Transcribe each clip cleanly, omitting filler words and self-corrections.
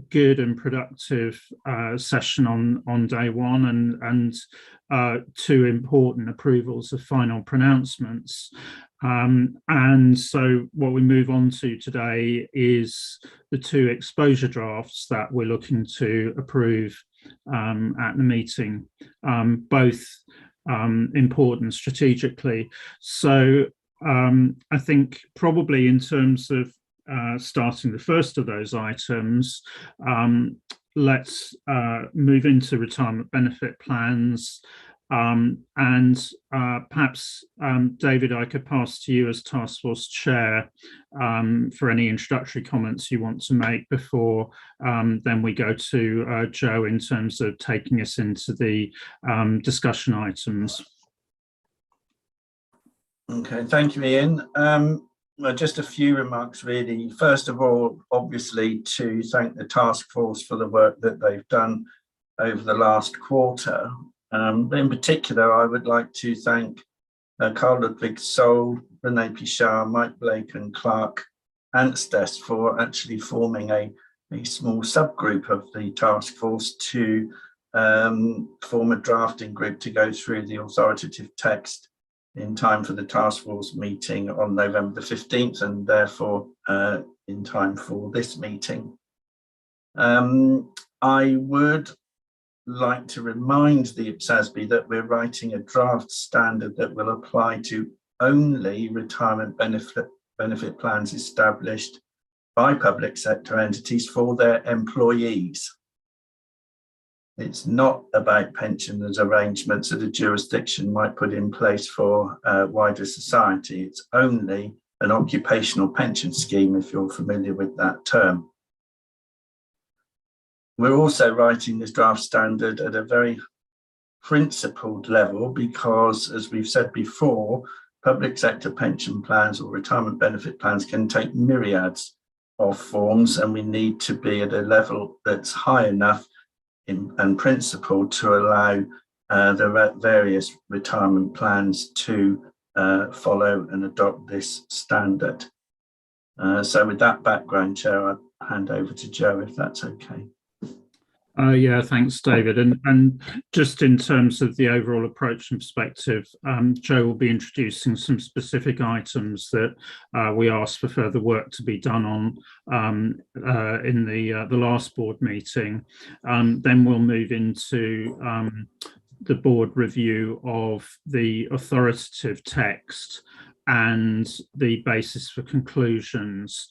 good and productive session on day one, and two important approvals of final pronouncements. And so what we move on to today is the two exposure drafts that we're looking to approve at the meeting, both important strategically. So I think probably in terms of starting the first of those items, let's move into retirement benefit plans. And perhaps, David, I could pass to you as Task Force Chair for any introductory comments you want to make before then we go to Joe in terms of taking us into the discussion items. Okay, thank you, Ian. Well, just a few remarks, really. First of all, obviously, to thank the task force for the work that they've done over the last quarter. In particular, I would like to thank Carl Ludwig Soul, Renee Pichard, Mike Blake and Clark Anstes for actually forming a small subgroup of the task force to form a drafting group to go through the authoritative text in time for the task force meeting on November the 15th, and therefore in time for this meeting. I would like to remind the IPSASB that we're writing a draft standard that will apply to only retirement benefit plans established by public sector entities for their employees. It's not about pensions arrangements that a jurisdiction might put in place for wider society. It's only an occupational pension scheme, if you're familiar with that term. We're also writing this draft standard at a very principled level because, as we've said before, public sector pension plans or retirement benefit plans can take myriads of forms, and we need to be at a level that's high enough and principled to allow the various retirement plans to follow and adopt this standard. So with that background, Chair, I'll hand over to Joe, if that's okay. Yeah, thanks, David. And just in terms of the overall approach and perspective, Joe will be introducing some specific items that we asked for further work to be done on in the last board meeting. Then we'll move into the board review of the authoritative text and the basis for conclusions.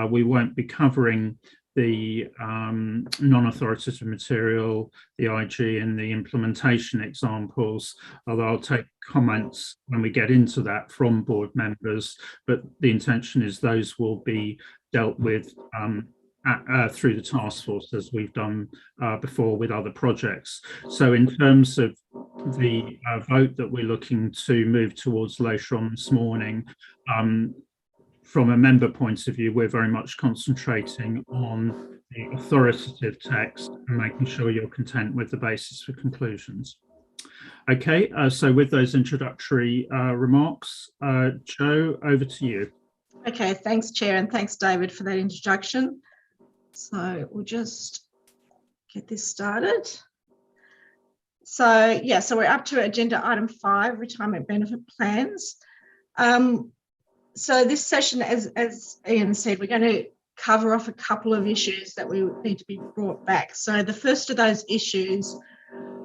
We won't be covering the non-authoritative material, the IG and the implementation examples, although I'll take comments when we get into that from board members, but the intention is those will be dealt with through the task force as we've done before with other projects. So in terms of the vote that we're looking to move towards later on this morning, from a member point of view, we're very much concentrating on the authoritative text and making sure you're content with the basis for conclusions. Okay, so with those introductory remarks, Joe, over to you. Okay, thanks, Chair, and thanks, David, for that introduction. So we'll just get this started. So, yeah, so we're up to agenda item 5, retirement benefit plans. So this session, as Ian said, we're going to cover off a couple of issues that we need to be brought back. So the first of those issues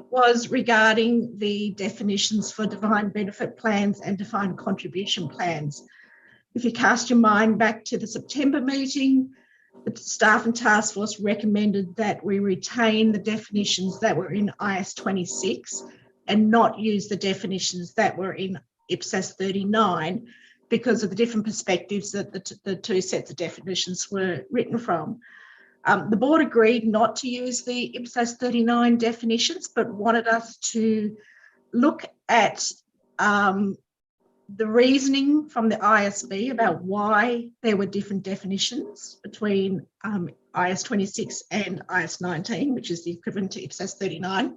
was regarding the definitions for defined benefit plans and defined contribution plans. If you cast your mind back to the September meeting, the staff and task force recommended that we retain the definitions that were in IS 26 and not use the definitions that were in IPSAS 39 because of the different perspectives that the two sets of definitions were written from. The board agreed not to use the IPSAS 39 definitions, but wanted us to look at the reasoning from the ISB about why there were different definitions between IS 26 and IS 19, which is the equivalent to IPSAS 39,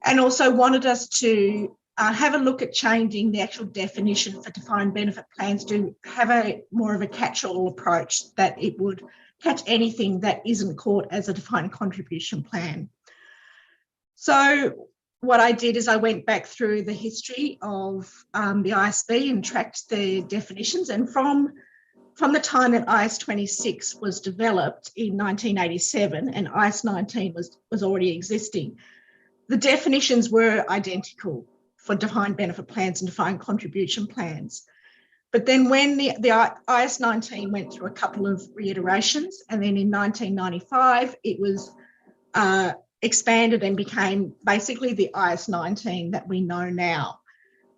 and also wanted us to have a look at changing the actual definition for defined benefit plans to have a more of a catch-all approach, that it would catch anything that isn't caught as a defined contribution plan. So what I did is I went back through the history of the ISB and tracked the definitions, and from the time that IS 26 was developed in 1987 and IS 19 was already existing, the definitions were identical for defined benefit plans and defined contribution plans. But then when the IS 19 went through a couple of reiterations, and then in 1995 it was expanded and became basically the IS 19 that we know now.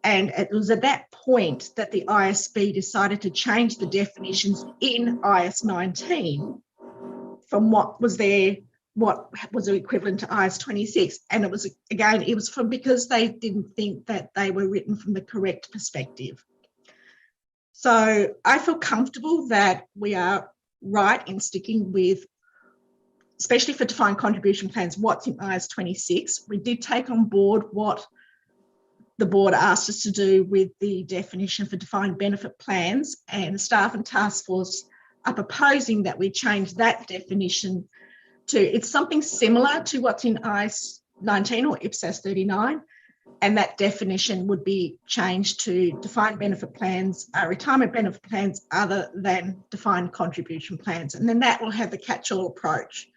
And it was at that point that the ISB decided to change the definitions in IS 19 from what was equivalent to IS 26. And it was, again, it was because they didn't think that they were written from the correct perspective. So I feel comfortable that we are right in sticking with, especially for defined contribution plans, what's in IS 26. We did take on board what the board asked us to do with the definition for defined benefit plans, and the staff and task force are proposing that we change that definition to, it's something similar to what's in IS 19 or IPSASB 39, and that definition would be changed to defined benefit plans, retirement benefit plans other than defined contribution plans. And then that will have the catch-all approach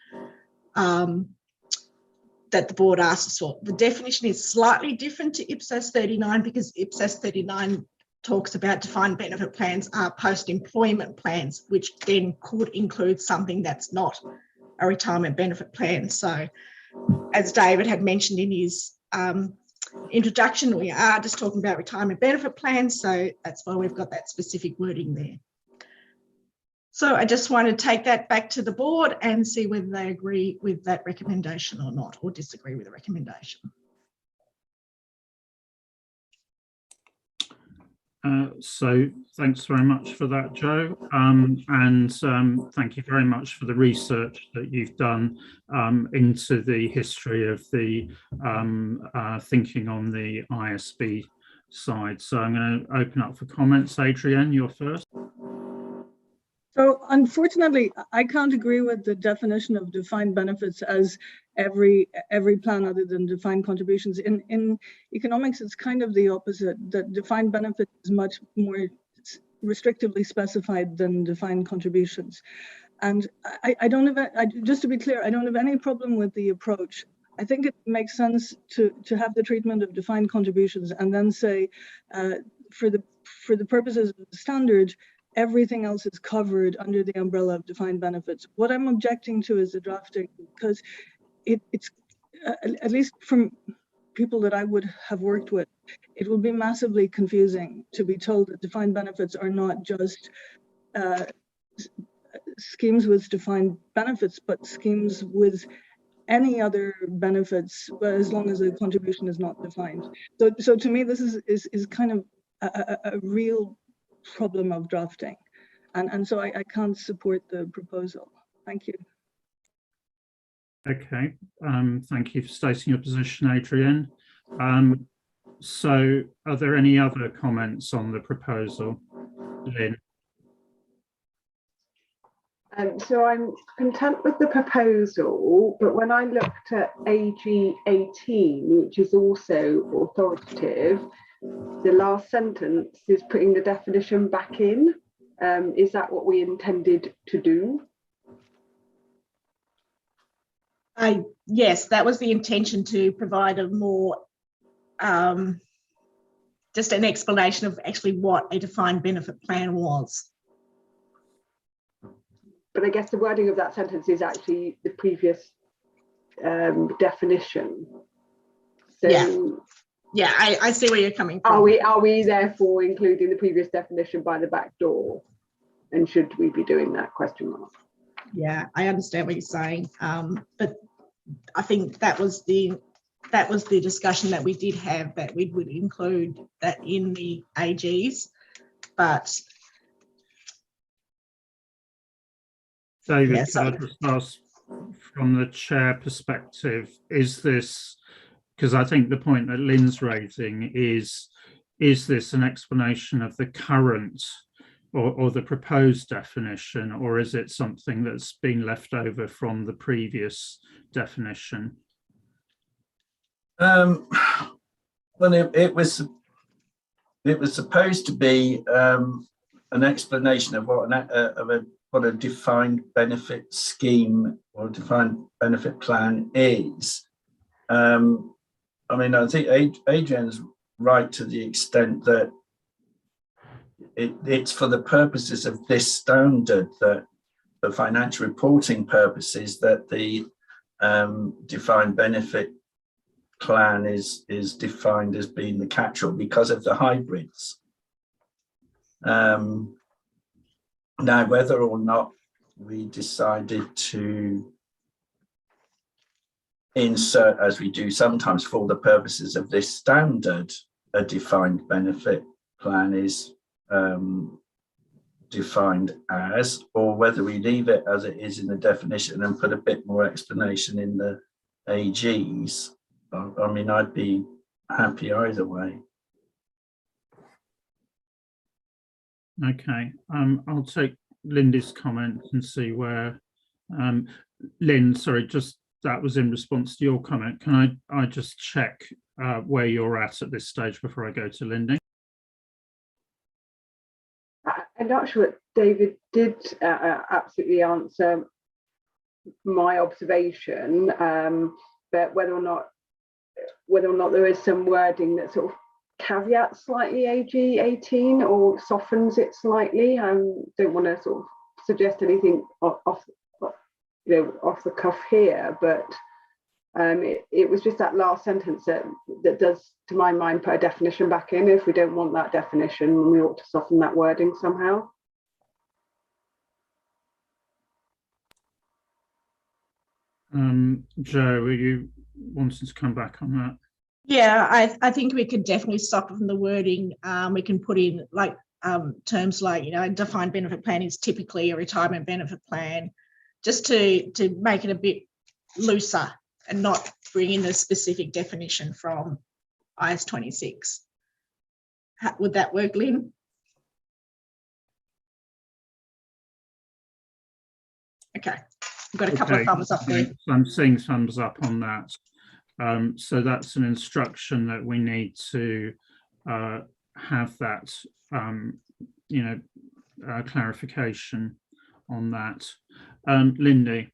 that the board asked us for. The definition is slightly different to IPSASB 39 because IPSASB 39 talks about defined benefit plans are post-employment plans, which then could include something that's not a retirement benefit plan. So as David had mentioned in his introduction, we are just talking about retirement benefit plans, so that's why we've got that specific wording there. So I just want to take that back to the board and see whether they agree with that recommendation or not, or disagree with the recommendation. So thanks very much for that, Jo, and thank you very much for the research that you've done into the history of the thinking on the ISB side. So I'm going to open up for comments. Adrienne, you're first. So unfortunately, I can't agree with the definition of defined benefits as every plan other than defined contributions. In economics, it's kind of the opposite, that defined benefit is much more restrictively specified than defined contributions. And I don't have, just to be clear, I don't have any problem with the approach. I think it makes sense to have the treatment of defined contributions and then say, for the purposes of the standard, everything else is covered under the umbrella of defined benefits. What I'm objecting to is the drafting, because it's at least from people that I would have worked with, it will be massively confusing to be told that defined benefits are not just schemes with defined benefits, but schemes with any other benefits, as long as the contribution is not defined. So to me, this is kind of a real problem of drafting, and so I can't support the proposal. Thank you. Okay, thank you for stating your position, Adrienne. So are there any other comments on the proposal? Lynn? So I'm content with the proposal, but when I looked at AG 18, which is also authoritative, the last sentence is putting the definition back in. Is that what we intended to do? Yes, that was the intention, to provide a more, just an explanation of actually what a defined benefit plan was. But I guess the wording of that sentence is actually the previous definition. So yeah, I see where you're coming from. Are we therefore including the previous definition by the back door? And should we be doing that, question mark? Yeah, I understand what you're saying, but I think that was the discussion that we did have, that we would include that in the AGs, but David, can I just ask, from the chair perspective, is this because I think the point that Lynn's raising is this an explanation of the current or the proposed definition, or is it something that's been left over from the previous definition? Well, it was supposed to be an explanation of what a defined benefit scheme or defined benefit plan is. I mean, I think Adrian's right to the extent that it's for the purposes of this standard, that for financial reporting purposes, that the defined benefit plan is defined as being the catch-all because of the hybrids. Now, whether or not we decided to insert, as we do sometimes for the purposes of this standard, a defined benefit plan is defined as, or whether we leave it as it is in the definition and put a bit more explanation in the AGs, I mean, I'd be happy either way. Okay, I'll take Lindy's comment and see where, Lynn, sorry, just that was in response to your comment. Can I just check where you're at this stage before I go to Lindy? I'm not sure that David did absolutely answer my observation, but whether or not there is some wording that sort of caveats slightly AG 18 or softens it slightly. I don't want to sort of suggest anything off the cuff here, but it was just that last sentence that does, to my mind, put a definition back in. If we don't want that definition, we ought to soften that wording somehow. Joe, are you wanting to come back on that? Yeah, I think we could definitely soften the wording. We can put in like terms like, defined benefit plan is typically a retirement benefit plan, just to make it a bit looser and not bring in a specific definition from IS 26. Would that work, Lynn? Okay, we've got a couple of thumbs up there. I'm seeing thumbs up on that. So that's an instruction that we need to have that, clarification on that. Lindy.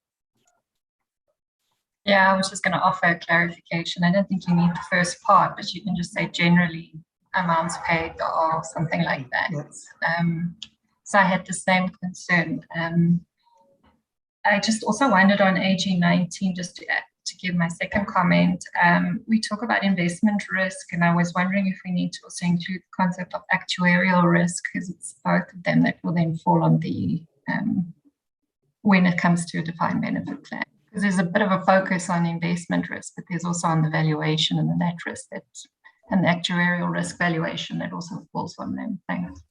Yeah, I was just going to offer a clarification. I don't think you need the first part, but you can just say generally amounts paid or something like that. Yes. So I had the same concern. I just also wondered on AG 19, just to give my second comment, we talk about investment risk, and I was wondering if we need to also include the concept of actuarial risk, because it's both of them that will then fall on the when it comes to a defined benefit plan. Because there's a bit of a focus on investment risk, but there's also on the valuation and the net risk and the actuarial risk valuation that also falls on them. Thanks.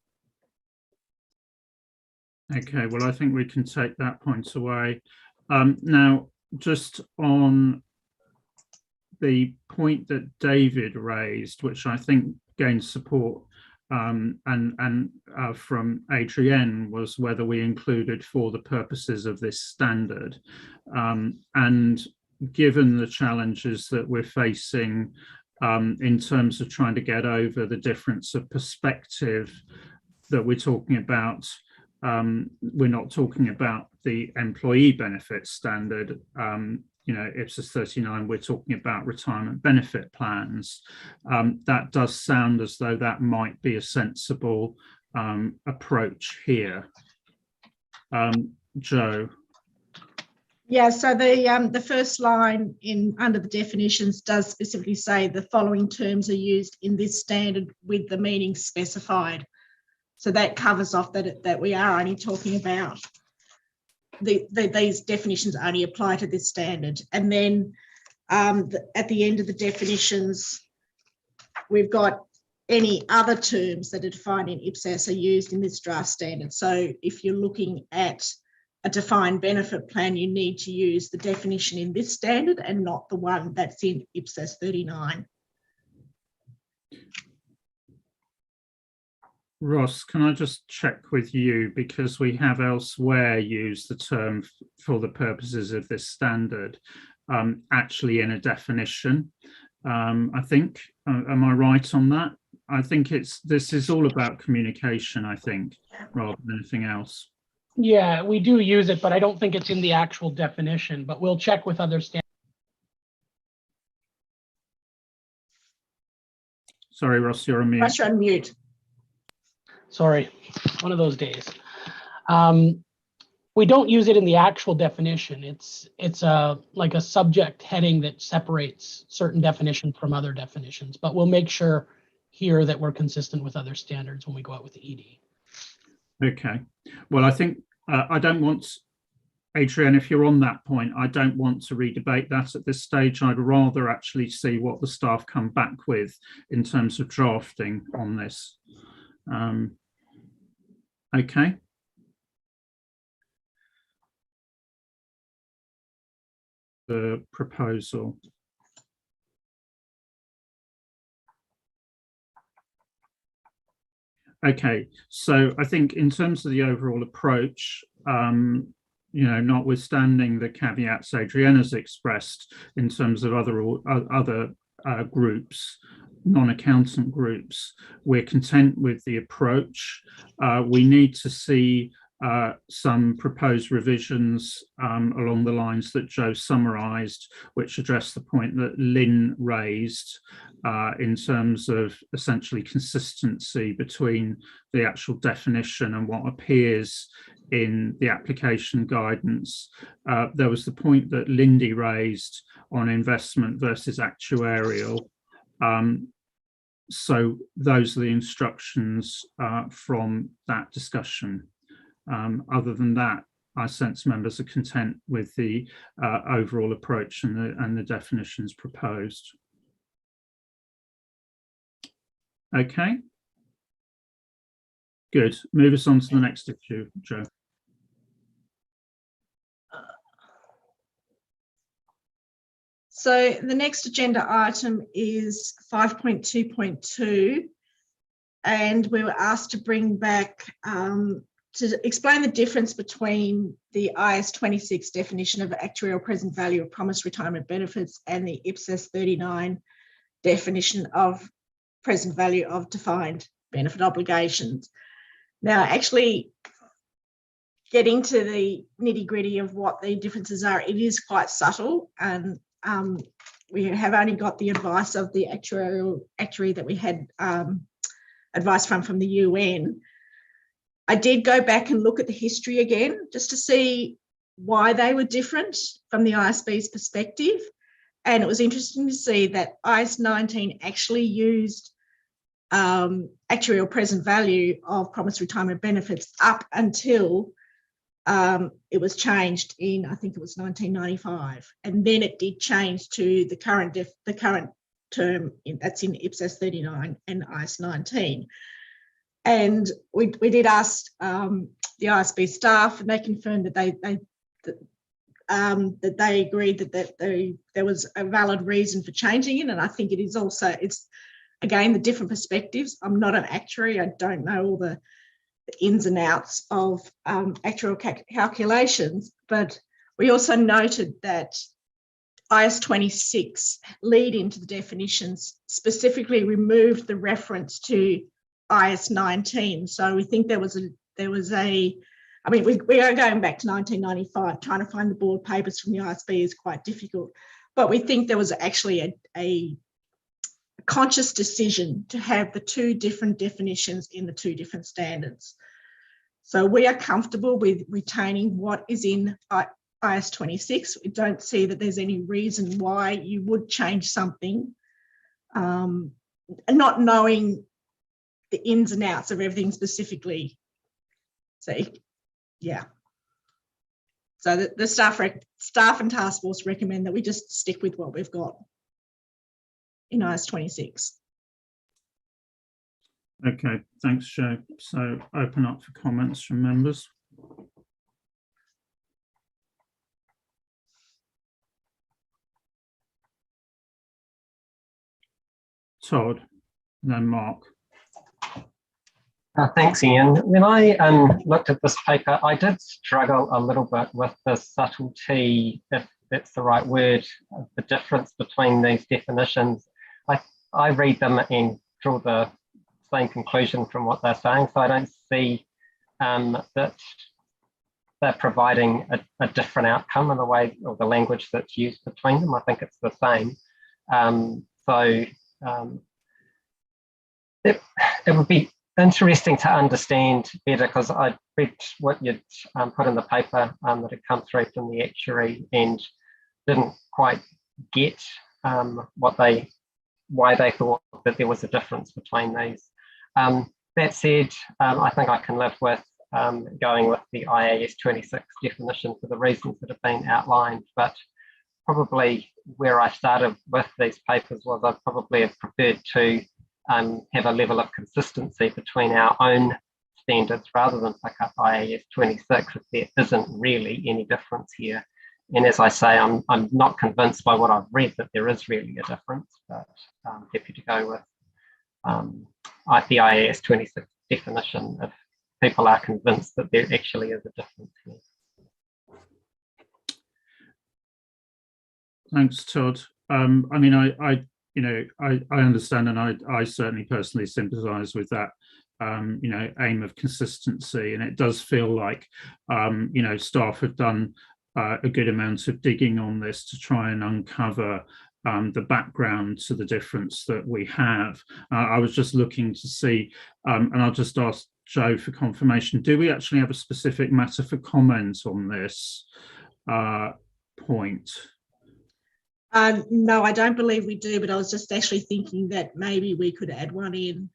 Okay, well, I think we can take that point away. Now, just on the point that David raised, which I think gained support from Adrienne, was whether we included for the purposes of this standard. And given the challenges that we're facing in terms of trying to get over the difference of perspective that we're talking about, we're not talking about the employee benefit standard. IPSAS 39, we're talking about retirement benefit plans. That does sound as though that might be a sensible approach here. Joe. Yeah, so the first line under the definitions does specifically say the following terms are used in this standard with the meaning specified. So that covers off that we are only talking about these definitions only apply to this standard. And then at the end of the definitions, we've got any other terms that are defined in IPSAS are used in this draft standard. So if you're looking at a defined benefit plan, you need to use the definition in this standard and not the one that's in IPSAS 39. Ross, can I just check with you, because we have elsewhere used the term for the purposes of this standard, actually in a definition. I think, am I right on that? I think this is all about communication, I think, rather than anything else. Yeah, we do use it, but I don't think it's in the actual definition, but we'll check with other standards. Sorry, Ross, you're on mute. Ross, you're on mute. Sorry, one of those days. We don't use it in the actual definition. It's like a subject heading that separates certain definitions from other definitions, but we'll make sure here that we're consistent with other standards when we go out with the ED. Okay. Well, I think I don't want, Adrienne, if you're on that point, I don't want to redebate that at this stage. I'd rather actually see what the staff come back with in terms of drafting on this. Okay. The proposal. Okay, so I think in terms of the overall approach, you know, notwithstanding the caveats Adrienne has expressed in terms of other groups, non-accountant groups, we're content with the approach. We need to see some proposed revisions along the lines that Joe summarised, which address the point that Lynn raised in terms of essentially consistency between the actual definition and what appears in the application guidance. There was the point that Lindy raised on investment versus actuarial. So those are the instructions from that discussion. Other than that, I sense members are content with the overall approach and the definitions proposed. Okay. Good. Move us on to the next issue, Joe. So the next agenda item is 5.2.2, and we were asked to bring back to explain the difference between the IAS 26 definition of actuarial present value of promised retirement benefits and the IPSAS 39 definition of present value of defined benefit obligations. Now, actually getting to the nitty-gritty of what the differences are, it is quite subtle, and we have only got the advice of the actuary that we had advice from the UN. I did go back and look at the history again, just to see why they were different from the IASB's perspective. And it was interesting to see that IAS 19 actually used actuarial present value of promised retirement benefits up until it was changed in, I think it was 1995. And then it did change to the current term that's in IPSAS 39 and IAS 19. And we did ask the IASB staff, and they confirmed that they agreed that there was a valid reason for changing it. And I think it is also, it's again the different perspectives. I'm not an actuary. I don't know all the ins and outs of actuarial calculations, but we also noted that IAS 26 lead into the definitions specifically removed the reference to IAS 19. So we think there was a, I mean, we are going back to 1995, trying to find the board papers from the IASB is quite difficult, but we think there was actually a conscious decision to have the two different definitions in the two different standards. So we are comfortable with retaining what is in IAS 26. We don't see that there's any reason why you would change something, and not knowing the ins and outs of everything specifically. So, yeah. So the staff and task force recommend that we just stick with what we've got in IAS 26. Okay, thanks, Joe. So open up for comments from members. Todd, and then Mark. Thanks, Ian. When I looked at this paper, I did struggle a little bit with the subtlety, if that's the right word, of the difference between these definitions. I read them and draw the same conclusion from what they're saying, so I don't see that they're providing a different outcome in the way or the language that's used between them. I think it's the same. It would be interesting to understand better, because I read what you'd put in the paper that had come through from the actuary and didn't quite get why they thought that there was a difference between these. That said, I think I can live with going with the IAS 26 definition for the reasons that have been outlined, but probably where I started with these papers was I probably have preferred to have a level of consistency between our own standards rather than pick up IAS 26 if there isn't really any difference here. And as I say, I'm not convinced by what I've read that there is really a difference, but I'm happy to go with the IAS 26 definition if people are convinced that there actually is a difference here. Thanks, Todd. I mean, I understand, and I certainly personally sympathise with that, aim of consistency, and it does feel like, staff have done a good amount of digging on this to try and uncover the background to the difference that we have. I was just looking to see, and I'll just ask Joe for confirmation, do we actually have a specific matter for comment on this point? No, I don't believe we do, but I was just actually thinking that maybe we could add one in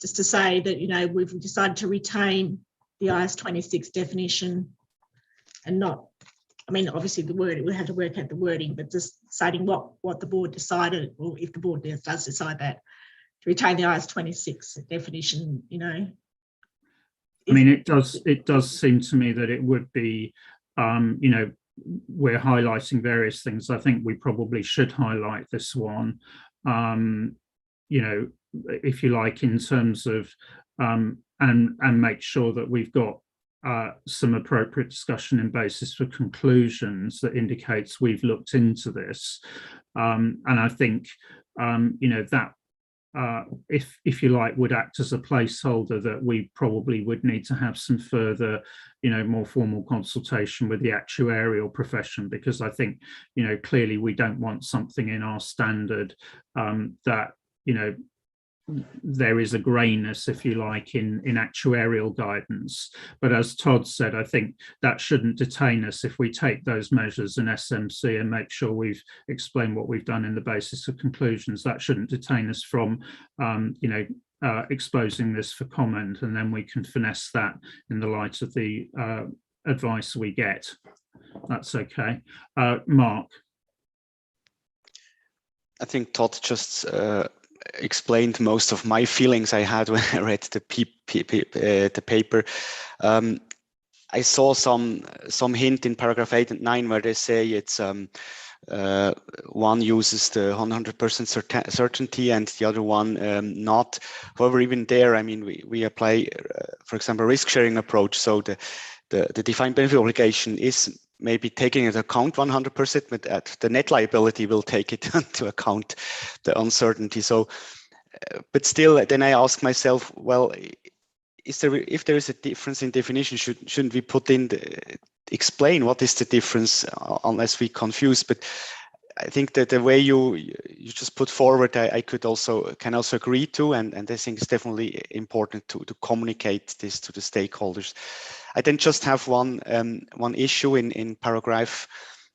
just to say that, we've decided to retain the IAS 26 definition and not, I mean, obviously the wording, we have to work out the wording, but just citing what the board decided, or if the board does decide that, to retain the IAS 26 definition, I mean, it does seem to me that it would be, we're highlighting various things. I think we probably should highlight this one, if you like, in terms of, and make sure that we've got some appropriate discussion and basis for conclusions that indicates we've looked into this. And I think, that if you like, would act as a placeholder that we probably would need to have some further, more formal consultation with the actuarial profession, because I think, clearly we don't want something in our standard that, there is a greyness, if you like, in actuarial guidance. But as Todd said, I think that shouldn't detain us if we take those measures in SMC and make sure we've explained what we've done in the basis of conclusions. That shouldn't detain us from, exposing this for comment, and then we can finesse that in the light of the advice we get. That's okay. Mark. I think Todd just explained most of my feelings I had when I read the paper. I saw some hint in paragraph 8 and 9 where they say it's one uses the 100% certainty and the other one not. However, even there, I mean, we apply, for example, a risk sharing approach. So the defined benefit obligation is maybe taking into account 100%, but the net liability will take it into account, the uncertainty. So, but still, then I ask myself, well, if there is a difference in definition, shouldn't we put in explain what is the difference unless we confuse? But I think that the way you just put forward, I can also agree to, and I think it's definitely important to communicate this to the stakeholders. I then just have one issue in paragraph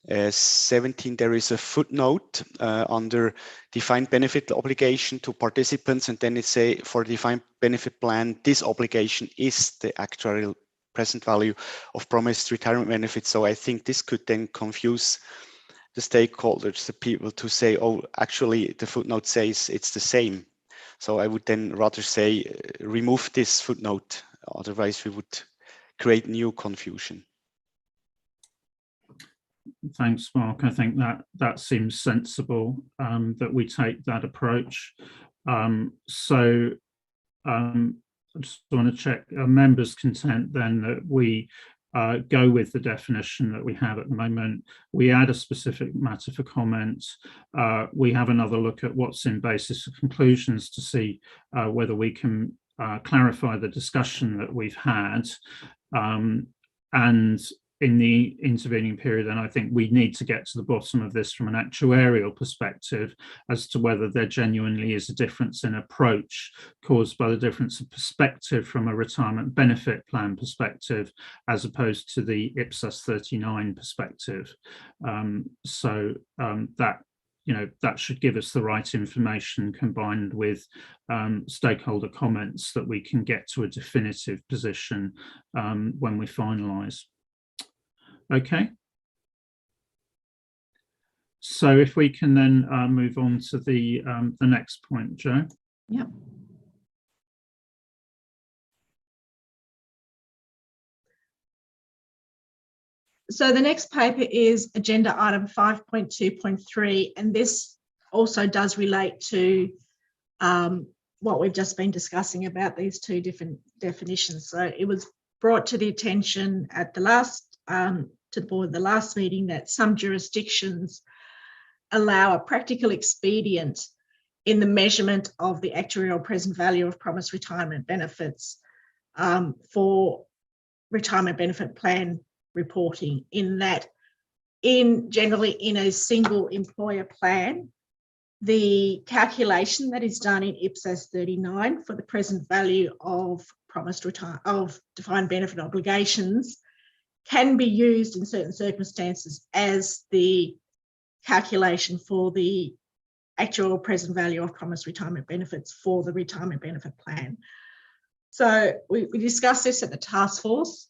17. There is a footnote under defined benefit obligation to participants, and then it say for defined benefit plan, this obligation is the actuarial present value of promised retirement benefits. So I think this could then confuse the stakeholders, the people, to say, oh, actually the footnote says it's the same. So I would then rather say remove this footnote, otherwise we would create new confusion. Thanks, Mark. I think that seems sensible, that we take that approach. I just want to check members' content then that we go with the definition that we have at the moment. We add a specific matter for comment. We have another look at what's in basis for conclusions to see whether we can clarify the discussion that we've had. And in the intervening period, then I think we need to get to the bottom of this from an actuarial perspective as to whether there genuinely is a difference in approach caused by the difference of perspective from a retirement benefit plan perspective, as opposed to the IPSAS 39 perspective. That should give us the right information combined with stakeholder comments that we can get to a definitive position when we finalise. Okay. So if we can then move on to the next point, Jo. Yep. So the next paper is agenda item 5.2.3, and this also does relate to what we've just been discussing about these two different definitions. So it was brought to the attention at the last to the board the last meeting that some jurisdictions allow a practical expedient in the measurement of the actuarial present value of promised retirement benefits for retirement benefit plan reporting, in that generally in a single employer plan, the calculation that is done in IPSAS 39 for the present value of defined benefit obligations can be used in certain circumstances as the calculation for the actual present value of promised retirement benefits for the retirement benefit plan. So we discussed this at the task force.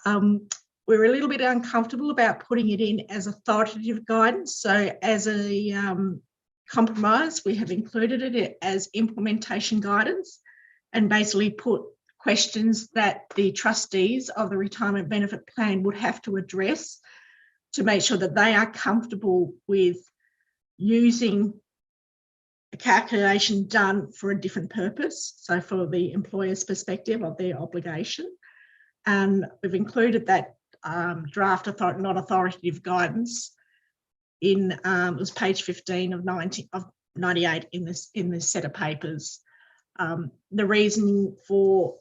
We're a little bit uncomfortable about putting it in as authoritative guidance. So as a compromise, we have included it as implementation guidance and basically put questions that the trustees of the retirement benefit plan would have to address to make sure that they are comfortable with using a calculation done for a different purpose, so for the employer's perspective of their obligation. And we've included that draft non-authoritative guidance in it was page 15 of 98 in this set of papers. The reasoning for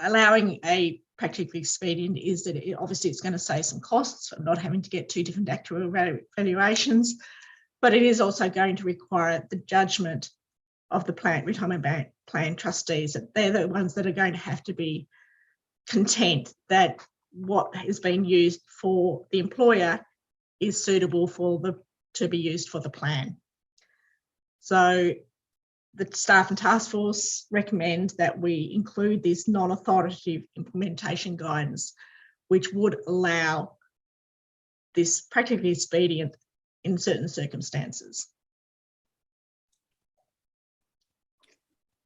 allowing a practical expedient is that obviously it's going to save some costs from not having to get two different actuarial valuations, but it is also going to require the judgment of the retirement plan trustees, that they're the ones that are going to have to be content that what has been used for the employer is suitable to be used for the plan. So the staff and task force recommend that we include this non-authoritative implementation guidance, which would allow this practically expedient in certain circumstances.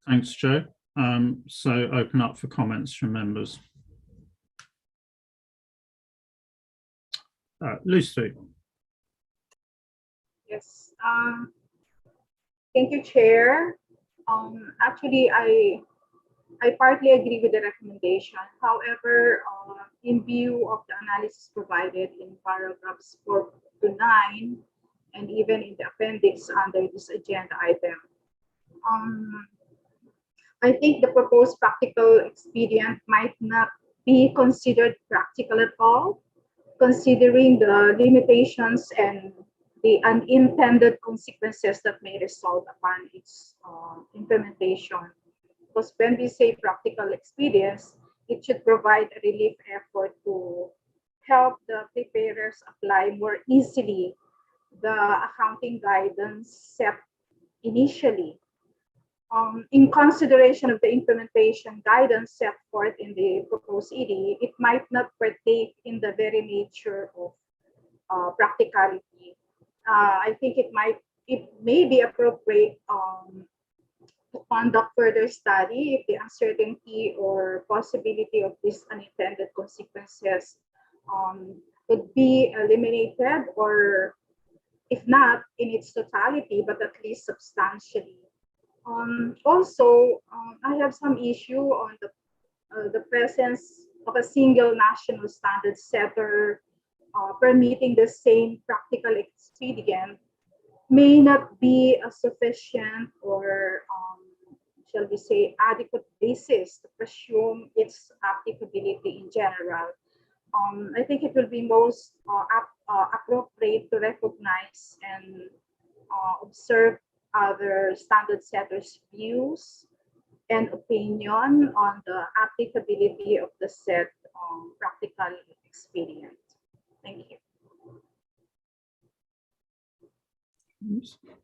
Thanks, Jo. So open up for comments from members. Lucy. Yes. Thank you, Chair. Actually, I partly agree with the recommendation. However, in view of the analysis provided in paragraphs 4 to 9, and even in the appendix under this agenda item, I think the proposed practical expedient might not be considered practical at all, considering the limitations and the unintended consequences that may result upon its implementation. Because when we say practical expedience, it should provide a relief effort to help the preparers apply more easily the accounting guidance set initially. In consideration of the implementation guidance set forth in the proposed ED, it might not partake in the very nature of practicality. I think it may be appropriate to conduct further study if the uncertainty or possibility of these unintended consequences could be eliminated, or if not in its totality, but at least substantially. Also, I have some issue on the presence of a single national standard setter permitting the same practical expedient may not be a sufficient or shall we say adequate basis to presume its applicability in general. I think it will be most appropriate to recognize and observe other standard setters' views and opinion on the applicability of the said practical expedient. Thank you.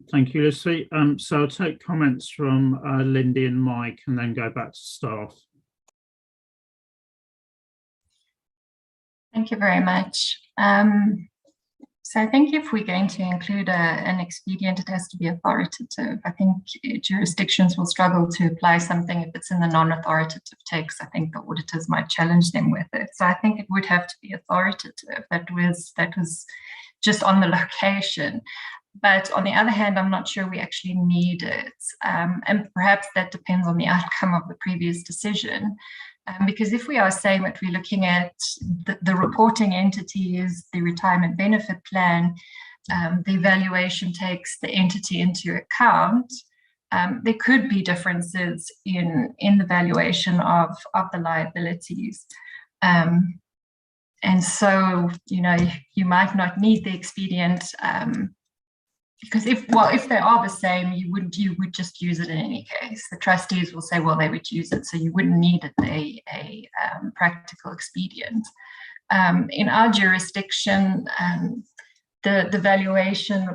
Thank you, Lucy. So I'll take comments from Lindy and Mike and then go back to staff. Thank you very much. So I think if we're going to include an expedient, it has to be authoritative. I think jurisdictions will struggle to apply something if it's in the non-authoritative text. I think the auditors might challenge them with it. So I think it would have to be authoritative. That was just on the location. But on the other hand, I'm not sure we actually need it. And perhaps that depends on the outcome of the previous decision. Because if we are saying that we're looking at the reporting entity is the retirement benefit plan, the evaluation takes the entity into account, there could be differences in the valuation of the liabilities. And so, you might not need the expedient because if they are the same, you would just use it in any case. The trustees will say, well, they would use it, so you wouldn't need a practical expedient. In our jurisdiction, the valuation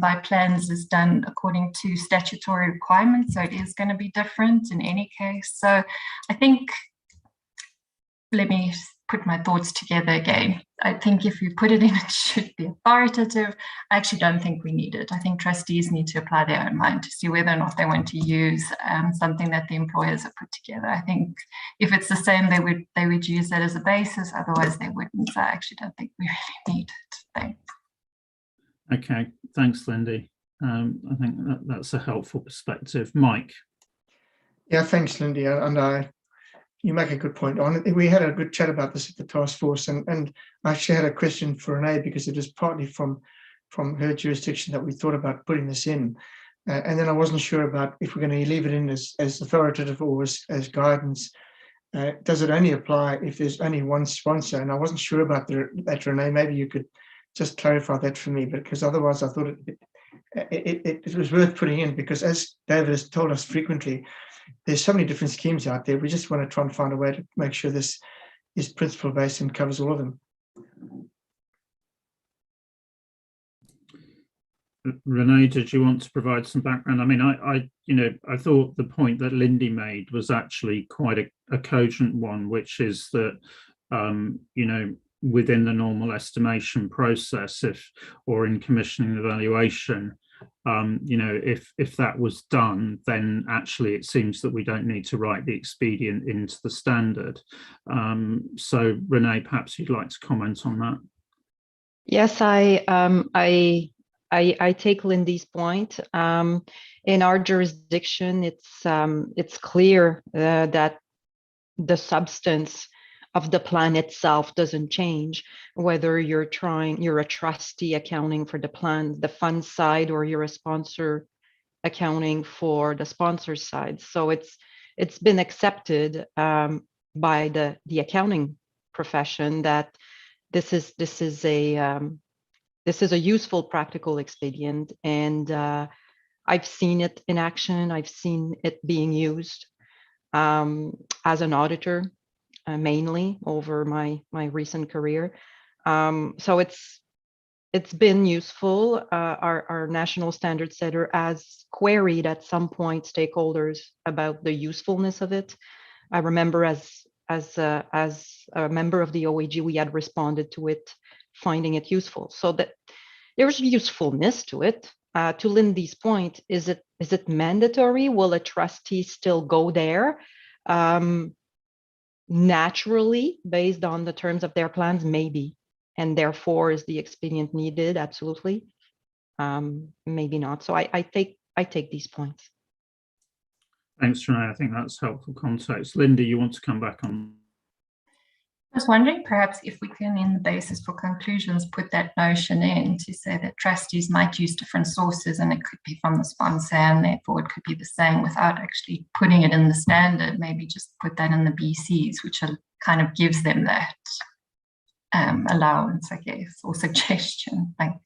by plans is done according to statutory requirements, so it is going to be different in any case. So I think, let me put my thoughts together again. I think if you put it in, it should be authoritative. I actually don't think we need it. I think trustees need to apply their own mind to see whether or not they want to use something that the employers have put together. I think if it's the same, they would use that as a basis. Otherwise, they wouldn't. So I actually don't think we really need it. Thanks. Okay, thanks, Lindy. I think that's a helpful perspective. Mike. Yeah, thanks, Lindy. And you make a good point on it. We had a good chat about this at the task force, and I actually had a question for Renee because it was partly from her jurisdiction that we thought about putting this in. And then I wasn't sure about if we're going to leave it in as authoritative or as guidance. Does it only apply if there's only one sponsor? And I wasn't sure about that, Renee. Maybe you could just clarify that for me, because otherwise I thought it was worth putting in, because as David has told us frequently, there's so many different schemes out there. We just want to try and find a way to make sure this is principle based and covers all of them. Renee, did you want to provide some background? I mean, I thought the point that Lindy made was actually quite a cogent one, which is that, within the normal estimation process, or in commissioning evaluation, if that was done, then actually it seems that we don't need to write the expedient into the standard. So Renee, perhaps you'd like to comment on that. Yes, I take Lindy's point. In our jurisdiction, it's clear that the substance of the plan itself doesn't change, whether you're a trustee accounting for the plan, the fund side, or you're a sponsor accounting for the sponsor side. So it's been accepted by the accounting profession that this is a useful practical expedient, and I've seen it in action. I've seen it being used as an auditor. Mainly over my recent career. So it's been useful. Our national standard setter has queried at some point stakeholders about the usefulness of it. I remember as a member of the OAG, we had responded to it, finding it useful. So that there's usefulness to it. To Lindy's point, is it mandatory? Will a trustee still go there? Naturally, based on the terms of their plans, maybe. and therefore is the expedient needed? Absolutely. Maybe not. So I take these points. Thanks, Renee. I think that's helpful context. Linda, you want to come back on? I was wondering perhaps if we can, in the basis for conclusions, put that notion in to say that trustees might use different sources, and it could be from the sponsor, and therefore it could be the same without actually putting it in the standard. Maybe just put that in the BCs, which kind of gives them that allowance, I guess, or suggestion. Thanks.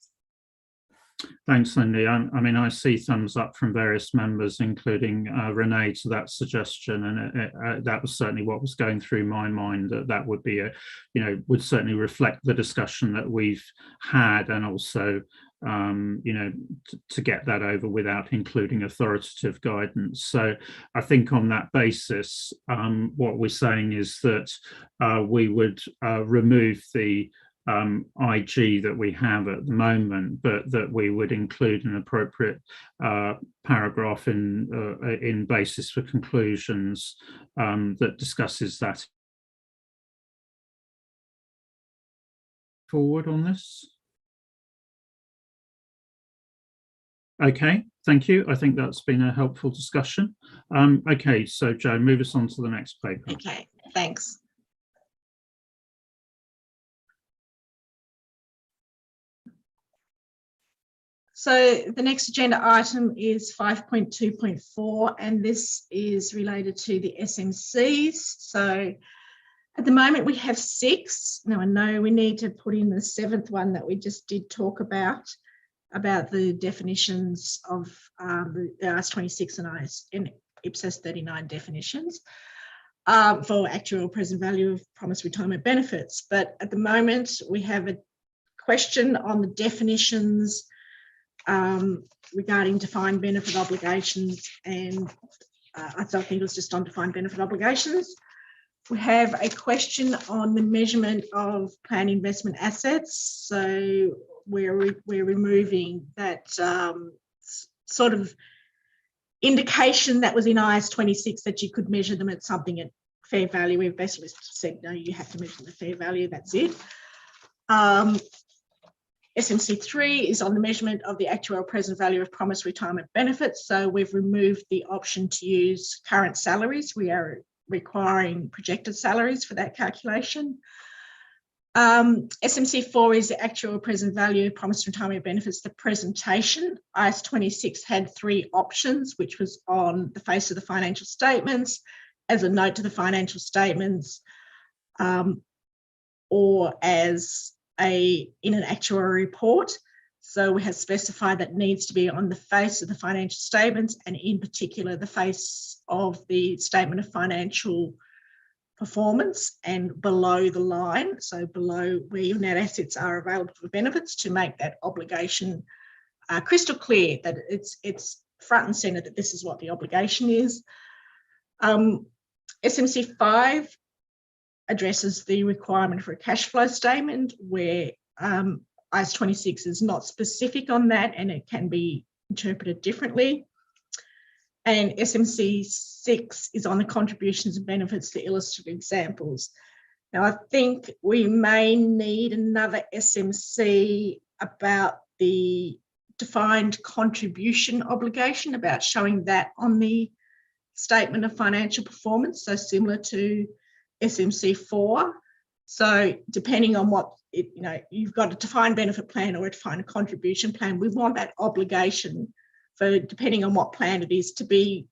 Thanks, Lindy. I mean, I see thumbs up from various members, including Renee, to that suggestion, and that was certainly what was going through my mind. That would be would certainly reflect the discussion that we've had, and also, to get that over without including authoritative guidance. So I think on that basis, what we're saying is that we would remove the IG that we have at the moment, but that we would include an appropriate paragraph in basis for conclusions that discusses that. Forward on this. Okay, thank you. I think that's been a helpful discussion. Okay, so Jo, move us on to the next paper. Okay, thanks. So the next agenda item is 5.2.4, and this is related to the SMCs. So at the moment we have 6. Now I know we need to put in the 7th one that we just did talk about the definitions of the IAS26 and IPSAS 39 definitions for actual present value of promised retirement benefits. But at the moment we have a question on the definitions regarding defined benefit obligations, and I think it was just on defined benefit obligations. We have a question on the measurement of plan investment assets. So we're removing that sort of indication that was in IAS26 that you could measure them at something at fair value. We've basically said, no, you have to measure the fair value, that's it. SMC3 is on the measurement of the actual present value of promised retirement benefits. So we've removed the option to use current salaries. We are requiring projected salaries for that calculation. SMC4 is the actual present value of promised retirement benefits, the presentation. IAS26 had 3 options, which was on the face of the financial statements, as a note to the financial statements, or as in an actuary report. So we have specified that needs to be on the face of the financial statements, and in particular the face of the statement of financial performance and below the line, so below where your net assets are available for benefits, to make that obligation crystal clear that it's front and centre that this is what the obligation is. SMC5 addresses the requirement for a cash flow statement, where IAS26 is not specific on that and it can be interpreted differently. And SMC6 is on the contributions and benefits to illustrative examples. Now, I think we may need another SMC about the defined contribution obligation, about showing that on the statement of financial performance, so similar to SMC4. So depending on what, you've got a defined benefit plan or a defined contribution plan, we want that obligation for, depending on what plan it is, to be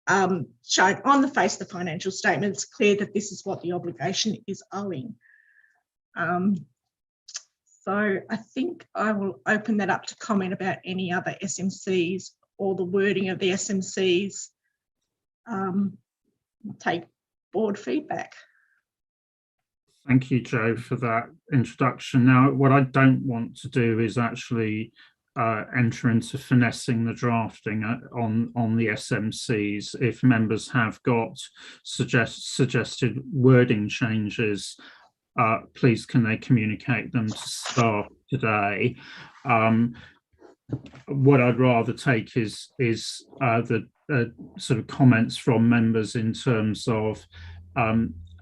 shown on the face of the financial statement. It's clear that this is what the obligation is owing. So I think I will open that up to comment about any other SMCs or the wording of the SMCs. Take board feedback. Thank you, Jo, for that introduction. Now, what I don't want to do is actually enter into finessing the drafting on the SMCs. If members have got suggested wording changes, please can they communicate them to staff today. What I'd rather take is the sort of comments from members in terms of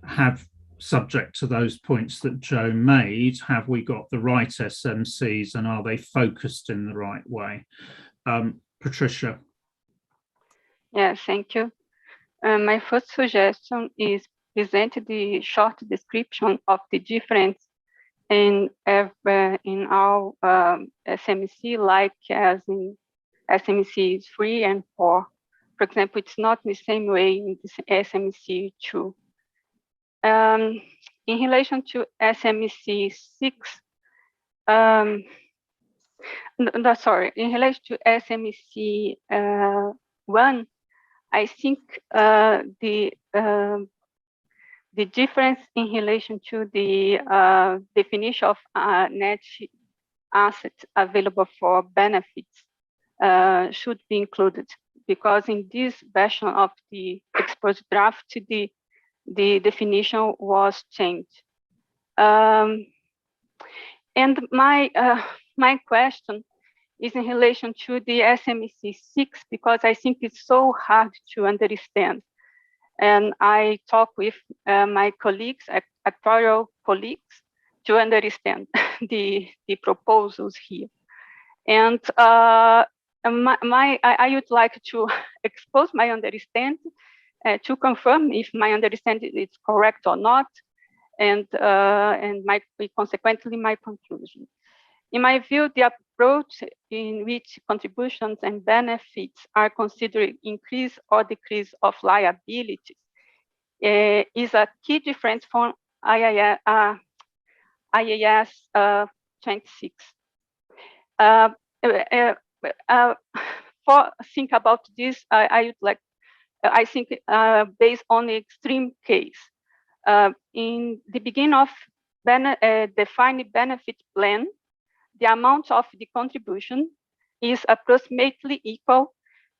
have subject to those points that Joe made, have we got the right SMCs and are they focused in the right way? Patricia. Yes, thank you. My first suggestion is present the short description of the difference in our SMC, like as in SMC 3 and 4. For example, it's not the same way in this SMC 2. In relation to SMC 6, in relation to SMC 1, I think the difference in relation to the definition of net assets available for benefits should be included, because in this version of the exposed draft, the definition was changed. And my question is in relation to the SMC 6, because I think it's so hard to understand. And I talk with my colleagues, actuarial colleagues, to understand the proposals here. And I would like to expose my understanding to confirm if my understanding is correct or not, and consequently my conclusion. In my view, the approach in which contributions and benefits are considered increase or decrease of liabilities is a key difference from IAS 26. For think about this, I think based on the extreme case. In the beginning of defined benefit plan, the amount of the contribution is approximately equal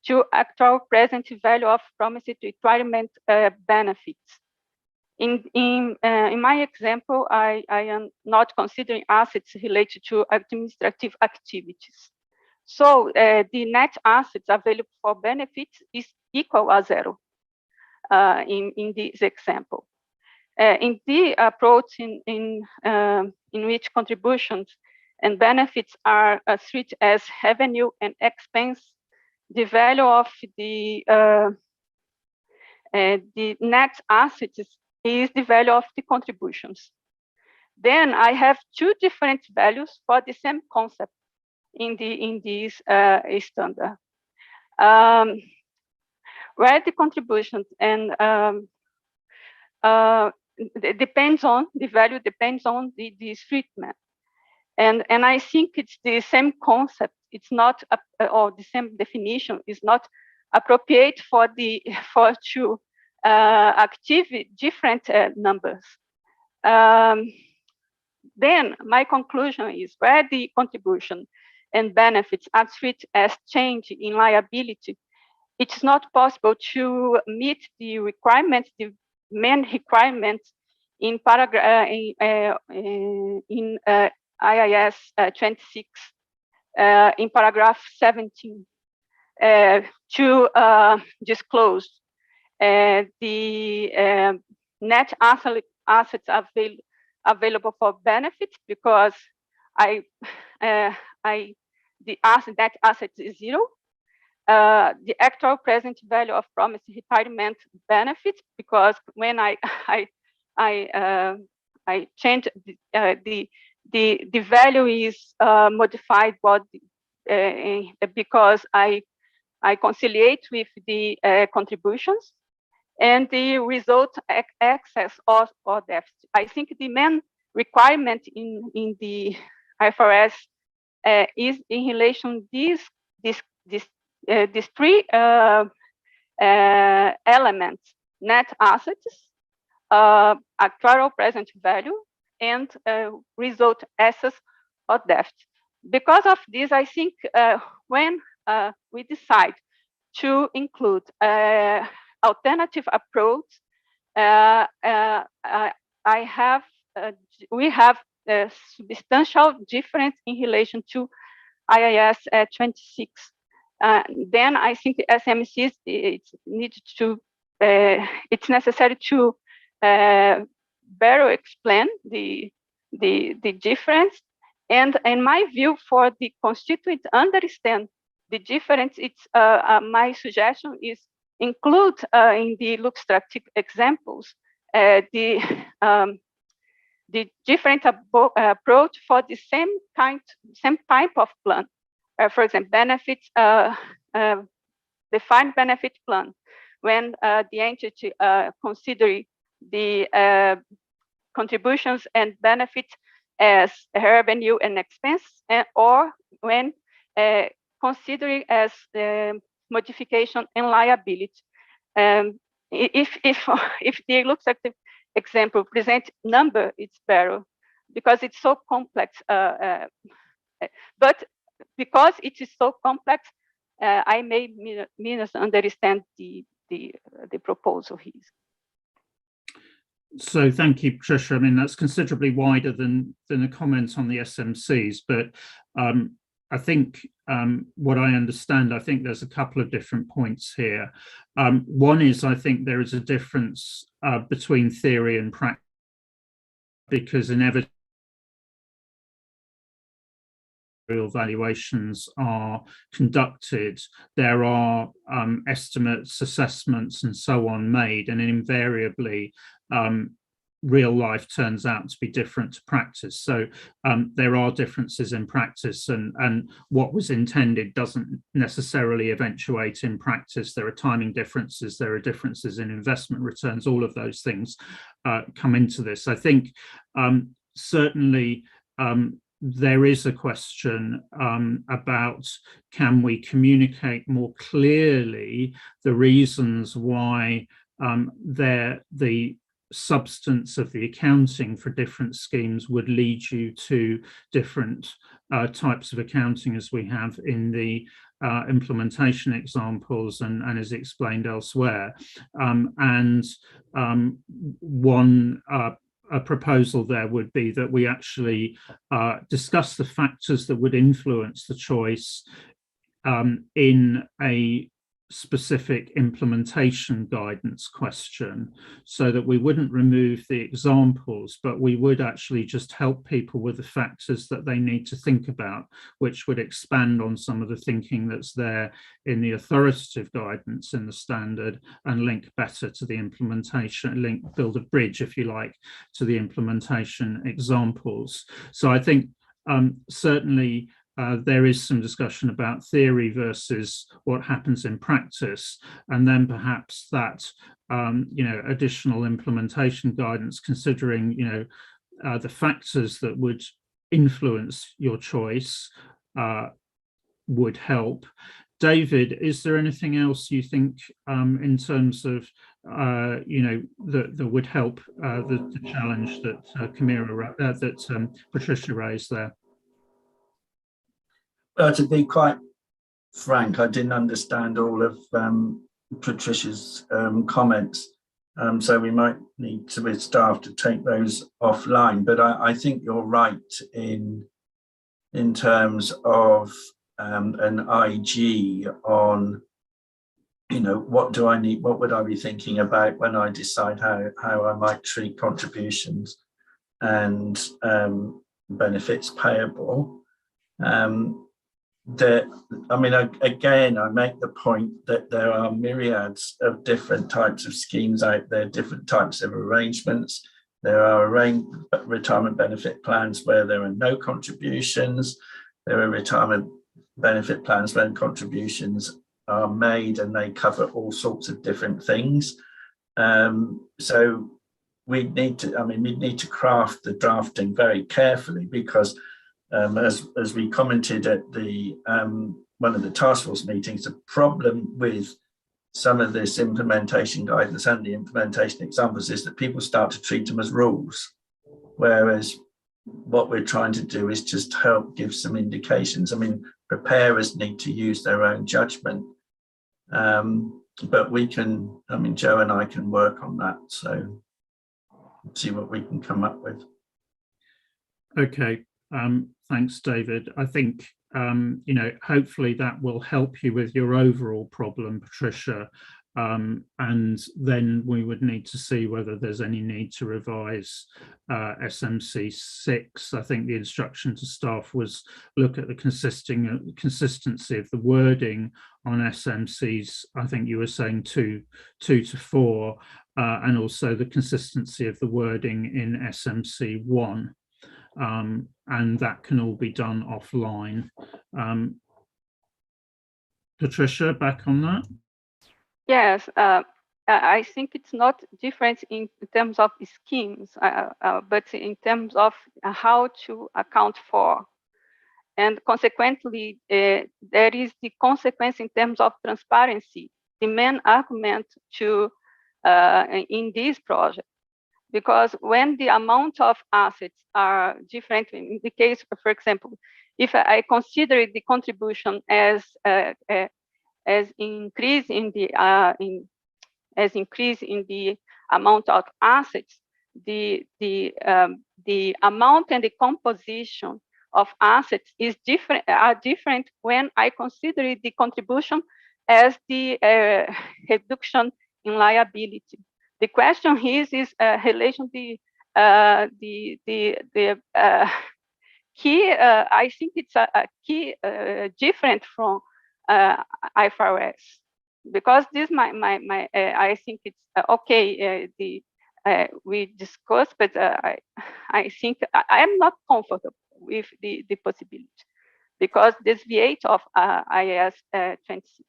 to actual present value of promised retirement benefits. In my example, I am not considering assets related to administrative activities. So the net assets available for benefits is equal to 0 in this example. In the approach in which contributions and benefits are treated as revenue and expense, the value of the net assets is the value of the contributions. Then I have two different values for the same concept in this standard, where the contributions and depends on the value depends on the treatment. And I think it's the same concept. It's not or the same definition is not appropriate for two active different numbers. Then my conclusion is where the contribution and benefits are treated as change in liability, it's not possible to meet the requirements, the main requirements in paragraph in IAS 26 in paragraph 17 to disclose the net assets available for benefits, because the net assets is 0. The actual present value of promised retirement benefits, because when I change the value is modified, but because I conciliate with the contributions, and the result excess or deficit. I think the main requirement in the IFRS is in relation these three elements: net assets, actual present value, and result excess or deficit. Because of this, I think when we decide to include alternative approach, we have a substantial difference in relation to IAS 26. Then I think the SMCs it's necessary to Barrow explained the difference. And in my view, for the constituent to understand the difference, it's my suggestion is include in the look-structure examples the different approach for the same type of plan. For example, benefits, defined benefit plan, when the entity considering the contributions and benefits as revenue and expense, or when considering as modification and liability. If the looks at the example present number, it's better because it's so complex. But because it is so complex, I may misunderstand the proposal here. So thank you, Patricia. I mean, that's considerably wider than a comment on the SMCs, but I think what I understand, I think there's a couple of different points here. One is, I think there is a difference between theory and practice, because inevitably valuations are conducted, there are estimates, assessments, and so on made, and invariably real life turns out to be different to practice. So there are differences in practice, and what was intended doesn't necessarily eventuate in practice. There are timing differences, there are differences in investment returns, all of those things come into this. I think certainly there is a question about, can we communicate more clearly the reasons why the substance of the accounting for different schemes would lead you to different types of accounting, as we have in the implementation examples and as explained elsewhere. A proposal there would be that we actually discuss the factors that would influence the choice in a specific implementation guidance question, so that we wouldn't remove the examples, but we would actually just help people with the factors that they need to think about, which would expand on some of the thinking that's there in the authoritative guidance in the standard and link better to the implementation, build a bridge, if you like, to the implementation examples. So I think certainly there is some discussion about theory versus what happens in practice, and then perhaps that additional implementation guidance, considering the factors that would influence your choice, would help. David, is there anything else you think in terms of that would help the challenge that Patricia raised there? To be quite frank, I didn't understand all of Patricia's comments, so we might need to, with staff, to take those offline. But I think you're right in terms of an IG on, what do I need, what would I be thinking about when I decide how I might treat contributions and benefits payable. Again, I make the point that there are myriads of different types of schemes out there, different types of arrangements. There are retirement benefit plans where there are no contributions. There are retirement benefit plans when contributions are made, and they cover all sorts of different things. So we need to craft the drafting very carefully, because as we commented at the one of the task force meetings, the problem with some of this implementation guidance and the implementation examples is that people start to treat them as rules, whereas what we're trying to do is just help give some indications. Preparers need to use their own judgment, but we can, Joe and I can work on that, so see what we can come up with. Okay. Thanks, David. I think, hopefully that will help you with your overall problem, Patricia. and then we would need to see whether there's any need to revise SMC 6. I think the instruction to staff was look at the consistency of the wording on SMCs. I think you were saying 2 to 4, and also the consistency of the wording in SMC 1. And that can all be done offline. Patricia, back on that? Yes, I think it's not different in terms of schemes, but in terms of how to account for. And consequently, there is the consequence in terms of transparency, the main argument to in this project. Because when the amount of assets are different, in the case, for example, if I consider the contribution as increase in the amount of assets, the amount and the composition of assets are different when I consider the contribution as the reduction in liability. The question here is relation the key. I think it's a key different from IFRS, because this I think it's okay. We discussed, but I think I am not comfortable with the possibility, because this V8 of IAS 26.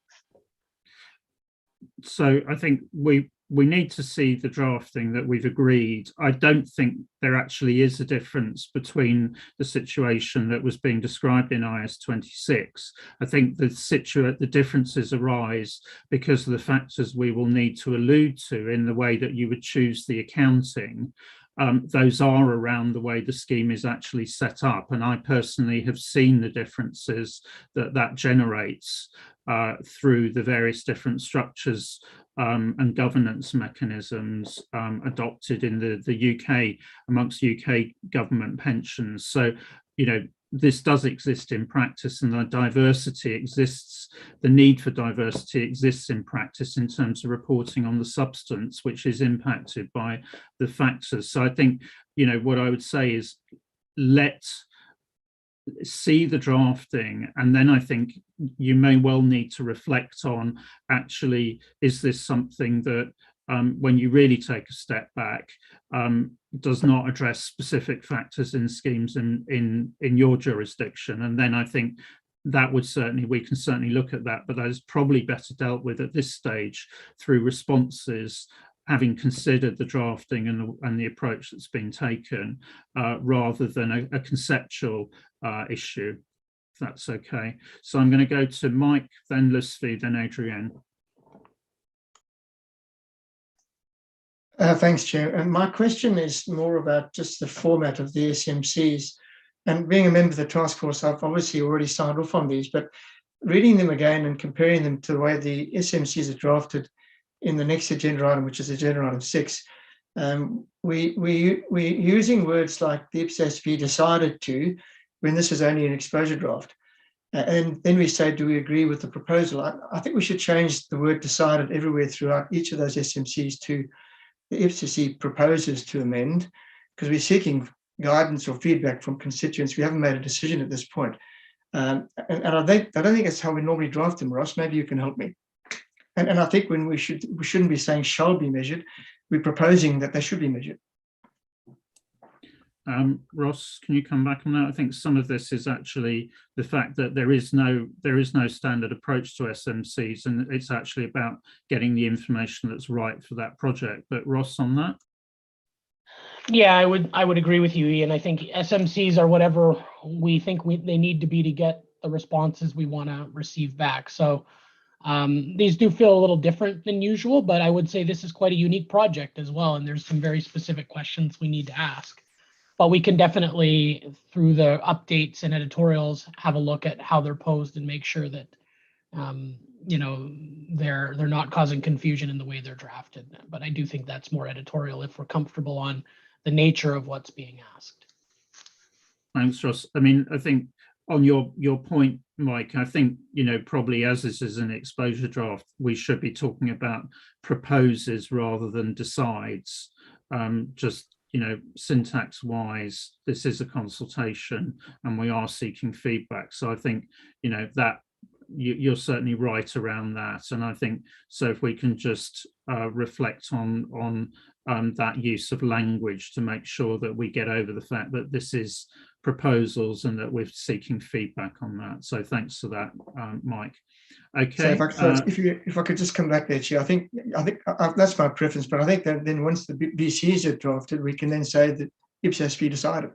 So I think we need to see the drafting that we've agreed. I don't think there actually is a difference between the situation that was being described in IAS 26. I think the differences arise because of the factors we will need to allude to in the way that you would choose the accounting. Those are around the way the scheme is actually set up, and I personally have seen the differences that generates through the various different structures and governance mechanisms adopted in the UK amongst UK government pensions. So, you know, this does exist in practice, and the diversity exists, the need for diversity exists in practice in terms of reporting on the substance, which is impacted by the factors. So I think, you know, what I would say is let's see the drafting, and then I think you may well need to reflect on, actually, is this something that when you really take a step back, does not address specific factors in schemes in your jurisdiction? And then I think that would we can certainly look at that, but that is probably better dealt with at this stage through responses, having considered the drafting and the approach that's been taken, rather than a conceptual issue, if that's okay. So I'm going to go to Mike, then Lustvi, then Adrienne. Thanks, Chair. And my question is more about just the format of the SMCs. And being a member of the task force, I've obviously already signed off on these, but reading them again and comparing them to the way the SMCs are drafted in the next agenda item, which is agenda item 6, we're using words like the IPSASB decided to, when this is only an exposure draft. And then we say, do we agree with the proposal? I think we should change the word decided everywhere throughout each of those SMCs to the FCC proposes to amend, because we're seeking guidance or feedback from constituents. We haven't made a decision at this point. And I don't think that's how we normally draft them, Ross. Maybe you can help me. And I think when we shouldn't be saying shall be measured, we're proposing that they should be measured. Ross, can you come back on that? I think some of this is actually the fact that there is no standard approach to SMCs, and it's actually about getting the information that's right for that project. But Ross, on that? Yeah, I would agree with you, Ian. I think SMCs are whatever we think they need to be to get the responses we want to receive back. So these do feel a little different than usual, but I would say this is quite a unique project as well, and there's some very specific questions we need to ask. But we can definitely, through the updates and editorials, have a look at how they're posed and make sure that you know, they're not causing confusion in the way they're drafted. But I do think that's more editorial if we're comfortable on the nature of what's being asked. Thanks, Ross. I mean, I think on your point, Mike, I think, probably as this is an exposure draft, we should be talking about proposes rather than decides. Just, syntax wise, this is a consultation and we are seeking feedback. So I think, that you're certainly right around that. And I think, so if we can just reflect on that use of language to make sure that we get over the fact that this is proposals and that we're seeking feedback on that. So thanks for that, Mike. Okay. So if I could just come back there, Chair, I think that's my preference, but I think that then once the BCs are drafted, we can then say that IPSASB decided.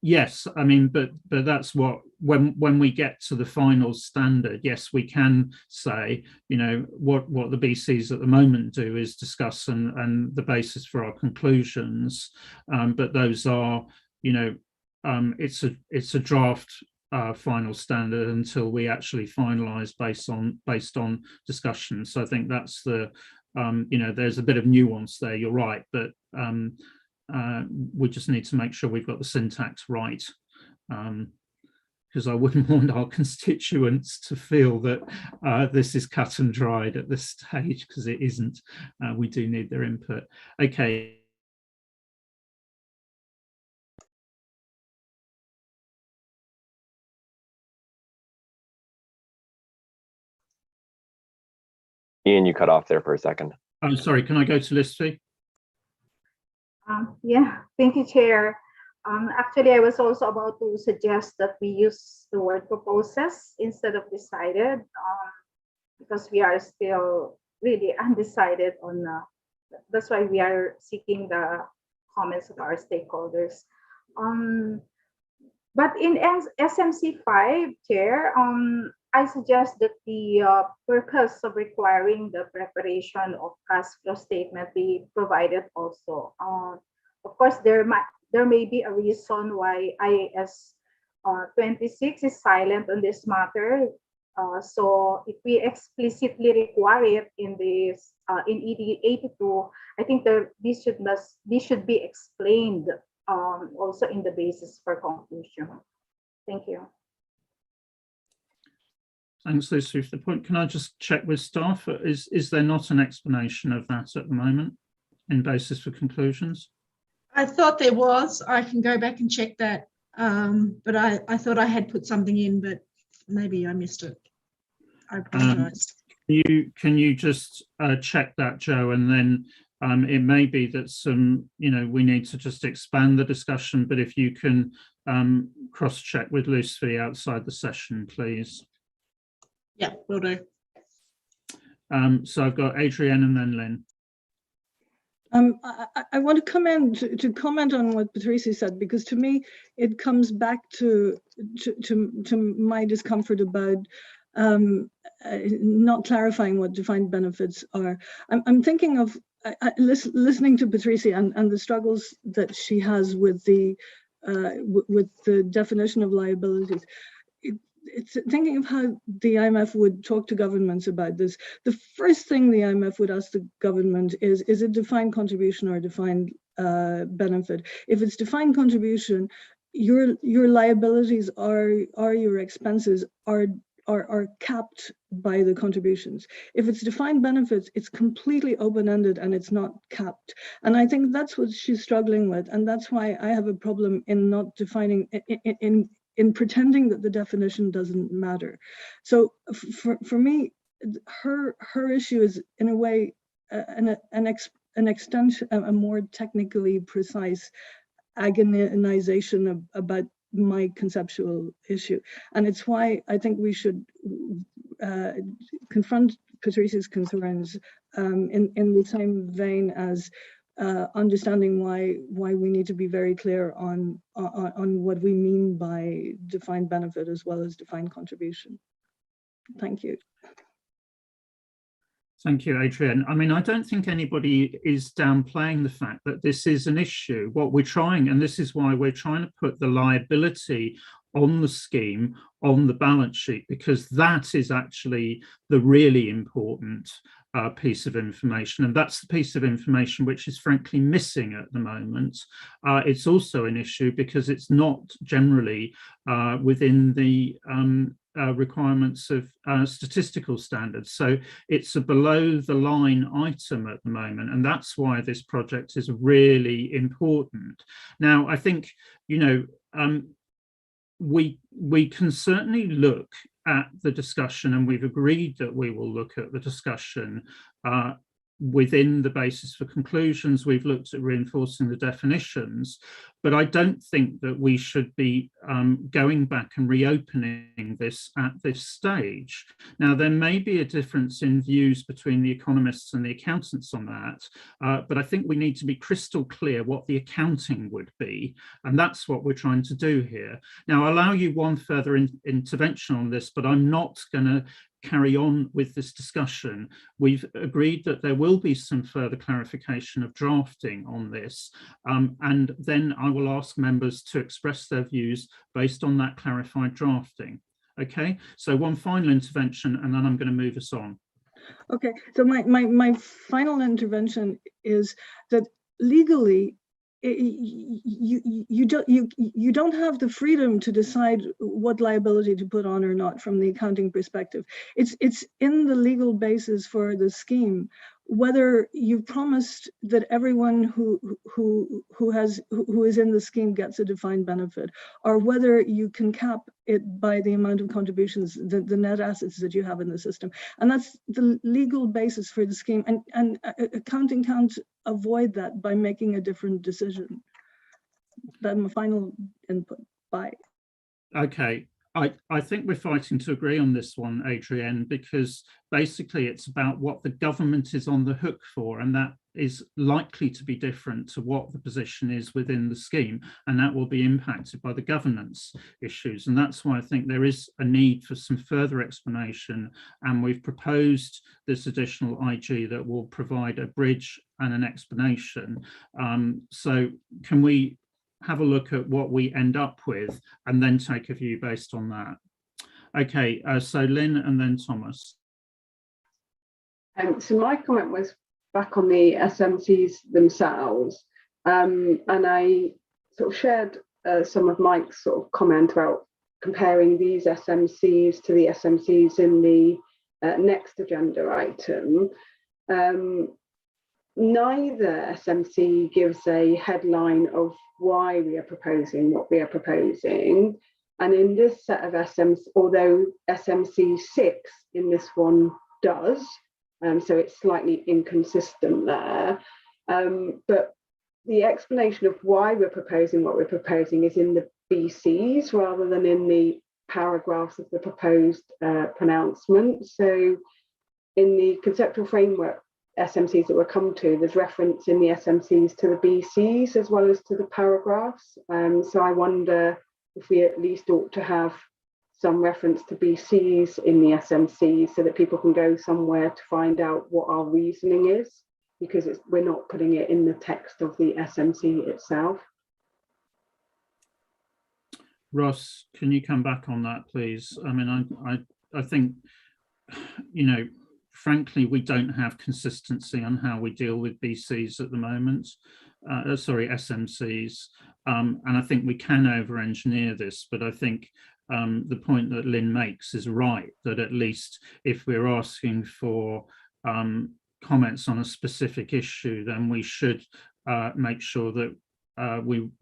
Yes, I mean, but that's what, when we get to the final standard, yes, we can say, what the BCs at the moment do is discuss and the basis for our conclusions, but those are, it's a draft final standard until we actually finalise based on discussion. So I think that's the, there's a bit of nuance there. You're right, but we just need to make sure we've got the syntax right, because I wouldn't want our constituents to feel that this is cut and dried at this stage, because it isn't. We do need their input. Okay. Ian, you cut off there for a second. I'm sorry, can I go to Listvi? Yeah, thank you, Chair. Actually, I was also about to suggest that we use the word proposes instead of decided, because we are still really undecided on, that's why we are seeking the comments of our stakeholders. But in SMC 5, Chair, I suggest that the purpose of requiring the preparation of cash flow statement be provided also. Of course, there may be a reason why IAS 26 is silent on this matter. So if we explicitly require it in this in ED 82, I think this should be explained also in the basis for conclusion. Thank you. Thanks, Lucy, for the point. Can I just check with staff? Is there not an explanation of that at the moment in basis for conclusions? I thought there was. I can go back and check that. But I thought I had put something in, but maybe I missed it. I apologise. Can you just check that, Joe? And then it may be that we need to just expand the discussion, but if you can cross-check with Lucy outside the session, please. Yeah, will do. So I've got Adrienne and then Lynn. I want to comment on what Patricia said, because to me it comes back to my discomfort about not clarifying what defined benefits are. I'm thinking of listening to Patricia and the struggles that she has with the definition of liabilities. It's thinking of how the IMF would talk to governments about this. The first thing the IMF would ask the government is it defined contribution or defined benefit? If it's defined contribution, your liabilities are your expenses are capped by the contributions. If it's defined benefits, it's completely open-ended and it's not capped. And I think that's what she's struggling with, and that's why I have a problem in not defining in pretending that the definition doesn't matter. So for me, her issue is in a way an extension, a more technically precise agonization about my conceptual issue. And it's why I think we should confront Patricia's concerns in the same vein as understanding why we need to be very clear on what we mean by defined benefit as well as defined contribution. Thank you. Thank you, Adrienne. I mean, I don't think anybody is downplaying the fact that this is an issue. What we're trying, and this is why we're trying to put the liability on the scheme on the balance sheet, because that is actually the really important piece of information, and that's the piece of information which is frankly missing at the moment. It's also an issue because it's not generally within the requirements of statistical standards. So it's a below the line item at the moment, and that's why this project is really important. Now, I think, you know, we can certainly look at the discussion, and we've agreed that we will look at the discussion within the basis for conclusions. We've looked at reinforcing the definitions, but I don't think that we should be going back and reopening this at this stage. Now, there may be a difference in views between the economists and the accountants on that, but I think we need to be crystal clear what the accounting would be, and that's what we're trying to do here. Now, I'll allow you one further intervention on this, but I'm not going to carry on with this discussion. We've agreed that there will be some further clarification of drafting on this, and then I will ask members to express their views based on that clarified drafting. Okay, so one final intervention, and then I'm going to move us on. Okay, so my final intervention is that legally, you don't have the freedom to decide what liability to put on or not from the accounting perspective. It's in the legal basis for the scheme, whether you promised that everyone who is in the scheme gets a defined benefit, or whether you can cap it by the amount of contributions, the net assets that you have in the system. And that's the legal basis for the scheme. And accounting can't avoid that by making a different decision. That's my final input. Bye. Okay. I think we're fighting to agree on this one, Adrienne, because basically it's about what the government is on the hook for, and that is likely to be different to what the position is within the scheme, and that will be impacted by the governance issues. And that's why I think there is a need for some further explanation, and we've proposed this additional IG that will provide a bridge and an explanation. So can we have a look at what we end up with and then take a view based on that? Okay, so Lynn and then Thomas. So my comment was back on the SMCs themselves, and I sort of shared some of Mike's sort of comment about comparing these SMCs to the SMCs in the next agenda item. Neither SMC gives a headline of why we are proposing what we are proposing. And in this set of SMCs, although SMC 6 in this one does, so it's slightly inconsistent there. But the explanation of why we're proposing what we're proposing is in the BCs rather than in the paragraphs of the proposed pronouncement. So in the conceptual framework SMCs that we'll come to, there's reference in the SMCs to the BCs as well as to the paragraphs. So I wonder if we at least ought to have some reference to BCs in the SMCs so that people can go somewhere to find out what our reasoning is, because we're not putting it in the text of the SMC itself. Ross, can you come back on that, please? I mean, I think, you know, frankly, we don't have consistency on how we deal with BCs at the moment, sorry, SMCs. And I think we can over-engineer this, but I think the point that Lynn makes is right, that at least if we're asking for comments on a specific issue, then we should make sure that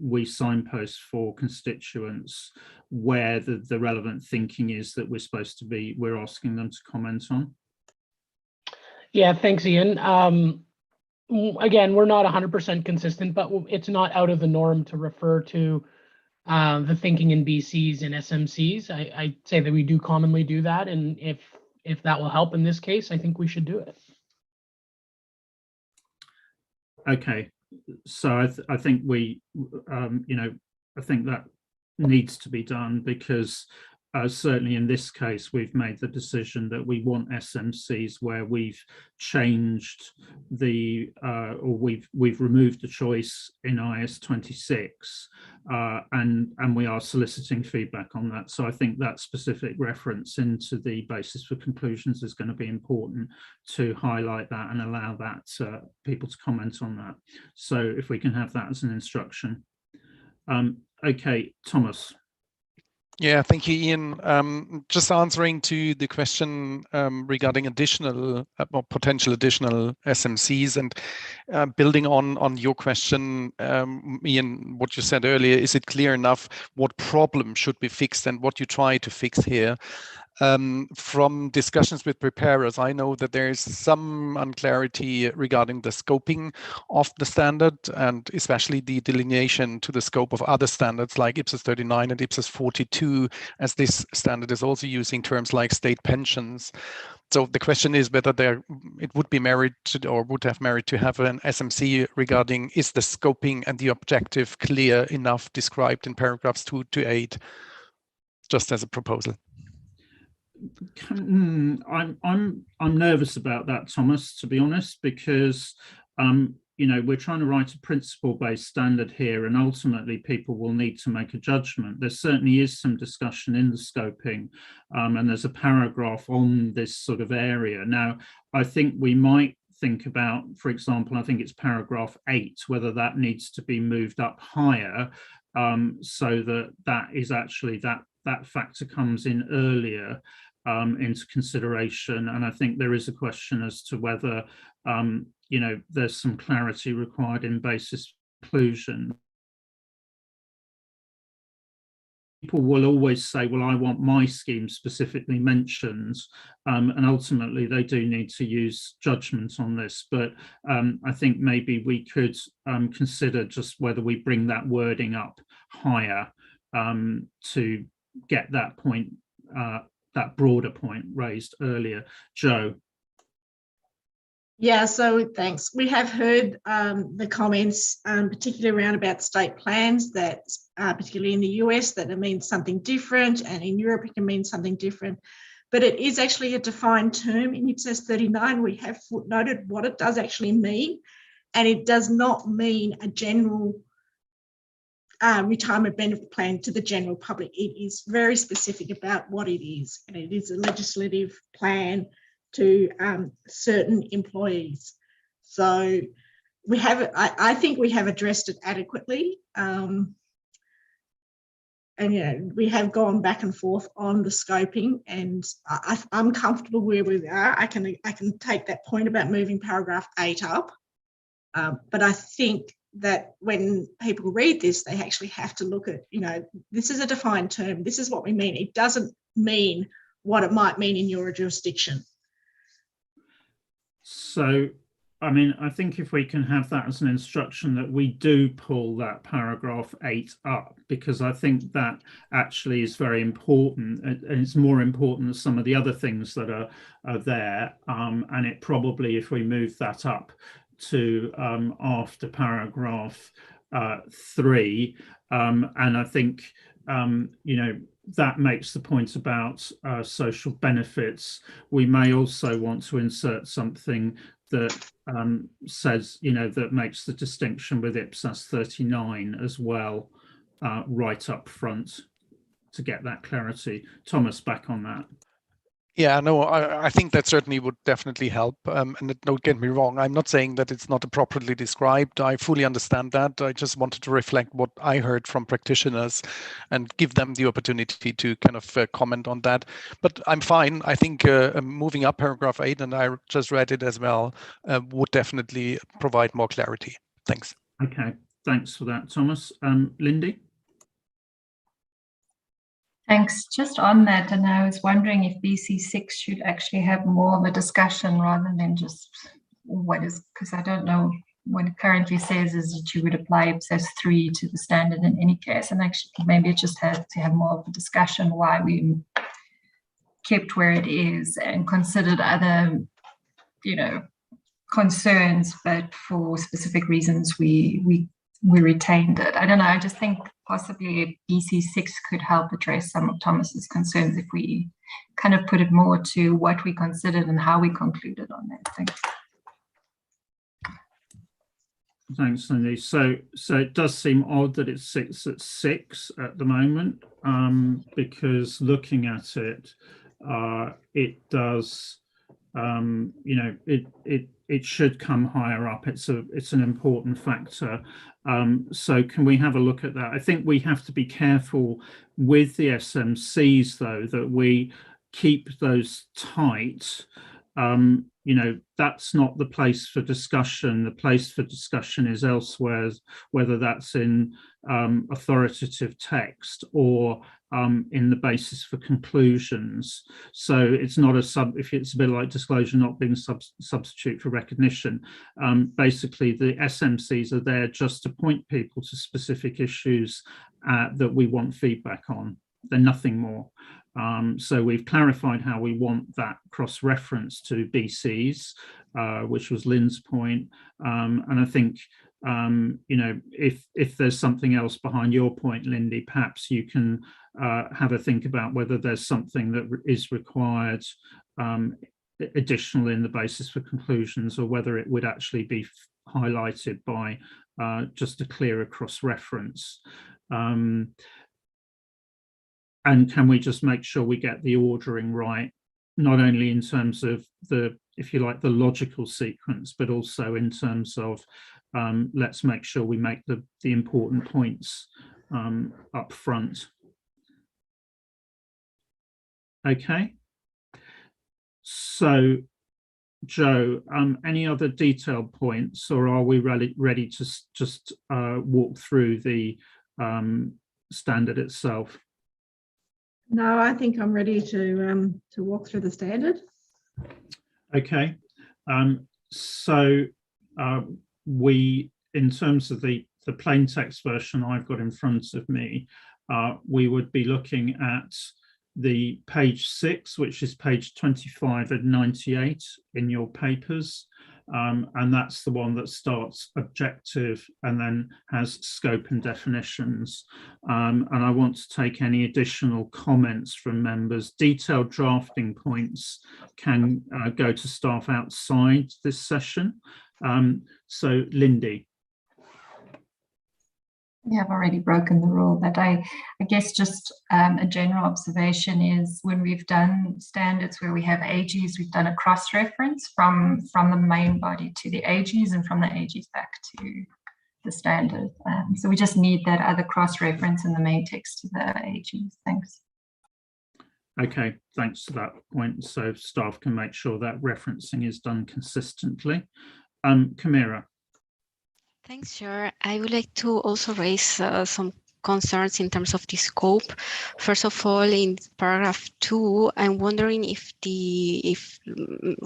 we signpost for constituents where the relevant thinking is that we're asking them to comment on. Yeah, thanks, Ian. Again, we're not 100% consistent, but it's not out of the norm to refer to the thinking in BCs and SMCs. I'd say that we do commonly do that, and if that will help in this case, I think we should do it. Okay, so I think we, you know, I think that needs to be done because certainly in this case, we've made the decision that we want SMCs where we've changed the, or we've removed the choice in IS 26, and we are soliciting feedback on that. So I think that specific reference into the basis for conclusions is going to be important to highlight that and allow that people to comment on that. So if we can have that as an instruction. Okay, Thomas. Yeah, thank you, Ian. Just answering to the question regarding additional or potential additional SMCs, and building on your question, Ian, what you said earlier, is it clear enough what problem should be fixed and what you try to fix here? From discussions with preparers, I know that there is some unclarity regarding the scoping of the standard, and especially the delineation to the scope of other standards like IPSAS 39 and IPSAS 42, as this standard is also using terms like state pensions. So the question is whether it would be merit or would have merit to have an SMC regarding, is the scoping and the objective clear enough described in paragraphs 2 to 8, just as a proposal. I'm nervous about that, Thomas, to be honest, because you know, we're trying to write a principle-based standard here, and ultimately people will need to make a judgment. There certainly is some discussion in the scoping, and there's a paragraph on this sort of area. Now, I think we might think about, for example, I think it's paragraph 8, whether that needs to be moved up higher, so that is actually that factor comes in earlier into consideration. And I think there is a question as to whether, you know, there's some clarity required in basis inclusion. People will always say, well, I want my scheme specifically mentioned, and ultimately they do need to use judgment on this. But I think maybe we could consider just whether we bring that wording up higher to get that point, that broader point raised earlier. Jo. Yeah, so thanks. We have heard the comments, particularly around about state plans, that particularly in the US, that it means something different, and in Europe it can mean something different. But it is actually a defined term in IPSAS 39. We have footnoted what it does actually mean, and it does not mean a general retirement benefit plan to the general public. It is very specific about what it is, and it is a legislative plan to certain employees. So we have, I think we have addressed it adequately, and you know, we have gone back and forth on the scoping, and I'm comfortable where we are. I can take that point about moving paragraph 8 up, but I think that when people read this, they actually have to look at, you know, this is a defined term. This is what we mean. It doesn't mean what it might mean in your jurisdiction. So, I mean, I think if we can have that as an instruction, that we do pull that paragraph 8 up, because I think that actually is very important, and it's more important than some of the other things that are there. And it probably, if we move that up to after paragraph 3, and I think, you know, that makes the point about social benefits. We may also want to insert something that says, you know, that makes the distinction with IPSAS 39 as well, right up front, to get that clarity. Thomas, back on that. Yeah, no, I think that certainly would definitely help. And don't get me wrong, I'm not saying that it's not appropriately described. I fully understand that. I just wanted to reflect what I heard from practitioners and give them the opportunity to kind of comment on that. But I'm fine. I think moving up paragraph 8, and I just read it as well, would definitely provide more clarity. Thanks. Okay, thanks for that, Thomas. Lindy? Thanks. Just on that, and I was wondering if BC6 should actually have more of a discussion rather than just what is, because I don't know what it currently says is that you would apply IPSAS 3 to the standard in any case, and actually maybe it just has to have more of a discussion why we kept where it is and considered other, you know, concerns, but for specific reasons we retained it. I don't know, I just think possibly BC6 could help address some of Thomas's concerns if we kind of put it more to what we considered and how we concluded on that. Thanks. Thanks, Lindy. So it does seem odd that it sits at 6 at the moment, because looking at it, it does, it should come higher up. It's an important factor. So can we have a look at that? I think we have to be careful with the SMCs, though, that we keep those tight. That's not the place for discussion. The place for discussion is elsewhere, whether that's in authoritative text or in the basis for conclusions. So it's not if it's a bit like disclosure not being substitute for recognition. Basically, the SMCs are there just to point people to specific issues that we want feedback on. They're nothing more. So we've clarified how we want that cross-reference to BCs, which was Lynn's point. And I think, if there's something else behind your point, Lindy, perhaps you can have a think about whether there's something that is required additional in the basis for conclusions, or whether it would actually be highlighted by just a clearer cross-reference. And can we just make sure we get the ordering right, not only in terms of the, if you like, the logical sequence, but also in terms of let's make sure we make the important points up front. Okay. So, Joe, any other detailed points, or are we ready to just walk through the standard itself? No, I think I'm ready to walk through the standard. Okay, so we, in terms of the plain text version I've got in front of me, we would be looking at the page 6, which is page 25 and 98 in your papers. And that's the one that starts objective and then has scope and definitions. And I want to take any additional comments from members. Detailed drafting points can go to staff outside this session. So, Lindy. Yeah, I've already broken the rule, but I guess just a general observation is when we've done standards where we have AGs, we've done a cross-reference from the main body to the AGs and from the AGs back to the standard. So we just need that other cross-reference in the main text to the AGs. Thanks. Okay, thanks for that point. So staff can make sure that referencing is done consistently. Camira. Thanks, Chair. I would like to also raise some concerns in terms of the scope. First of all, in paragraph 2, I'm wondering if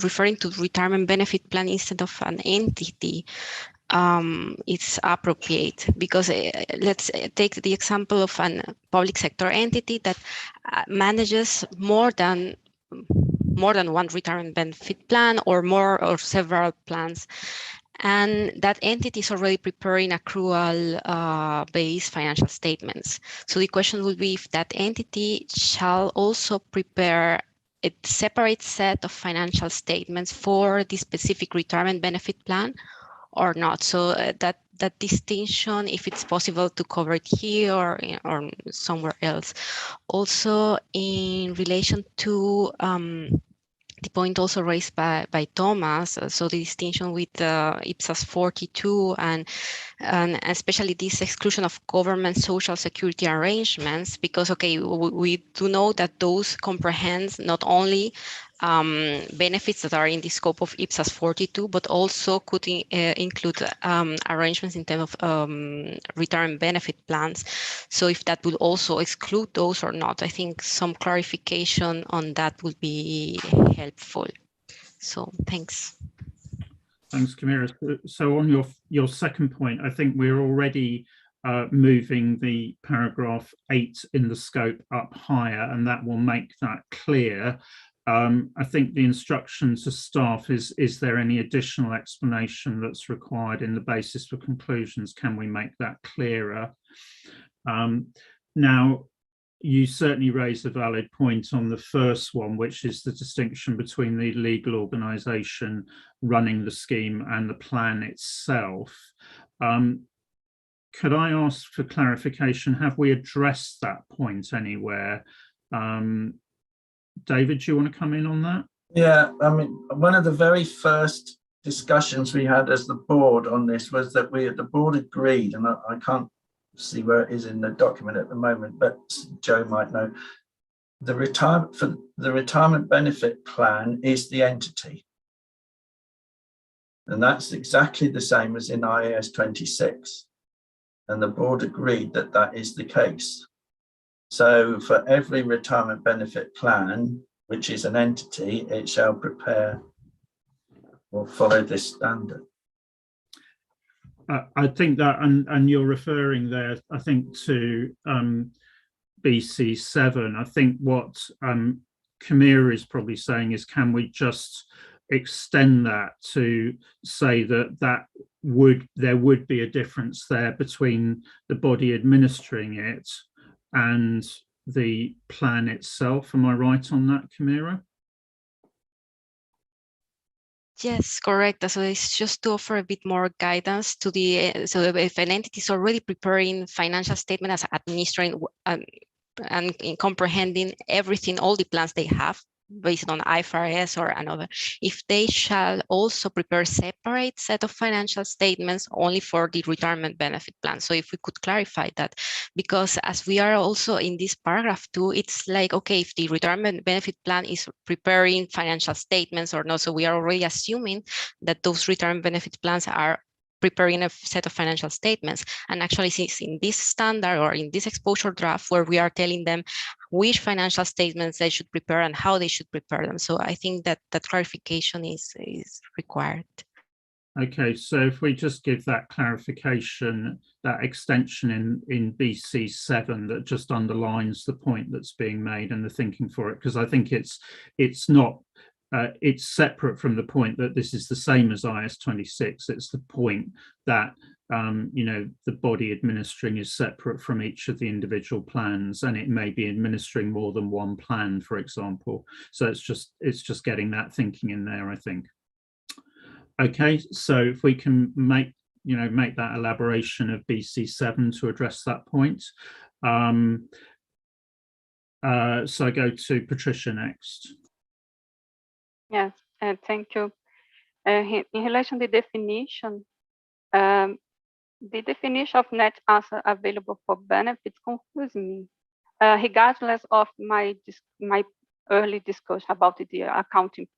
referring to retirement benefit plan instead of an entity, it's appropriate, because let's take the example of a public sector entity that manages more than one retirement benefit plan or several plans. And that entity is already preparing accrual-based financial statements. So the question would be if that entity shall also prepare a separate set of financial statements for the specific retirement benefit plan or not. So that distinction, if it's possible to cover it here or somewhere else. Also, in relation to the point also raised by Thomas, so the distinction with IPSAS 42 and especially this exclusion of government social security arrangements, because, okay, we do know that those comprehend not only benefits that are in the scope of IPSAS 42, but also could include arrangements in terms of retirement benefit plans. So if that would also exclude those or not, I think some clarification on that would be helpful. So thanks. Thanks, Camira. So on your second point, I think we're already moving the paragraph 8 in the scope up higher, and that will make that clear. I think the instruction to staff is there any additional explanation that's required in the basis for conclusions? Can we make that clearer? Now, you certainly raised a valid point on the first one, which is the distinction between the legal organisation running the scheme and the plan itself. Could I ask for clarification? Have we addressed that point anywhere? David, do you want to come in on that? Yeah, I mean, one of the very first discussions we had as the board on this was that the board agreed, and I can't see where it is in the document at the moment, but Joe might know, the retirement benefit plan is the entity. And that's exactly the same as in IAS 26. And the board agreed that that is the case. So for every retirement benefit plan, which is an entity, it shall prepare or follow this standard. I think that, and you're referring there, I think, to BC7. I think what Camilla is probably saying is, can we just extend that to say that there would be a difference there between the body administering it and the plan itself? Am I right on that, Camilla? Yes, correct. So it's just to offer a bit more guidance to the, so if an entity is already preparing financial statement as administering and comprehending everything, all the plans they have based on IFRS or another, if they shall also prepare separate set of financial statements only for the retirement benefit plan. So if we could clarify that, because as we are also in this paragraph 2, it's like, okay, if the retirement benefit plan is preparing financial statements or not, so we are already assuming that those retirement benefit plans are preparing a set of financial statements. And actually, since in this standard or in this exposure draft where we are telling them which financial statements they should prepare and how they should prepare them. So I think that that clarification is required. Okay, so if we just give that clarification, that extension in BC7 that just underlines the point that's being made and the thinking for it, because I think it's not, it's separate from the point that this is the same as IAS 26. It's the point that you know, the body administering is separate from each of the individual plans, and it may be administering more than one plan, for example. So it's just getting that thinking in there, I think. Okay, so if we can make that elaboration of BC7 to address that point. So I go to Patricia next. Yes, thank you. In relation to the definition, the definition of net asset available for benefits confuses me, regardless of my early discussion about the accounting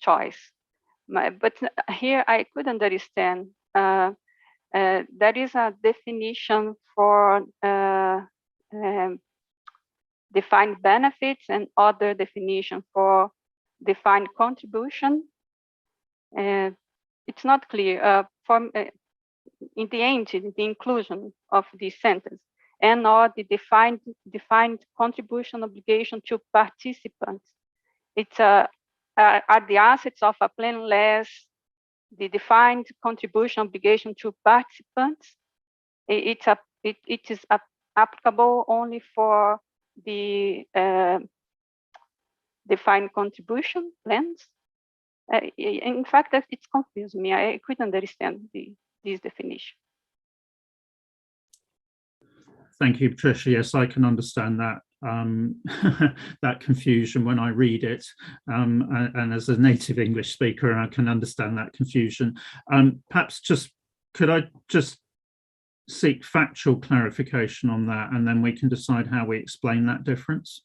choice. But here I could understand there is a definition for defined benefits and other definition for defined contribution. It's not clear in the end, the inclusion of this sentence, and or the defined contribution obligation to participants. It's are the assets of a plan less the defined contribution obligation to participants. It is applicable only for the defined contribution plans. In fact, it's confused me. I couldn't understand this definition. Thank you, Patricia. Yes, I can understand that that confusion when I read it, and as a native English speaker, I can understand that confusion. Perhaps could I just seek factual clarification on that, and then we can decide how we explain that difference?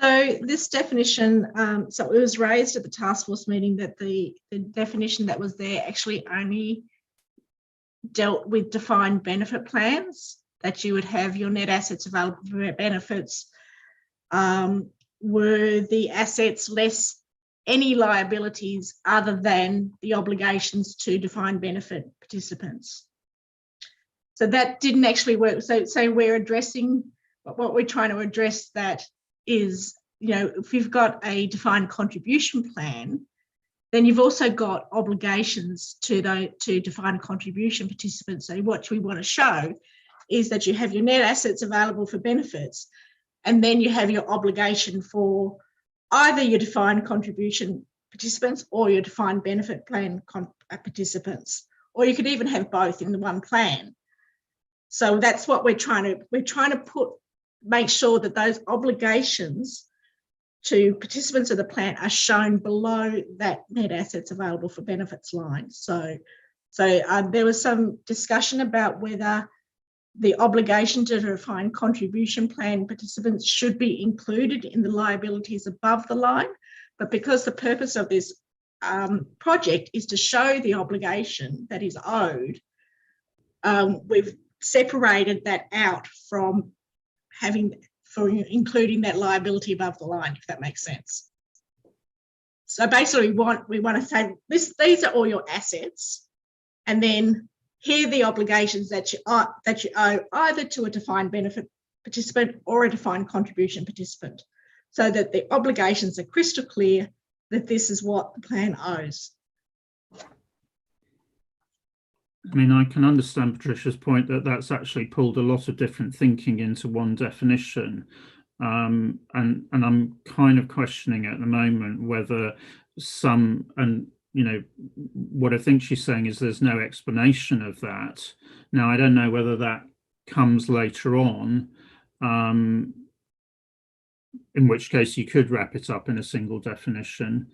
So this definition, so it was raised at the task force meeting that the definition that was there actually only dealt with defined benefit plans, that you would have your net assets available for benefits were the assets less any liabilities other than the obligations to defined benefit participants. So that didn't actually work. So we're addressing, what we're trying to address that is, you know, if you've got a defined contribution plan, Then you've also got obligations to defined contribution participants. So what we want to show is that you have your net assets available for benefits, and then you have your obligation for either your defined contribution participants or your defined benefit plan participants, or you could even have both in the one plan. So that's what we're trying to make sure that those obligations to participants of the plan are shown below that net assets available for benefits line. So there was some discussion about whether the obligation to defined contribution plan participants should be included in the liabilities above the line, but because the purpose of this project is to show the obligation that is owed, we've separated that out from including that liability above the line, if that makes sense. So basically we want to say these are all your assets, and then here are the obligations that you owe either to a defined benefit participant or a defined contribution participant, so that the obligations are crystal clear that this is what the plan owes. I mean, I can understand Patricia's point that that's actually pulled a lot of different thinking into one definition. And I'm kind of questioning at the moment whether some, and you know, what I think she's saying is there's no explanation of that. Now, I don't know whether that comes later on, in which case you could wrap it up in a single definition.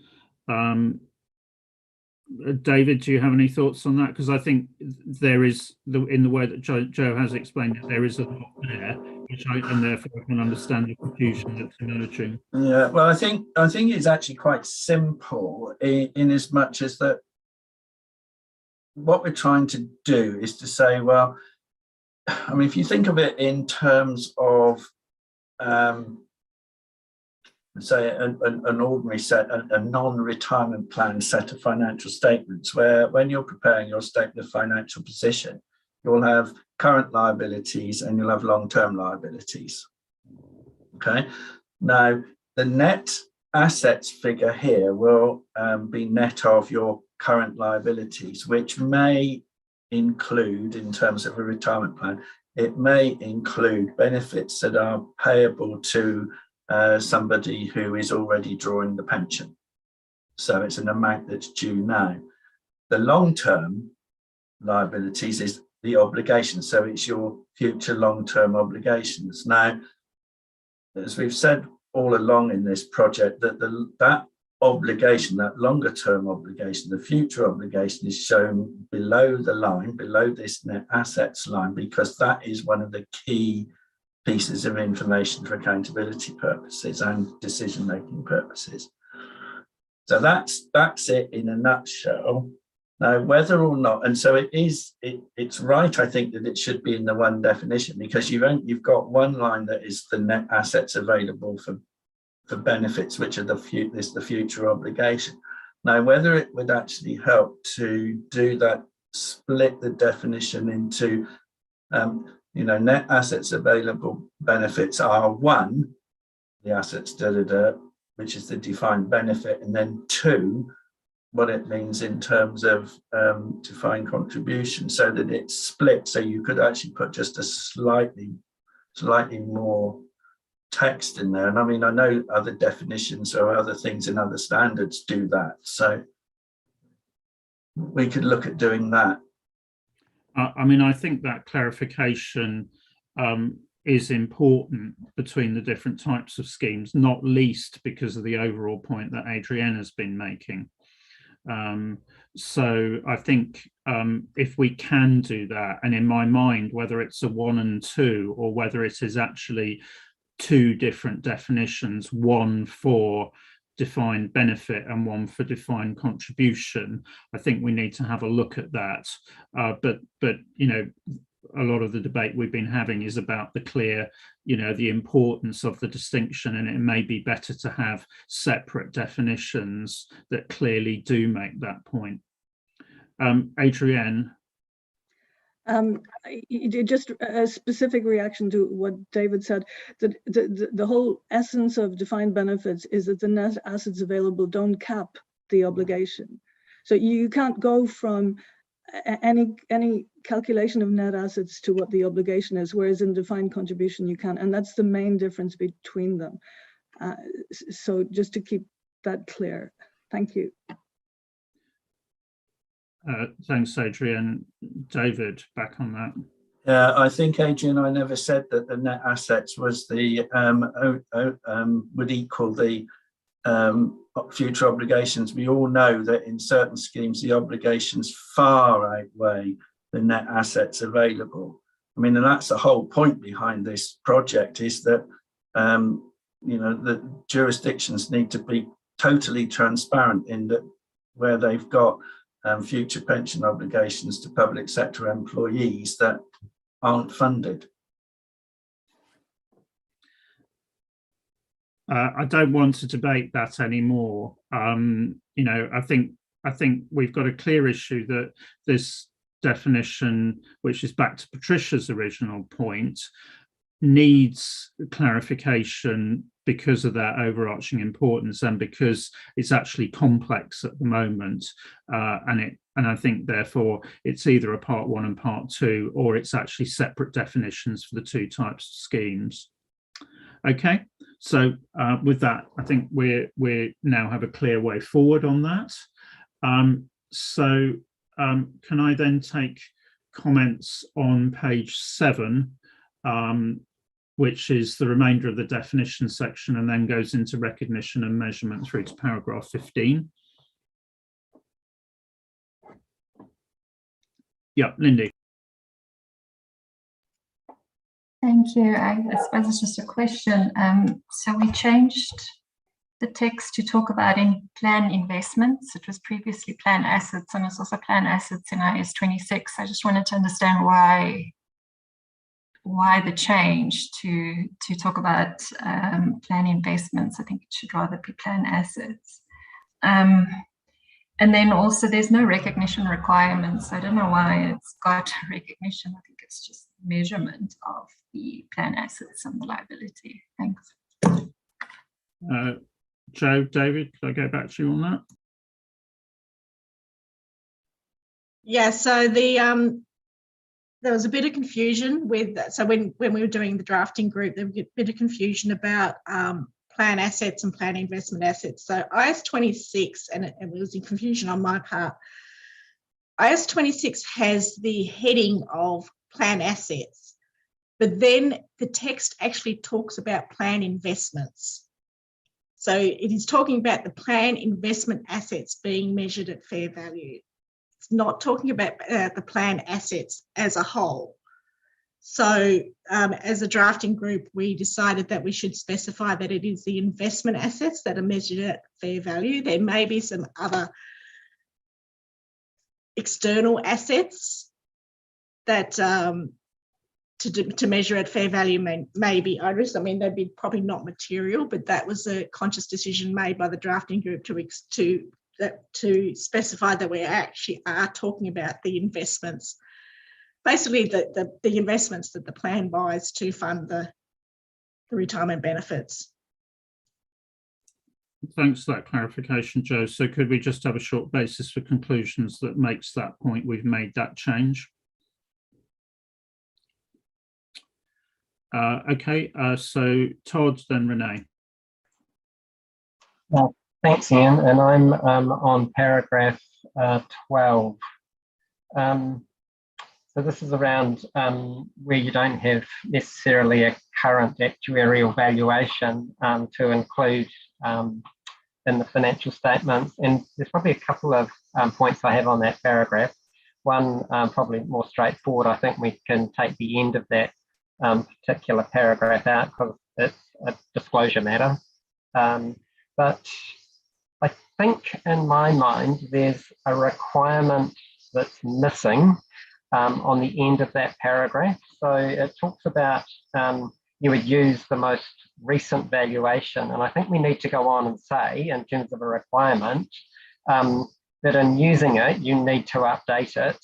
David, do you have any thoughts on that? Because I think there is, in the way that Joe has explained it, there is a lot there, and therefore I can understand the confusion that's emerging. Yeah, well, I think it's actually quite simple in as much as that what we're trying to do is to say, well, I mean, if you think of it in terms of say an ordinary set, a non-retirement plan set of financial statements, where when you're preparing your statement of financial position, you'll have current liabilities and you'll have long-term liabilities. Okay, now the net assets figure here will be net of your current liabilities, which may include, in terms of a retirement plan, it may include benefits that are payable to somebody who is already drawing the pension. So it's an amount that's due now. The long-term liabilities is the obligation. So it's your future long-term obligations. Now, as we've said all along in this project, that that obligation, that longer-term obligation, the future obligation is shown below the line, below this net assets line, because that is one of the key pieces of information for accountability purposes and decision-making purposes. So that's it in a nutshell. Now, whether or not, and so it's right, I think, that it should be in the one definition, because you've got one line that is the net assets available for benefits, which are the future obligation. Now, whether it would actually help to do that, split the definition into net assets available benefits are one, the assets which is the defined benefit, and then two, what it means in terms of defined contribution, so that it's split. So you could actually put just a slightly more text in there. And I mean, I know other definitions or other things in other standards do that. So we could look at doing that. I mean, I think that clarification is important between the different types of schemes, not least because of the overall point that Adrienne has been making. So I think if we can do that, and in my mind, whether it's a 1 and 2 or whether it is actually two different definitions, one for defined benefit and one for defined contribution, I think we need to have a look at that. But you know, a lot of the debate we've been having is about the clear, you know, the importance of the distinction, and it may be better to have separate definitions that clearly do make that point. Adrienne. Just a specific reaction to what David said, that the whole essence of defined benefits is that the net assets available don't cap the obligation. So you can't go from any calculation of net assets to what the obligation is, whereas in defined contribution you can, and that's the main difference between them. So just to keep that clear. Thank you. Thanks, Adrian. David, back on that. Yeah, I think, Adrian, I never said that the net assets was the would equal the future obligations. We all know that in certain schemes the obligations far outweigh the net assets available. I mean, and that's the whole point behind this project, is that you know, the jurisdictions need to be totally transparent in that where they've got future pension obligations to public sector employees that aren't funded. I don't want to debate that anymore. You know, I think we've got a clear issue that this definition, which is back to Patricia's original point, needs clarification because of that overarching importance and because it's actually complex at the moment, and I think therefore it's either a part 1 and part 2, or it's actually separate definitions for the 2 types of schemes. Okay, so with that, I think we now have a clear way forward on that. Can I then take comments on page 7, which is the remainder of the definition section, and then goes into recognition and measurement through to paragraph 15. Yeah, Lindy. Thank you. I suppose it's just a question. So we changed the text to talk about any plan investments. It was previously plan assets, and it's also plan assets in IAS 26. I just wanted to understand why the change to talk about plan investments. I think it should rather be plan assets. And then also there's no recognition requirements. I don't know why it's got recognition. I think it's just measurement of the plan assets and the liability. Thanks. Joe, David, could I go back to you on that? Yeah, so there was a bit of confusion with that. So when we were doing the drafting group, there was a bit of confusion about plan assets and plan investment assets. So IAS 26, and it was in confusion on my part, IAS 26 has the heading of plan assets, but then the text actually talks about plan investments. So it is talking about the plan investment assets being measured at fair value. It's not talking about the plan assets as a whole. So as a drafting group, we decided that we should specify that it is the investment assets that are measured at fair value. There may be some other external assets that to measure at fair value may be onerous. I mean, they'd be probably not material, but that was a conscious decision made by the drafting group to specify that we actually are talking about the investments, basically the investments that the plan buys to fund the retirement benefits. Thanks for that clarification, Joe. So could we just have a short basis for conclusions that makes that point we've made that change? Okay, so Todd, then Renee. Well, thanks, Ian. And I'm on paragraph 12. So this is around where you don't have necessarily a current actuarial valuation to include in the financial statements. And there's probably a couple of points I have on that paragraph. One, probably more straightforward. I think we can take the end of that particular paragraph out because it's a disclosure matter. But I think in my mind, there's a requirement that's missing on the end of that paragraph. So it talks about you would use the most recent valuation. And I think we need to go on and say, in terms of a requirement, that in using it, you need to update it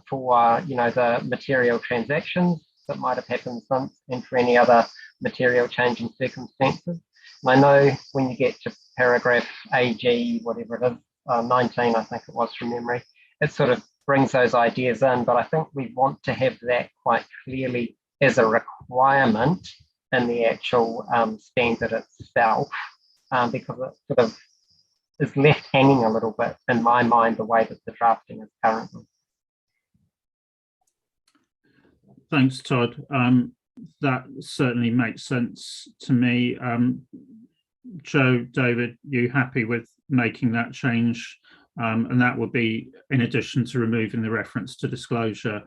for the material transactions that might have happened since and for any other material change in circumstances. And I know when you get to paragraph AG, whatever it is, 19, I think it was from memory, it sort of brings those ideas in, but I think we want to have that quite clearly as a requirement in the actual standard itself, because it sort of is left hanging a little bit in my mind, the way that the drafting is currently. Thanks, Todd. That certainly makes sense to me. Joe, David, you happy with making that change? And that would be in addition to removing the reference to disclosure.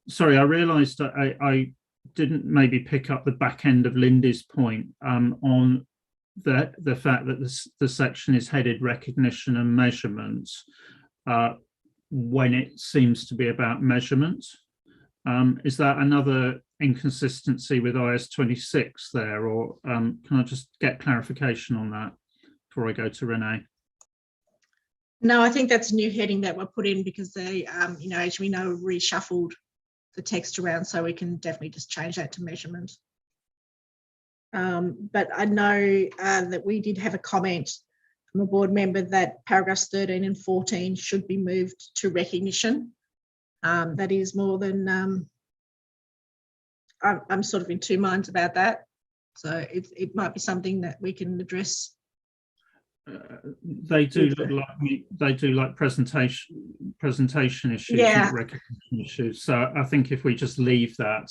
Sorry, I realised that I didn't maybe pick up the back end of Lindy's point on the fact that the section is headed recognition and measurement when it seems to be about measurement. Is that another inconsistency with IS 26 there, or can I just get clarification on that before I go to Renee? No, I think that's a new heading that were put in because they, you know, as we know, reshuffled the text around, so we can definitely just change that to measurement. But I know that we did have a comment from a board member that paragraphs 13 and 14 should be moved to recognition. That is more than, I'm sort of in two minds about that. So it might be something that we can address. They do look like presentation issues, yeah. not recognition issues. So I think if we just leave that,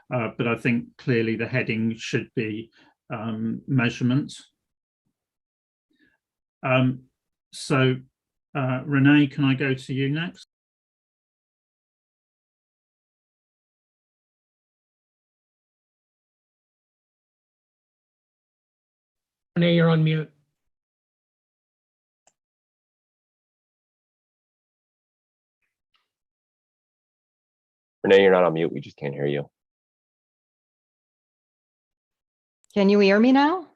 but I think clearly the heading should be measurement. So Renee, can I go to you next? Renee, you're on mute. Renee, you're not on mute. We just can't hear you. Can you hear me now?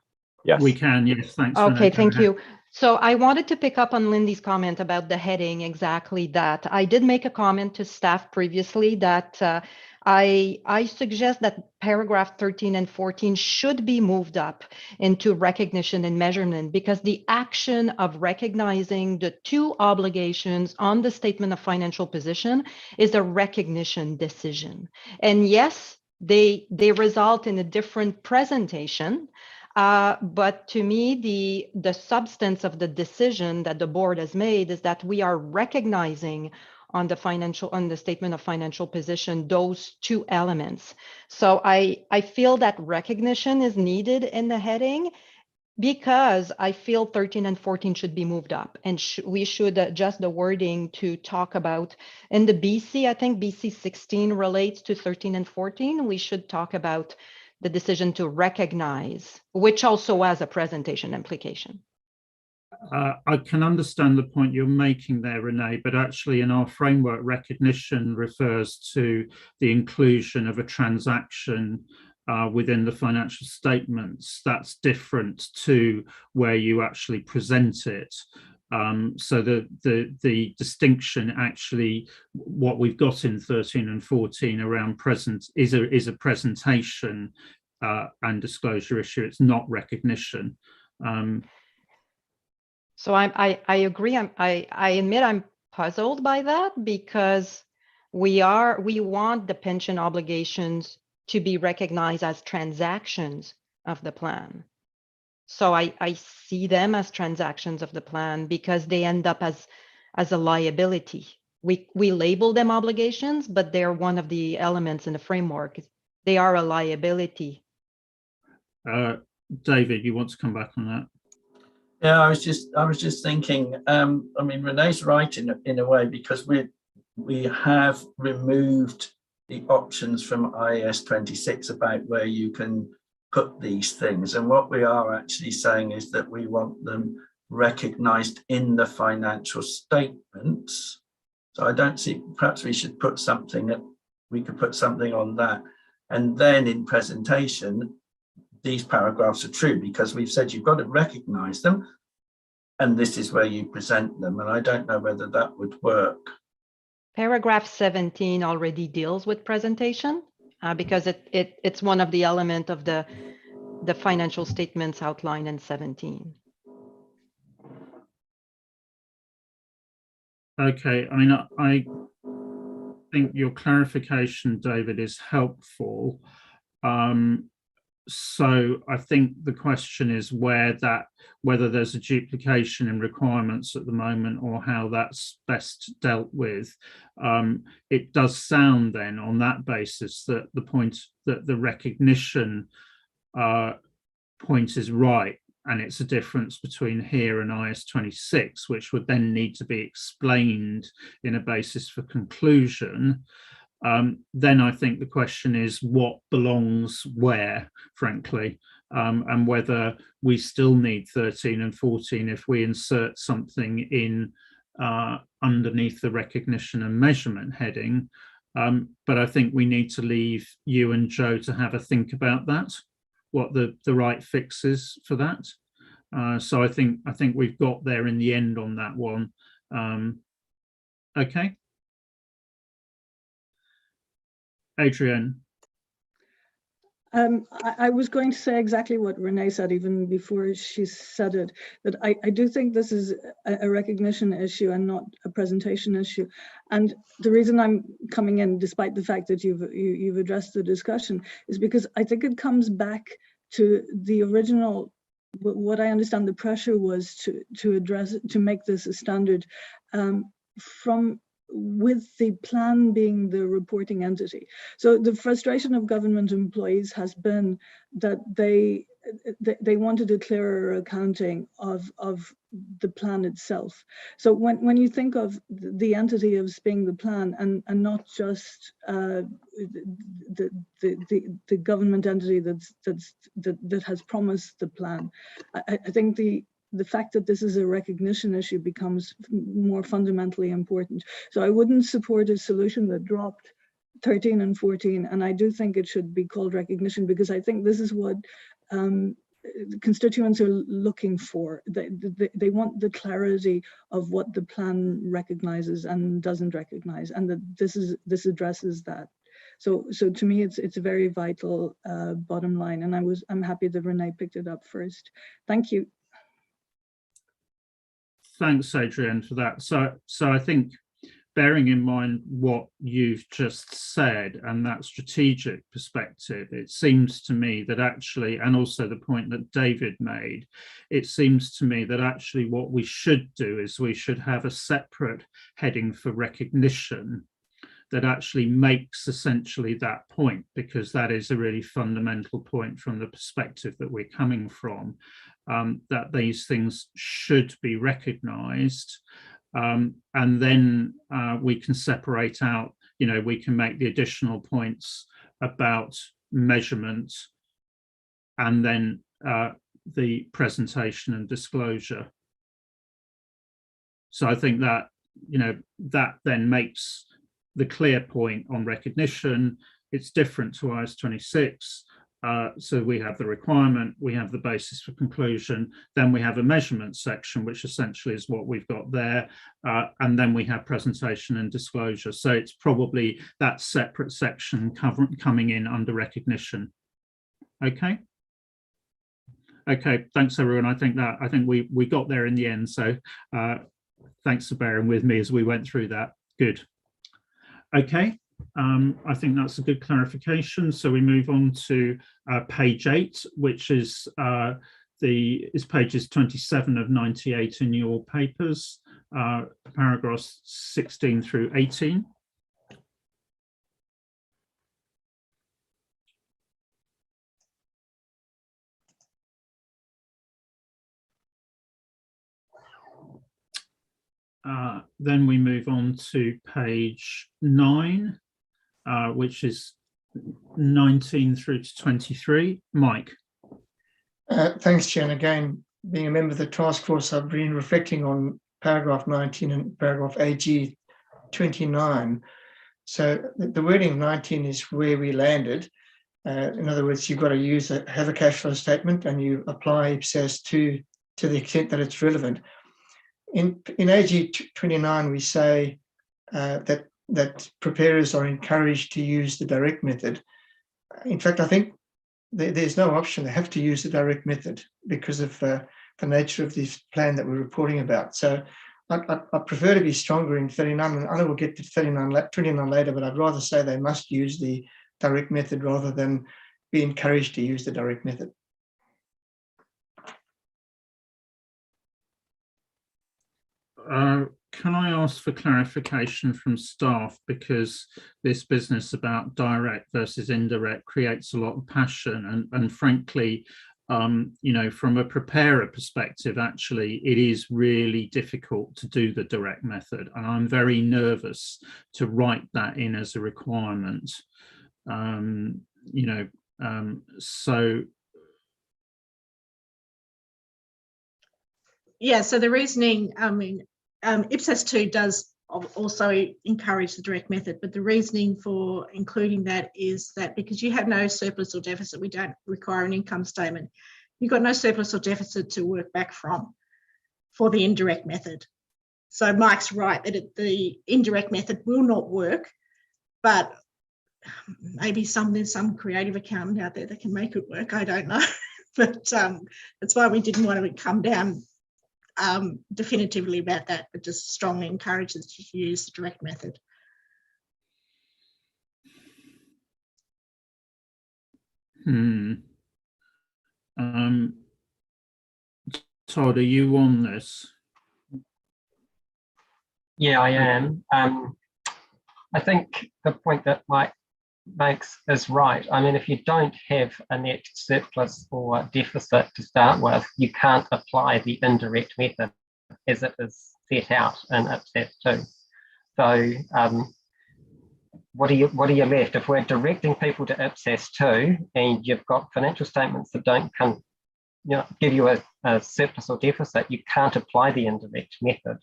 Yes. We can, yes, thanks. Okay, Renee. thank you. So I wanted to pick up on Lindy's comment about the heading, exactly that. I did make a comment to staff previously that I suggest that paragraph 13 and 14 should be moved up into recognition and measurement, because the action of recognizing the two obligations on the statement of financial position is a recognition decision. And yes, they result in a different presentation. But to me, the substance of the decision that the board has made is that we are recognizing on the statement of financial position those two elements. So I feel that recognition is needed in the heading, because I feel 13 and 14 should be moved up, and we should adjust the wording to talk about in the BC. I think BC 16 relates to 13 and 14. We should talk about the decision to recognize, which also has a presentation implication. I can understand the point you're making there, Renee, but actually in our framework, recognition refers to the inclusion of a transaction within the financial statements. That's different to where you actually present it. So the distinction, actually, what we've got in 13 and 14 around present is a presentation and disclosure issue. It's not recognition. So I agree. I admit I'm puzzled by that, because we want the pension obligations to be recognized as transactions of the plan. So I see them as transactions of the plan because they end up as a liability. We label them obligations, but they're one of the elements in the framework. They are a liability. David, you want to come back on that? Yeah, I was just thinking. I mean, Renee's right in a way, because we have removed the options from IAS 26 about where you can put these things, and what we are actually saying is that we want them recognized in the financial statements. So I don't see, perhaps we should put something that we could put something on that, and then in presentation these paragraphs are true, because we've said you've got to recognize them and this is where you present them, and I don't know whether that would work. Paragraph 17 already deals with presentation, because it's one of the elements of the the financial statements outlined in 17. Okay, I mean, I think your clarification, David, is helpful. So I think the question is whether there's a duplication in requirements at the moment or how that's best dealt with. It does sound then on that basis that the point that the recognition point is right, and it's a difference between here and IS 26, which would then need to be explained in a basis for conclusion. Then I think the question is what belongs where, frankly, and whether we still need 13 and 14 if we insert something in underneath the recognition and measurement heading. But I think we need to leave you and Joe to have a think about that, what the right fix is for that. So I think we've got there in the end on that one. Okay. Adrienne. I was going to say exactly what Renee said even before she said it, that I do think this is a recognition issue and not a presentation issue. And the reason I'm coming in, despite the fact that you've addressed the discussion, is because I think it comes back to the original, what I understand the pressure was to make this a standard with the plan being the reporting entity. So the frustration of government employees has been that they wanted a clearer accounting of the plan itself. So when you think of the entity as being the plan and not just the government entity that has promised the plan, I think the fact that this is a recognition issue becomes more fundamentally important. So I wouldn't support a solution that dropped 13 and 14, and I do think it should be called recognition, because I think this is what constituents are looking for. They want the clarity of what the plan recognizes and doesn't recognize, and that this addresses that. So to me, it's a very vital bottom line, and I'm happy that Renee picked it up first. Thank you. Thanks, Adrienne, for that. So I think, bearing in mind what you've just said and that strategic perspective, it seems to me that actually, and also the point that David made, it seems to me that actually what we should do is we should have a separate heading for recognition that actually makes essentially that point, because that is a really fundamental point from the perspective that we're coming from, that these things should be recognized. And then we can separate out, we can make the additional points about measurement and then the presentation and disclosure. So I think that, that then makes the clear point on recognition. It's different to IS 26. So we have the requirement, we have the basis for conclusion, then we have a measurement section, which essentially is what we've got there, and then we have presentation and disclosure. So it's probably that separate section coming in under recognition. Okay. Okay, thanks everyone. I think we got there in the end. So thanks for bearing with me as we went through that. Good. Okay. I think that's a good clarification. So we move on to page 8, which is pages 27 of 98 in your papers, paragraphs 16 through 18. Then we move on to page 9. Which is 19 through to 23. Mike. Thanks, Jen. Again, being a member of the task force, I've been reflecting on paragraph 19 and paragraph AG 29. So the wording 19 is where we landed. In other words, you've got to have a cash flow statement and you apply IPSASB to the extent that it's relevant. In AG 29, we say that preparers are encouraged to use the direct method. In fact, I think there's no option. They have to use the direct method because of the nature of this plan that we're reporting about. So I prefer to be stronger in 39, and I know we'll get to 29 later, but I'd rather say they must use the direct method rather than be encouraged to use the direct method. Can I ask for clarification from staff, because this business about direct versus indirect creates a lot of passion, and frankly, you know, from a preparer perspective, actually, it is really difficult to do the direct method, and I'm very nervous to write that in as a requirement. You know, so. Yeah, so the reasoning, I mean, IPSAS 2 does also encourage the direct method, but the reasoning for including that is that because you have no surplus or deficit, we don't require an income statement. You've got no surplus or deficit to work back from for the indirect method. So Mike's right that the indirect method will not work, but maybe there's some creative accountant out there that can make it work. I don't know, but that's why we didn't want to come down definitively about that, but just strongly encourages to use the direct method. Todd, are you on this? Yeah, I am. I think the point that Mike makes is right. I mean, if you don't have a net surplus or deficit to start with, you can't apply the indirect method as it is set out in IPSAS 2. So what are you left? If we're directing people to IPSAS 2 and you've got financial statements that don't give you a surplus or deficit, you can't apply the indirect method,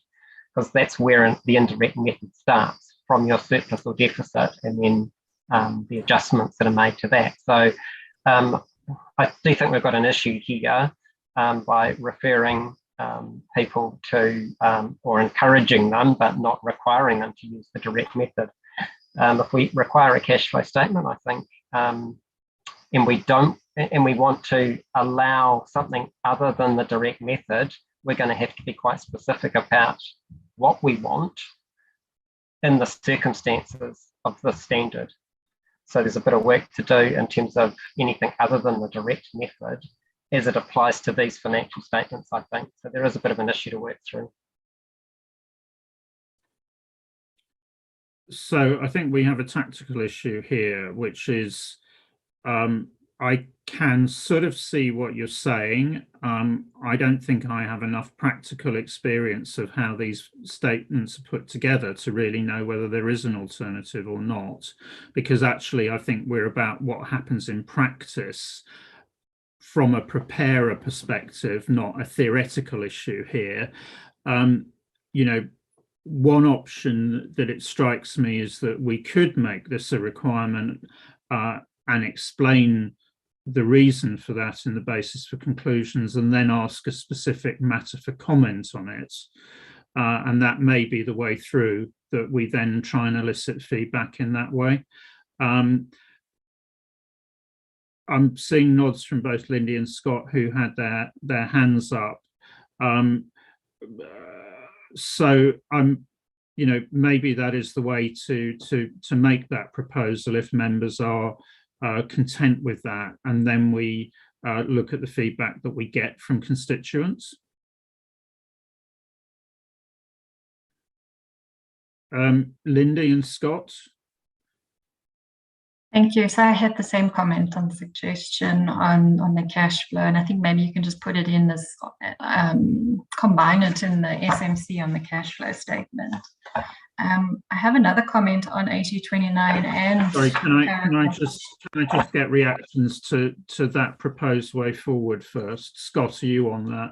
because that's where the indirect method starts, from your surplus or deficit, and then the adjustments that are made to that. So I do think we've got an issue here by referring people to, or encouraging them, but not requiring them to use the direct method. If we require a cash flow statement, I think, and we want to allow something other than the direct method, we're going to have to be quite specific about what we want in the circumstances of the standard. So there's a bit of work to do in terms of anything other than the direct method as it applies to these financial statements, I think. So there is a bit of an issue to work through. So I think we have a tactical issue here, which is I can sort of see what you're saying. I don't think I have enough practical experience of how these statements are put together to really know whether there is an alternative or not, because actually I think we're about what happens in practice from a preparer perspective, not a theoretical issue here. You know, one option that it strikes me is that we could make this a requirement and explain the reason for that in the basis for conclusions, and then ask a specific matter for comment on it. And that may be the way through, that we then try and elicit feedback in that way. I'm seeing nods from both Lindy and Scott, who had their hands up. So you know, maybe that is the way to make that proposal, if members are content with that, and then we look at the feedback that we get from constituents. Lindy and Scott. Thank you. So I had the same comment on the suggestion on the cash flow, and I think maybe you can just put it in as combine it in the SMC on the cash flow statement. I have another comment on 8029 and. Sorry, can I just get reactions to that proposed way forward first? Scott, are you on that?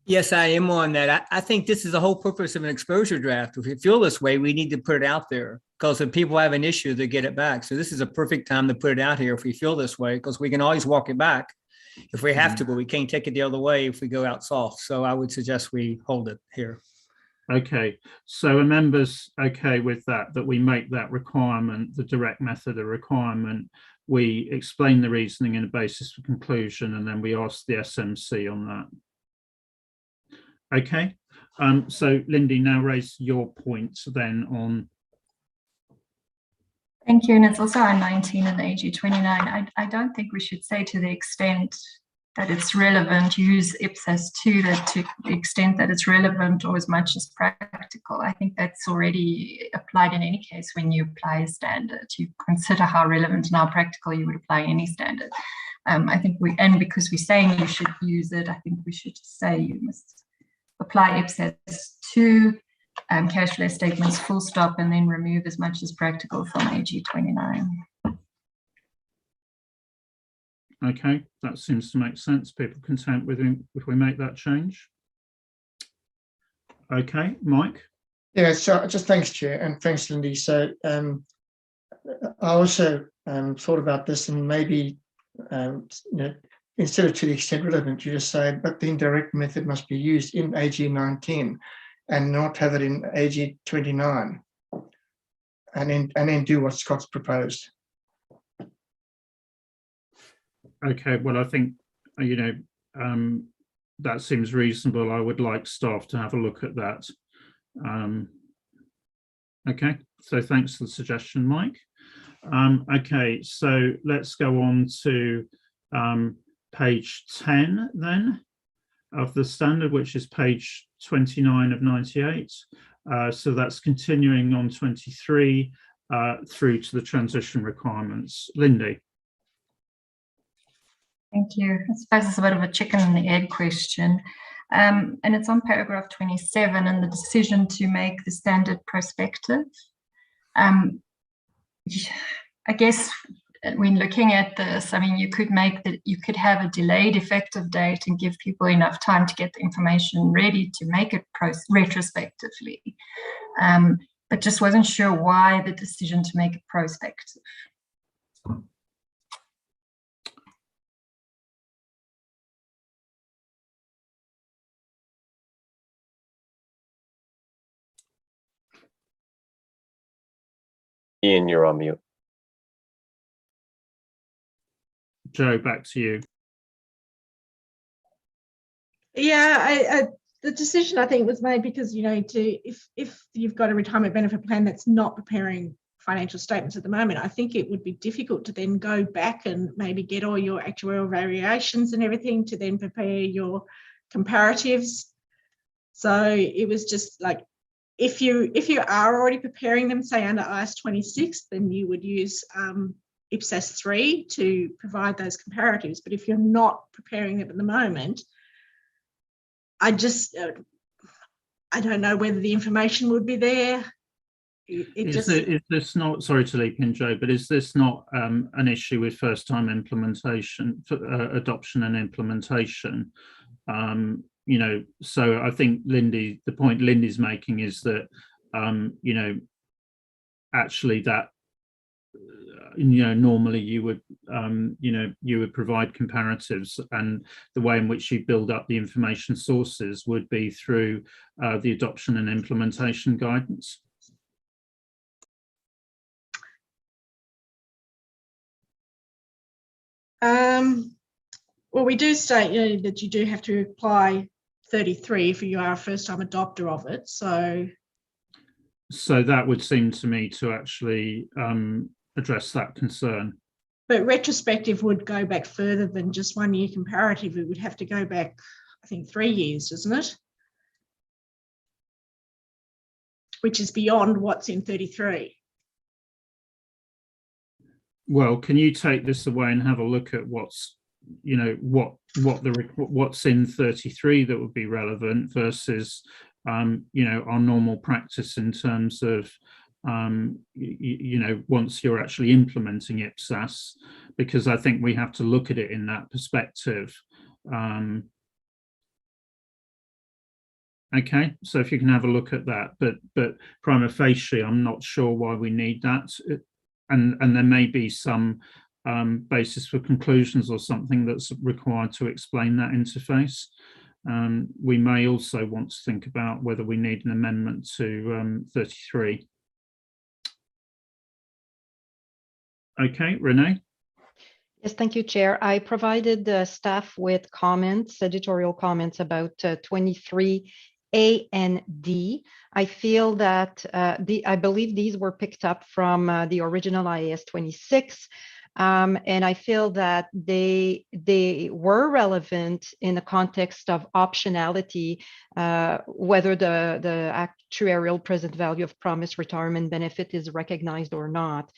Yes, I am on that. I think this is the whole purpose of an exposure draft. If we feel this way, we need to put it out there, because if people have an issue, they get it back. So this is a perfect time to put it out here if we feel this way, because we can always walk it back if we have to, but we can't take it the other way if we go out soft. So I would suggest we hold it here. Okay, so are members okay with that, that we make that requirement, the direct method a requirement, we explain the reasoning and a basis for conclusion, and then we ask the SMC on that? Okay, so Lindy, now raise your points then on. Thank you, and it's also on 19 and AG 29. I don't think we should say to the extent that it's relevant, use IPSAS 2 that to the extent that it's relevant or as much as practical. I think that's already applied in any case when you apply a standard. You consider how relevant and how practical you would apply any standard. I think and because we're saying you should use it, I think we should say you must apply IPSAS 2, cash flow statements, full stop, and then remove as much as practical from AG 29. Okay, that seems to make sense. People content with it if we make that change. Okay, Mike. Yeah, so just thanks, Chair, and thanks, Lindy. So I also thought about this, and maybe you know, instead of to the extent relevant, you just say, but the indirect method must be used in AG 19 and not have it in AG 29, and then do what Scott's proposed. Okay, well, I think, you know, that seems reasonable. I would like staff to have a look at that. Okay, so thanks for the suggestion, Mike. Okay, so let's go on to page 10 then of the standard, which is page 29 of 98. So that's continuing on 23 through to the transition requirements. Lindy. Thank you. I suppose it's a bit of a chicken and the egg question. And it's on paragraph 27 and the decision to make the standard prospective. I guess when looking at this, I mean, you could have a delayed effective date and give people enough time to get the information ready to make it retrospectively. But just wasn't sure why the decision to make it prospective. Ian, you're on mute. Joe, back to you. Yeah, the decision I think was made because, you know, if you've got a retirement benefit plan that's not preparing financial statements at the moment, I think it would be difficult to then go back and maybe get all your actuarial variations and everything to then prepare your comparatives. So it was just like, if you are already preparing them, say under IAS 26, then you would use IPSAS 3 to provide those comparatives. But if you're not preparing them at the moment, I don't know whether the information would be there. Is this not, sorry to leap in, Joe, but is this not an issue with first-time implementation, adoption and implementation? You know, so I think Lindy, the point Lindy's making is that, you know, actually that, you know, normally you would, you know, you would provide comparatives, and the way in which you build up the information sources would be through the adoption and implementation guidance. Well, we do state, you know, that you do have to apply 33 if you are a first-time adopter of it. So that would seem to me to actually address that concern. But retrospective would go back further than just 1 year comparative. It would have to go back, I think, 3 years, doesn't it? Which is beyond what's in 33. Well, can you take this away and have a look at what's, you know, what's in 33 that would be relevant versus, you know, our normal practice in terms of, you know, once you're actually implementing IPSAS, because I think we have to look at it in that perspective. Okay, so if you can have a look at that, but prima facie, I'm not sure why we need that. And there may be some basis for conclusions or something that's required to explain that interface. We may also want to think about whether we need an amendment to 33. Okay, Renee? Yes, thank you, Chair. I provided the staff with comments, editorial comments about 23A and D. I feel that I believe these were picked up from the original IAS 26. And I feel that they were relevant in the context of optionality, whether the actuarial present value of promised retirement benefit is recognized or not.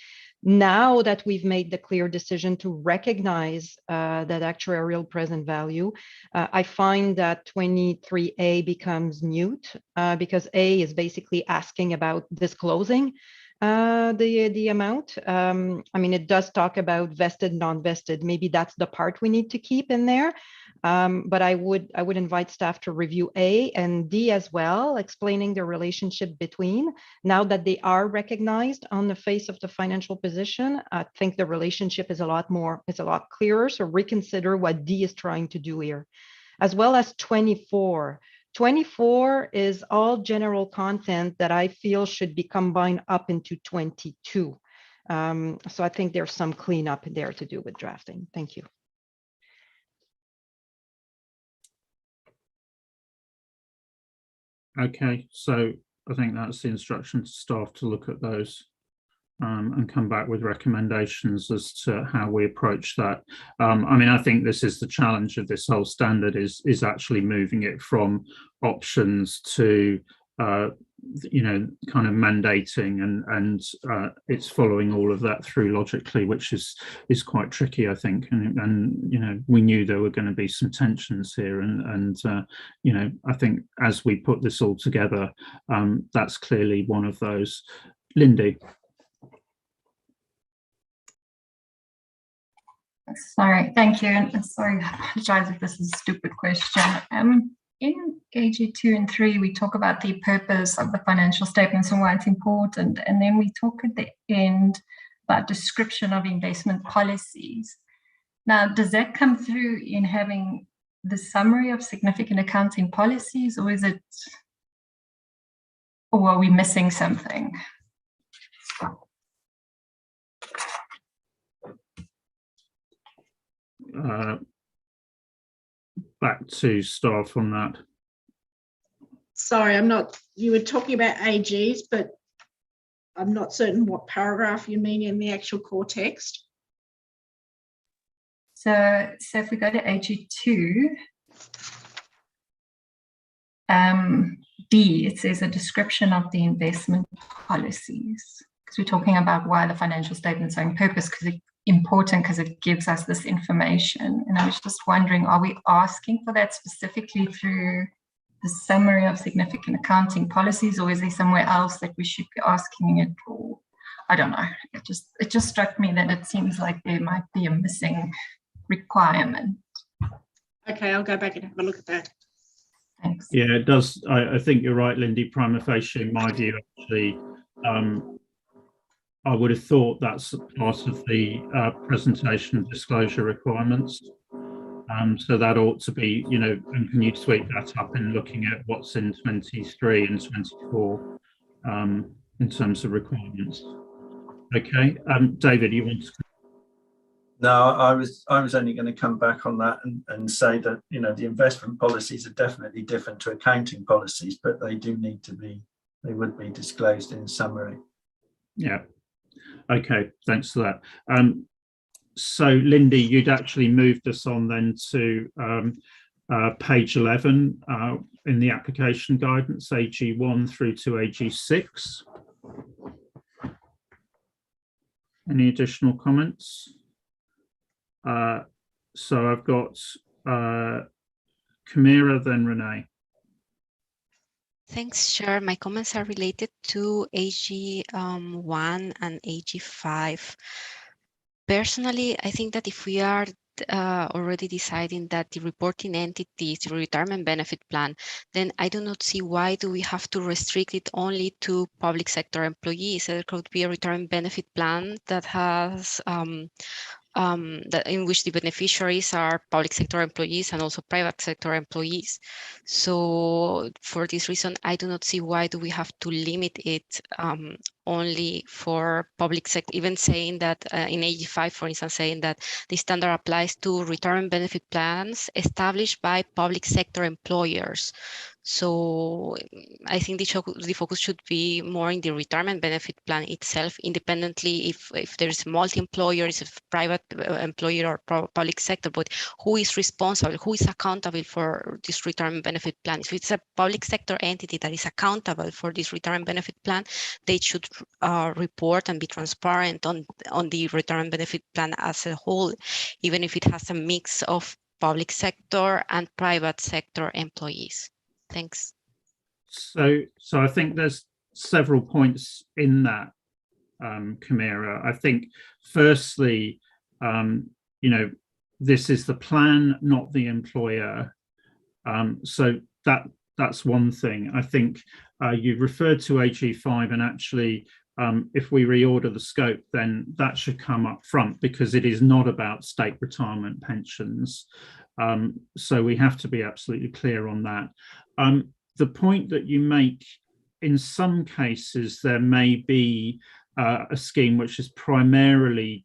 Now that we've made the clear decision to recognize that actuarial present value, I find that 23A becomes mute because A is basically asking about disclosing the amount. I mean, it does talk about vested, non-vested. Maybe that's the part we need to keep in there. But I would invite staff to review A and D as well, explaining the relationship between. Now that they are recognized on the face of the financial position, I think the relationship is a lot clearer. So reconsider what D is trying to do here, as well as 24. 24 is all general content that I feel should be combined up into 22. So I think there's some cleanup there to do with drafting. Thank you. Okay, so I think that's the instruction to staff to look at those and come back with recommendations as to how we approach that. I mean, I think this is the challenge of this whole standard is actually moving it from options to you know, kind of mandating, and it's following all of that through logically, which is quite tricky, I think. And you know, we knew there were going to be some tensions here, and you know, I think as we put this all together, that's clearly one of those. Lindy. Sorry, thank you. And sorry, I apologize if this is a stupid question. In AG 2 and 3, we talk about the purpose of the financial statements and why it's important. And then we talk at the end about description of investment policies. Now, does that come through in having the summary of significant accounting policies, or is it, or are we missing something? Back to staff on that. Sorry, I'm not, you were talking about AGs, but I'm not certain what paragraph you mean in the actual core text. So if we go to AG 2, D, it says a description of the investment policies, because we're talking about why the financial statements are in purpose, because important because it gives us this information. And I was just wondering, are we asking for that specifically through the summary of significant accounting policies, or is there somewhere else that we should be asking it for? I don't know. It just struck me that it seems like there might be a missing requirement. Okay, I'll go back and have a look at that. Thanks. Yeah, it does. I think you're right, Lindy. Prima facie, in my view, actually, I would have thought that's part of the presentation of disclosure requirements. So that ought to be, you know, and can you tweak that up in looking at what's in 23 and 24 in terms of requirements? Okay, David, you want to? No, I was only going to come back on that and say that, you know, the investment policies are definitely different to accounting policies, but they do need to be, they would be disclosed in summary. Yeah. Okay, thanks for that. So, Lindy, you'd actually moved us on then to page 11 in the application guidance, AG1 through to AG6. Any additional comments? So I've got Camira, then Renee. Thanks, Chair. My comments are related to AG1 and AG5. Personally, I think that if we are already deciding that the reporting entity is the retirement benefit plan, then I do not see why do we have to restrict it only to public sector employees. There could be a retirement benefit plan that has that in which the beneficiaries are public sector employees and also private sector employees. So for this reason, I do not see why do we have to limit it only for public sector, even saying that in AG5, for instance, saying that the standard applies to retirement benefit plans established by public sector employers. So I think the focus should be more in the retirement benefit plan itself, independently if there's multi-employers, if private employer or public sector, but who is responsible, who is accountable for this retirement benefit plan. If it's a public sector entity that is accountable for this retirement benefit plan, they should report and be transparent on the retirement benefit plan as a whole, even if it has a mix of public sector and private sector employees. Thanks. So I think there's several points in that, Camira. I think firstly, this is the plan, not the employer. So that's one thing. I think you referred to AG5, and actually, if we reorder the scope, then that should come up front, because it is not about state retirement pensions. So we have to be absolutely clear on that. The point that you make, in some cases, there may be a scheme which is primarily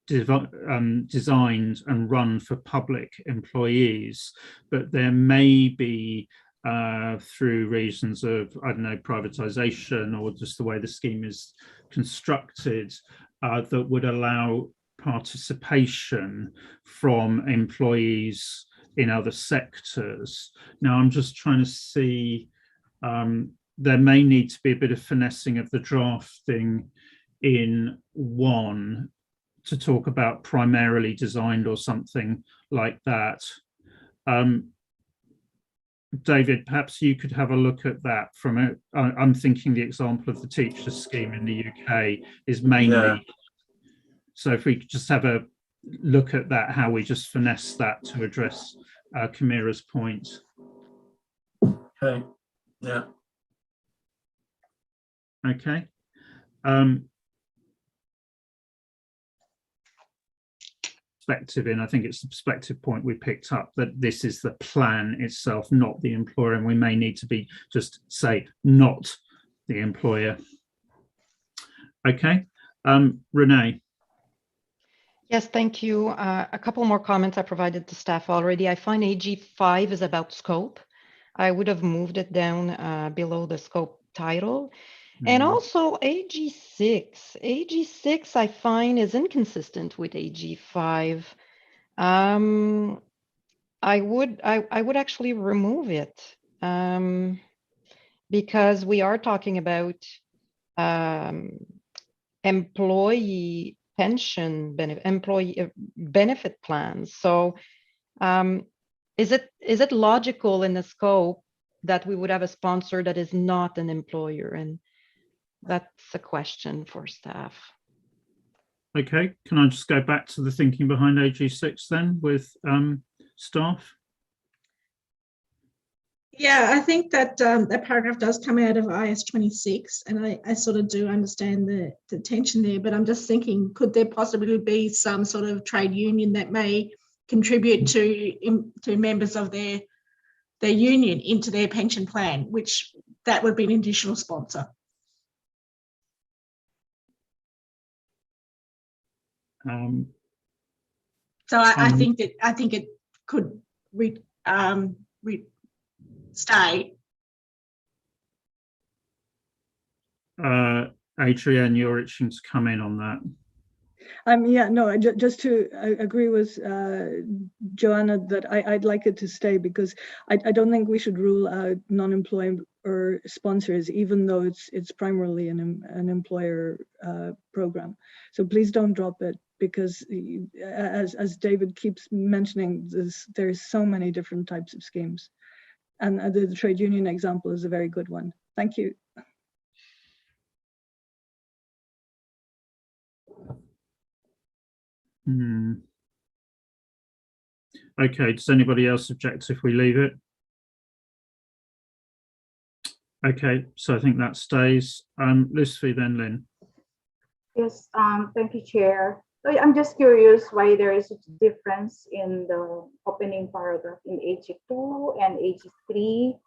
designed and run for public employees, but there may be, through reasons of, I don't know, privatization or just the way the scheme is constructed, that would allow participation from employees in other sectors. Now, I'm just trying to see, there may need to be a bit of finessing of the drafting in one to talk about primarily designed or something like that. David, perhaps you could have a look at that from a, I'm thinking the example of the teachers scheme in the UK is mainly, yeah. So if we could just have a look at that, how we just finesse that to address Camira's point. Okay, yeah. Okay. Perspective in, I think it's the perspective point we picked up, that this is the plan itself, not the employer, and we may need to be just say not the employer. Okay, Renee. Yes, thank you. A couple more comments I provided to staff already. I find AG5 is about scope. I would have moved it down below the scope title. And also AG6 I find is inconsistent with AG5. I would actually remove it because we are talking about employee pension employee benefit plans. So is it logical in the scope that we would have a sponsor that is not an employer? And that's a question for staff. Okay, can I just go back to the thinking behind AG6 then with staff? Yeah, I think that that paragraph does come out of IS 26, and I sort of do understand the tension there, but I'm just thinking, could there possibly be some sort of trade union that may contribute to members of their union into their pension plan, which that would be an additional sponsor? So I think it could stay. Adrienne, you're itching to come in on that. Yeah, no, just to agree with Joanna that I'd like it to stay, because I don't think we should rule out non-employer or sponsors, even though it's primarily an employer program. So please don't drop it, because as David keeps mentioning, there's so many different types of schemes. And the trade union example is a very good one. Thank you. Okay, does anybody else object if we leave it? Okay, so I think that stays. Lucy, then Lynn. Yes, thank you, Chair. So I'm just curious why there is such a difference in the opening paragraph in AG2 and AG3,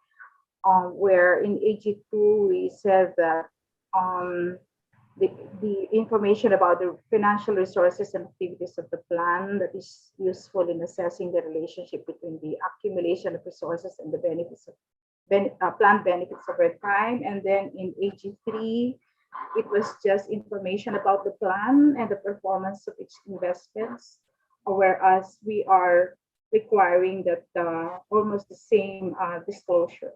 where in AG2 we said that the information about the financial resources and activities of the plan that is useful in assessing the relationship between the accumulation of resources and the benefits of planned benefits over time. And then in AG3, it was just information about the plan and the performance of its investments, whereas we are requiring that almost the same disclosure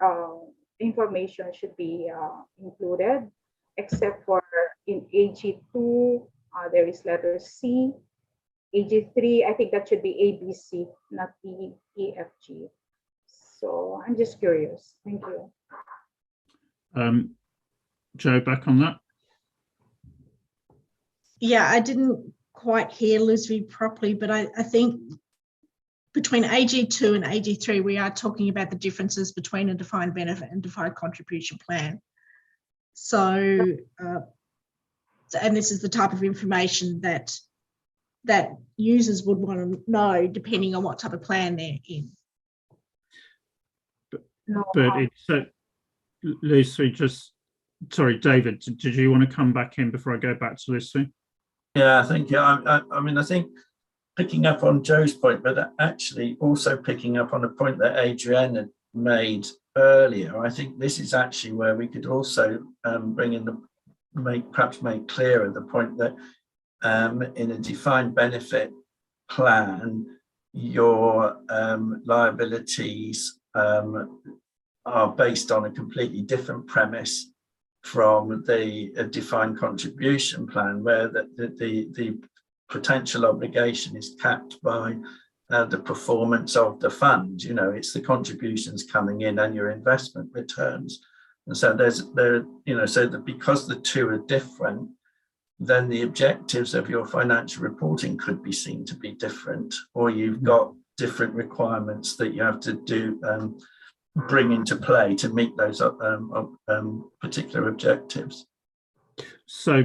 information should be included, except for in AG2, there is letter C. AG3, I think that should be ABC, not E, E, F, G. So I'm just curious. Thank you. Joe, back on that. Yeah, I didn't quite hear Lisby properly, but I think between AG2 and AG3, we are talking about the differences between a defined benefit and defined contribution plan. So, and this is the type of information that users would want to know depending on what type of plan they're in. But it's Lucy, sorry, David, did you want to come back in before I go back to Lucy? Yeah, I think, I mean, I think picking up on Joe's point, but actually also picking up on a point that Adrienne had made earlier, I think this is actually where we could also bring in perhaps make clearer the point that in a defined benefit plan, your liabilities are based on a completely different premise from the defined contribution plan, where the potential obligation is capped by the performance of the fund. You know, it's the contributions coming in and your investment returns. And so so that because the two are different, then the objectives of your financial reporting could be seen to be different, or you've got different requirements that you have to do bring into play to meet those particular objectives. So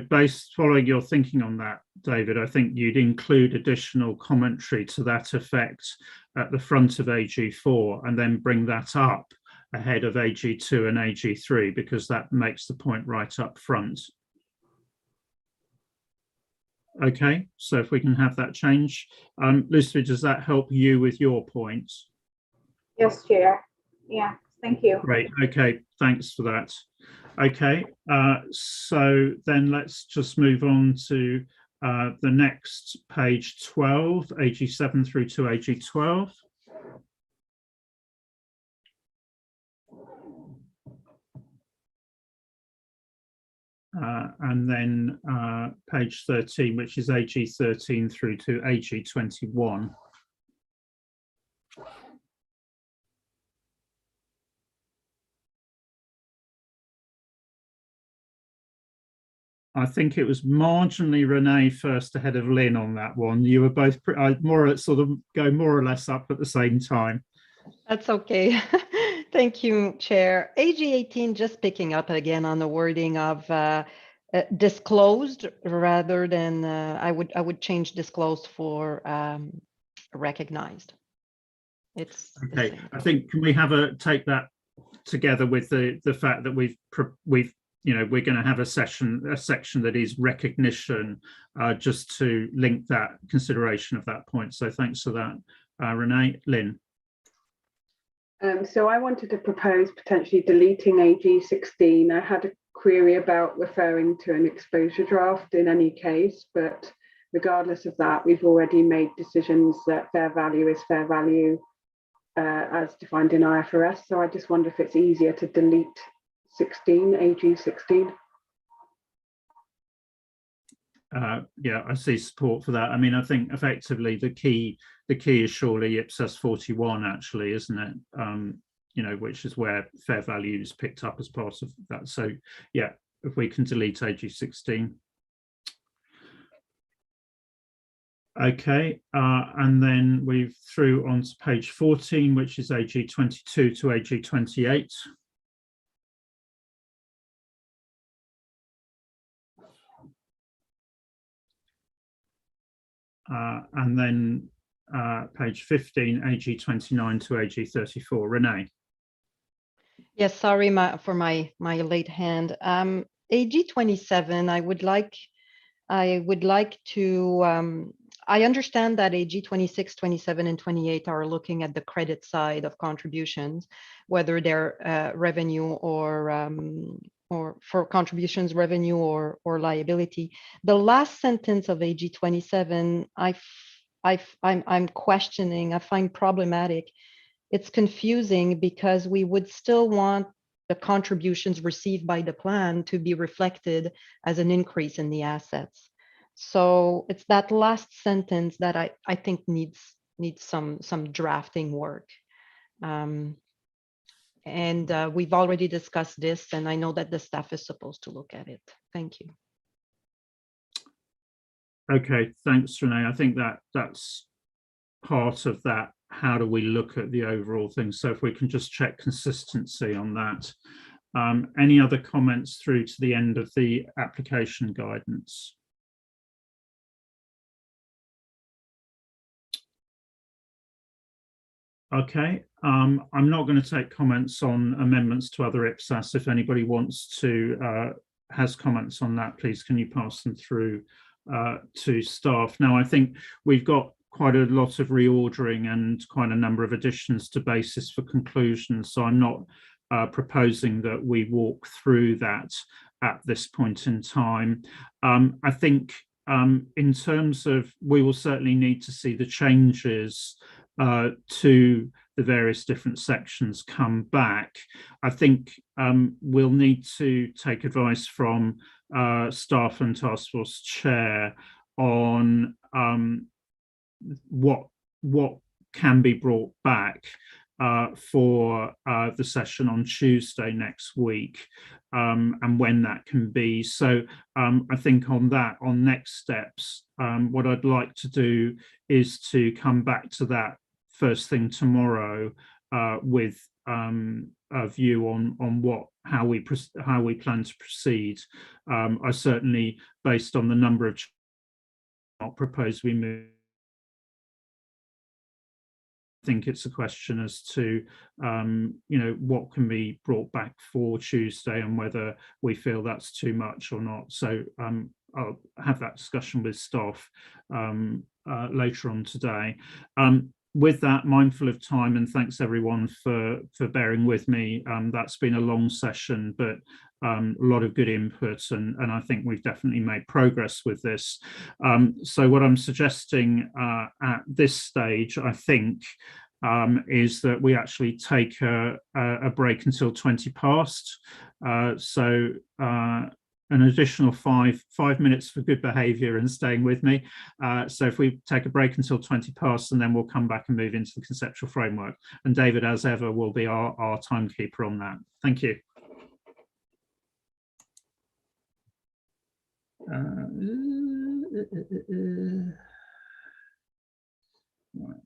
following your thinking on that, David, I think you'd include additional commentary to that effect at the front of AG4 and then bring that up ahead of AG2 and AG3, because that makes the point right up front. Okay, so if we can have that change. Lucy, does that help you with your points? Yes, Chair. Yeah, thank you. Great, okay, thanks for that. Okay, so then let's just move on to the next page 12, AG7 through to AG12. And then page 13, which is AG13 through to AG21. I think it was marginally Renee first ahead of Lynn on that one. You were both sort of go more or less up at the same time. That's okay. Thank you, Chair. AG18, just picking up again on the wording of disclosed rather than I would change disclosed for recognized. It's okay. I think can we take that together with the fact that we've we're going to have a section that is recognition, just to link that consideration of that point. So thanks for that, Renee. Lynn. So I wanted to propose potentially deleting AG16. I had a query about referring to an exposure draft in any case, but regardless of that, we've already made decisions that fair value is fair value as defined in IFRS. So I just wonder if it's easier to delete 16, AG16. Yeah, I see support for that. I mean, I think effectively the key is surely IPSAS 41, actually, isn't it? Which is where fair value is picked up as part of that. So yeah, if we can delete AG16. Okay, and then we've through on to page 14, which is AG22 to AG28. and then page 15, AG 29 to AG 34. Renee. Yes, sorry for my late hand. AG 27, I would like to, I understand that AG 26, 27, and 28 are looking at the credit side of contributions, whether they're revenue or for contributions revenue or liability. The last sentence of AG 27, I'm questioning, I find problematic. It's confusing because we would still want the contributions received by the plan to be reflected as an increase in the assets. So it's that last sentence that I think needs some drafting work. And we've already discussed this, and I know that the staff is supposed to look at it. Thank you. Okay, thanks, Renee. I think that's part of that. How do we look at the overall thing? So if we can just check consistency on that. Any other comments through to the end of the application guidance? Okay, I'm not going to take comments on amendments to other IPSAS. If anybody wants to, has comments on that, please can you pass them through to staff. Now, I think we've got quite a lot of reordering and quite a number of additions to basis for conclusions. So I'm not proposing that we walk through that at this point in time. I think in terms of, we will certainly need to see the changes to the various different sections come back. I think we'll need to take advice from staff and task force chair on what can be brought back for the session on Tuesday next week, and when that can be. So I think on that, on next steps, what I'd like to do is to come back to that first thing tomorrow with a view on how we plan to proceed. I certainly, based on the number of, not propose we move. I think it's a question as to what can be brought back for Tuesday and whether we feel that's too much or not. So I'll have that discussion with staff later on today. With that, mindful of time, and thanks everyone for bearing with me. That's been a long session, but a lot of good input, and I think we've definitely made progress with this. So what I'm suggesting at this stage, I think, is that we actually take a break until 20 past. So an additional five minutes for good behavior and staying with me. So if we take a break until 20 past, and then we'll come back and move into the conceptual framework. And David, as ever, will be our timekeeper on that. Thank you. Right.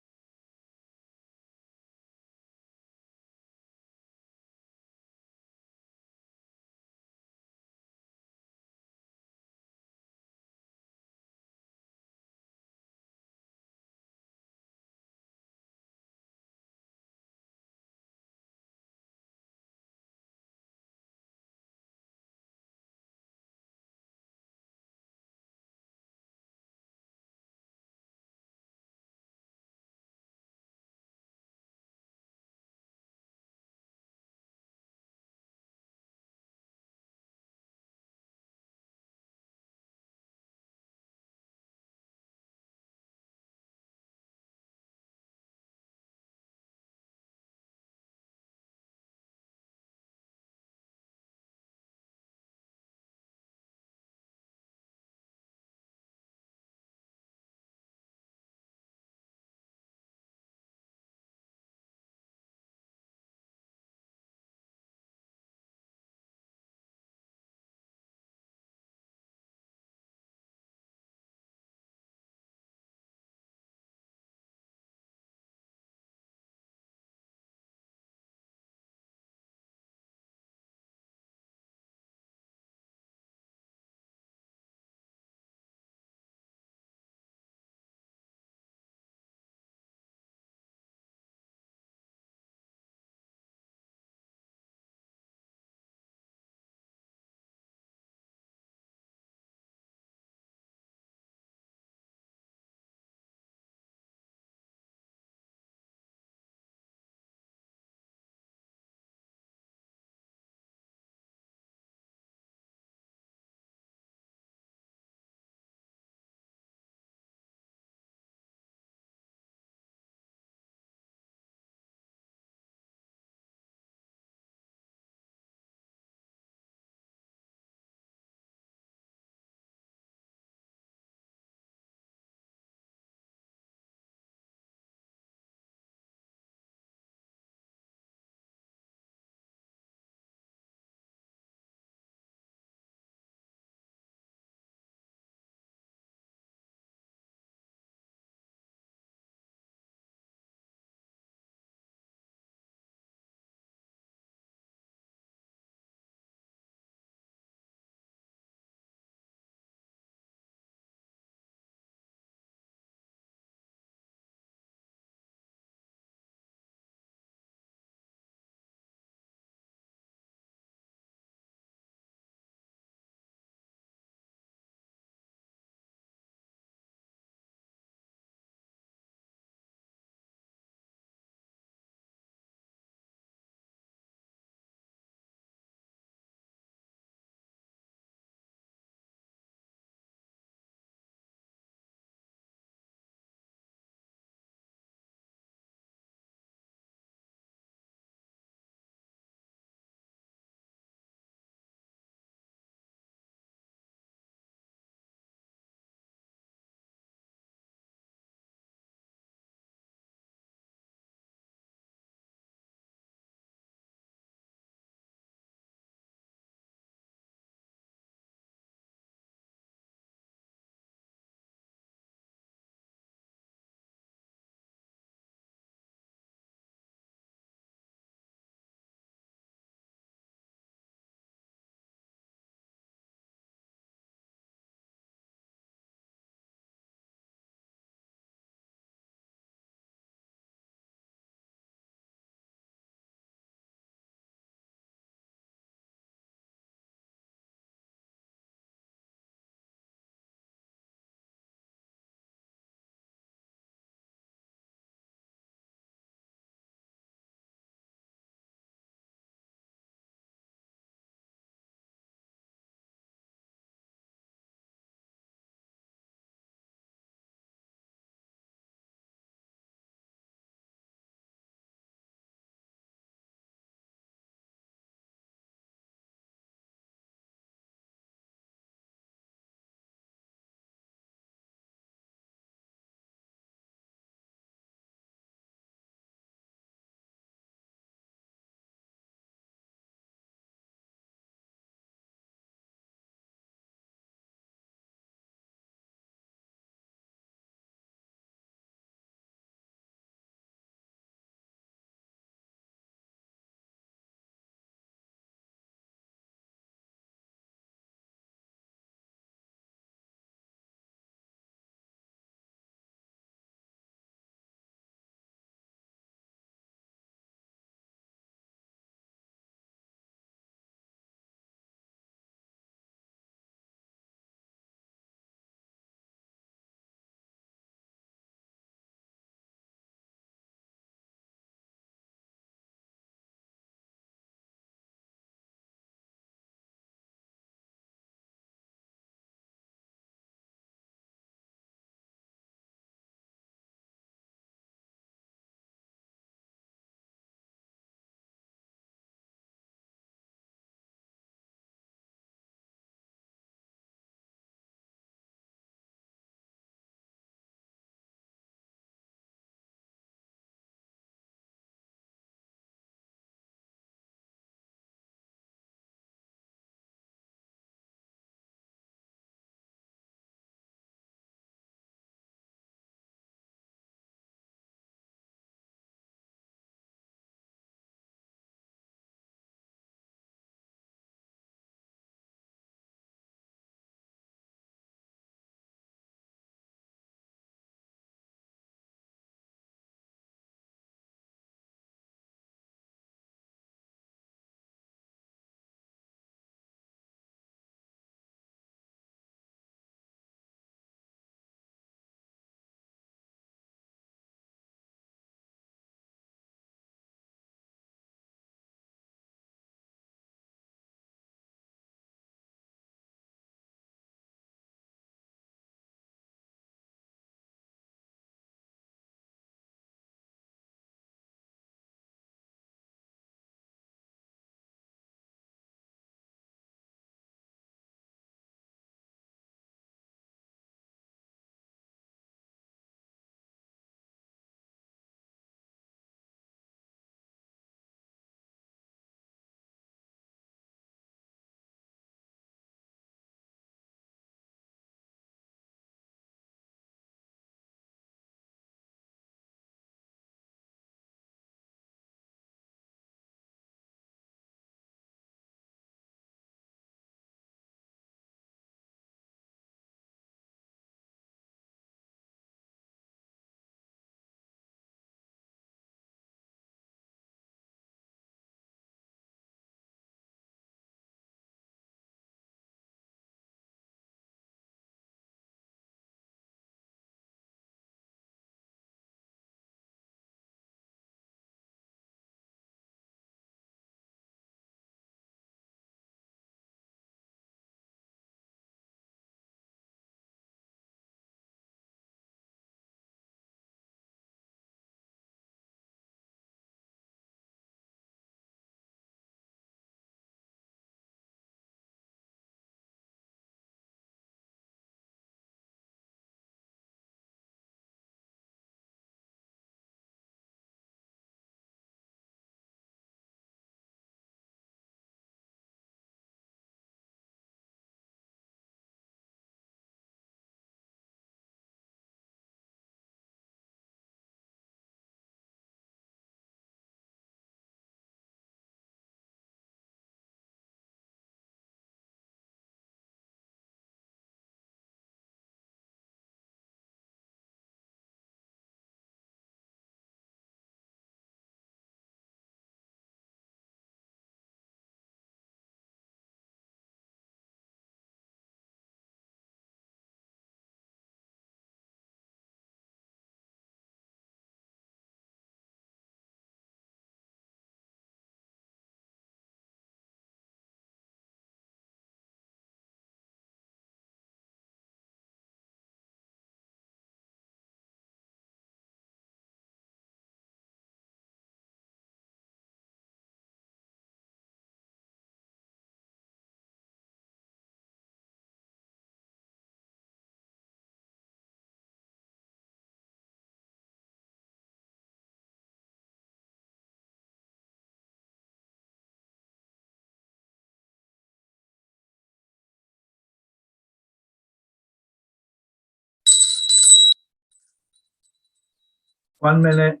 1 minute.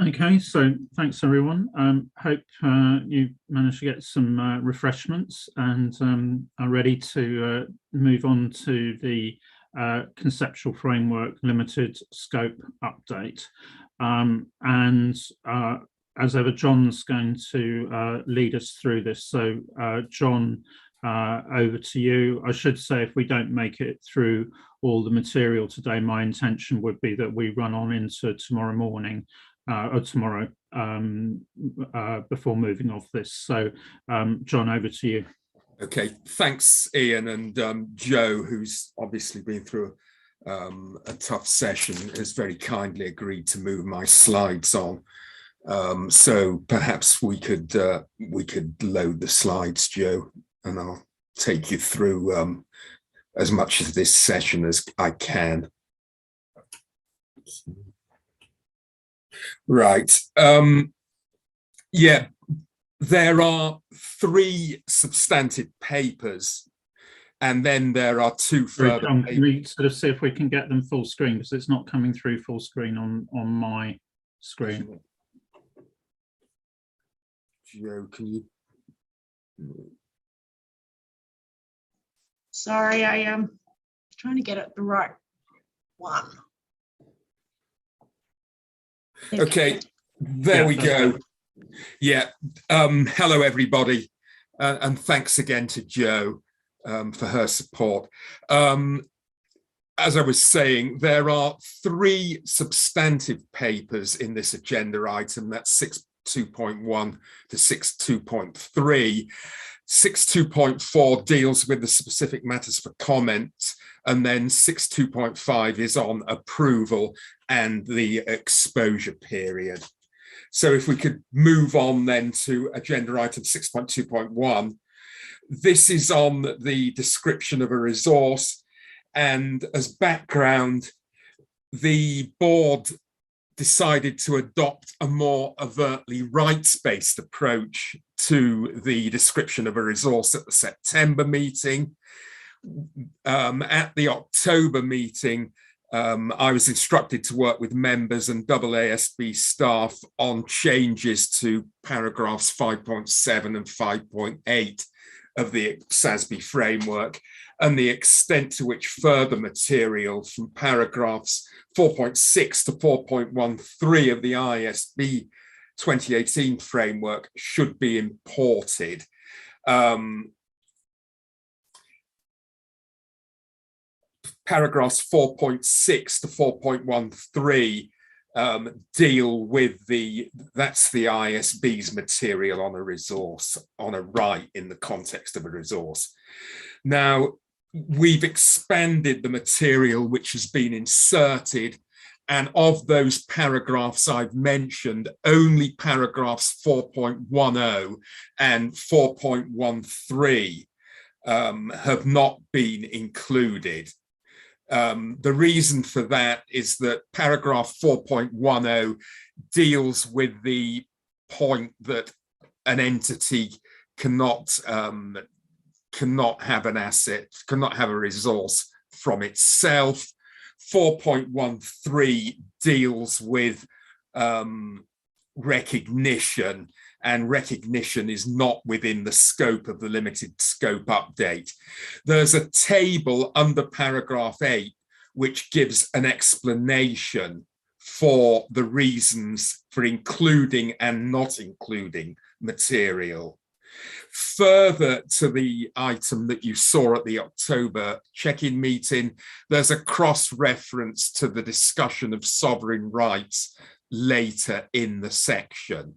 Okay, so thanks everyone. Hope you managed to get some refreshments and are ready to move on to the conceptual framework limited scope update. As ever, John's going to lead us through this. So John, over to you. I should say, if we don't make it through all the material today, my intention would be that we run on into tomorrow morning or tomorrow before moving off this. So John, over to you. Okay, thanks Ian, and Joe, who's obviously been through a tough session, has very kindly agreed to move my slides on. So perhaps we could load the slides, Joe, and I'll take you through as much of this session as I can. Right. Yeah, there are 3 substantive papers, and then there are 2 further John, papers. can we sort of see if we can get them full screen, because it's not coming through full screen on my screen. Joe, can you? Sorry, I am trying to get it the right one. Okay, there we go. Yeah, hello everybody, and thanks again to Jo for her support. As I was saying, there are 3 substantive papers in this agenda item. That's 6.2.1 to 6.2.3. 6.2.4 deals with the specific matters for comment, and then 6.2.5 is on approval and the exposure period. So if we could move on then to agenda item 6.2.1, this is on the description of a resource, and as background, the board decided to adopt a more overtly rights-based approach to the description of a resource at the September meeting. At the October meeting, I was instructed to work with members and IPSASB staff on changes to paragraphs 5.7 and 5.8 of the IPSASB framework, and the extent to which further material from paragraphs 4.6 to 4.13 of the ISB 2018 framework should be imported. Paragraphs 4.6 to 4.13 deal with that's the ISB's material on a resource, on a right in the context of a resource. Now, we've expanded the material which has been inserted, and of those paragraphs I've mentioned, only paragraphs 4.10 and 4.13 have not been included. The reason for that is that paragraph 4.10 deals with the point that an entity cannot have an asset, cannot have a resource from itself. 4.13 deals with recognition, and recognition is not within the scope of the limited scope update. There's a table under paragraph 8 which gives an explanation for the reasons for including and not including material. Further to the item that you saw at the October check-in meeting, there's a cross-reference to the discussion of sovereign rights later in the section.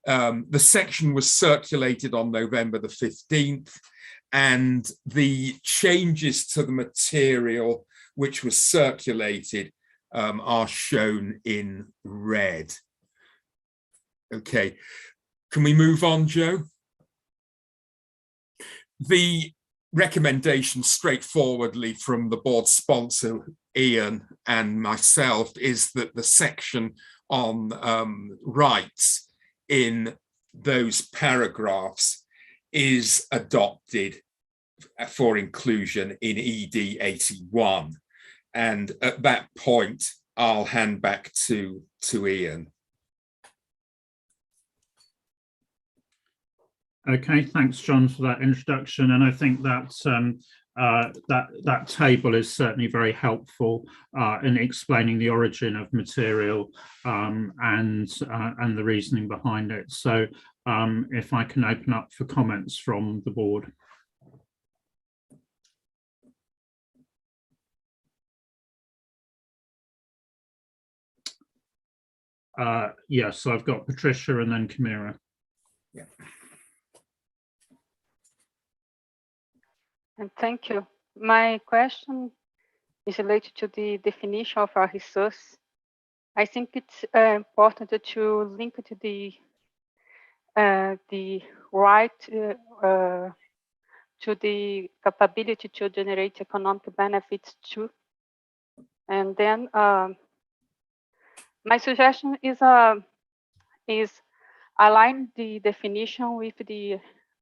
The section was circulated on November the 15th, and the changes to the material which was circulated are shown in red. Okay, can we move on, Joe? The recommendation straightforwardly from the board sponsor, Ian, and myself is that the section on rights in those paragraphs is adopted for inclusion in ED 81. And at that point, I'll hand back to Ian. Okay, thanks, John, for that introduction. And I think that that table is certainly very helpful in explaining the origin of material and the reasoning behind it. So if I can open up for comments from the board. Yes, so I've got Patricia and then Camira. Yeah. And thank you. My question is related to the definition of a resource. I think it's important to link to the right to the capability to generate economic benefits too. And then my suggestion is align the definition with the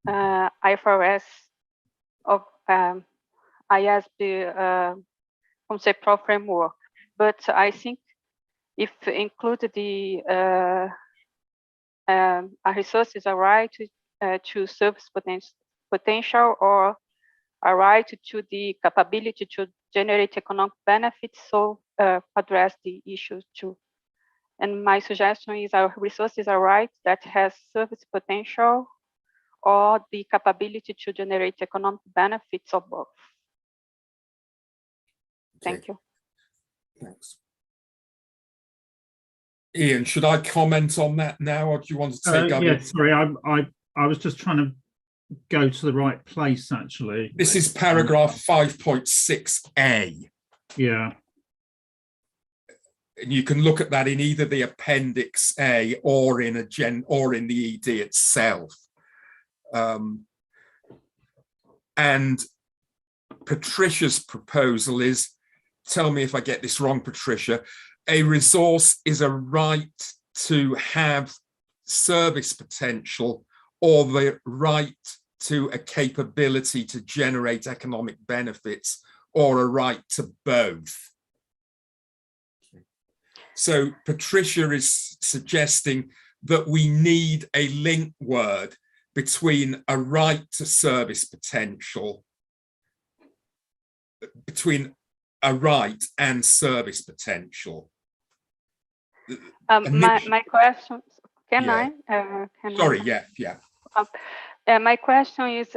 IFRS of ISB conceptual framework. But I think if include the a resource is a right to service potential or a right to the capability to generate economic benefits, so address the issues too. And my suggestion is our resource is a right that has service potential or the capability to generate economic benefits or both. Okay. Thank you. Thanks. Ian, should I comment on that now, or do you want to take other? Yeah, sorry, I was just trying to go to the right place, actually. This is paragraph 5.6a. Yeah. And you can look at that in either the Appendix A or in the ED itself. And Patricia's proposal is, tell me if I get this wrong, Patricia, a resource is a right to have service potential or the right to a capability to generate economic benefits or a right to both. So Patricia is suggesting that we need a link word between a right to service potential, between a right and service potential. My question, yeah. Sorry, yeah. My question is,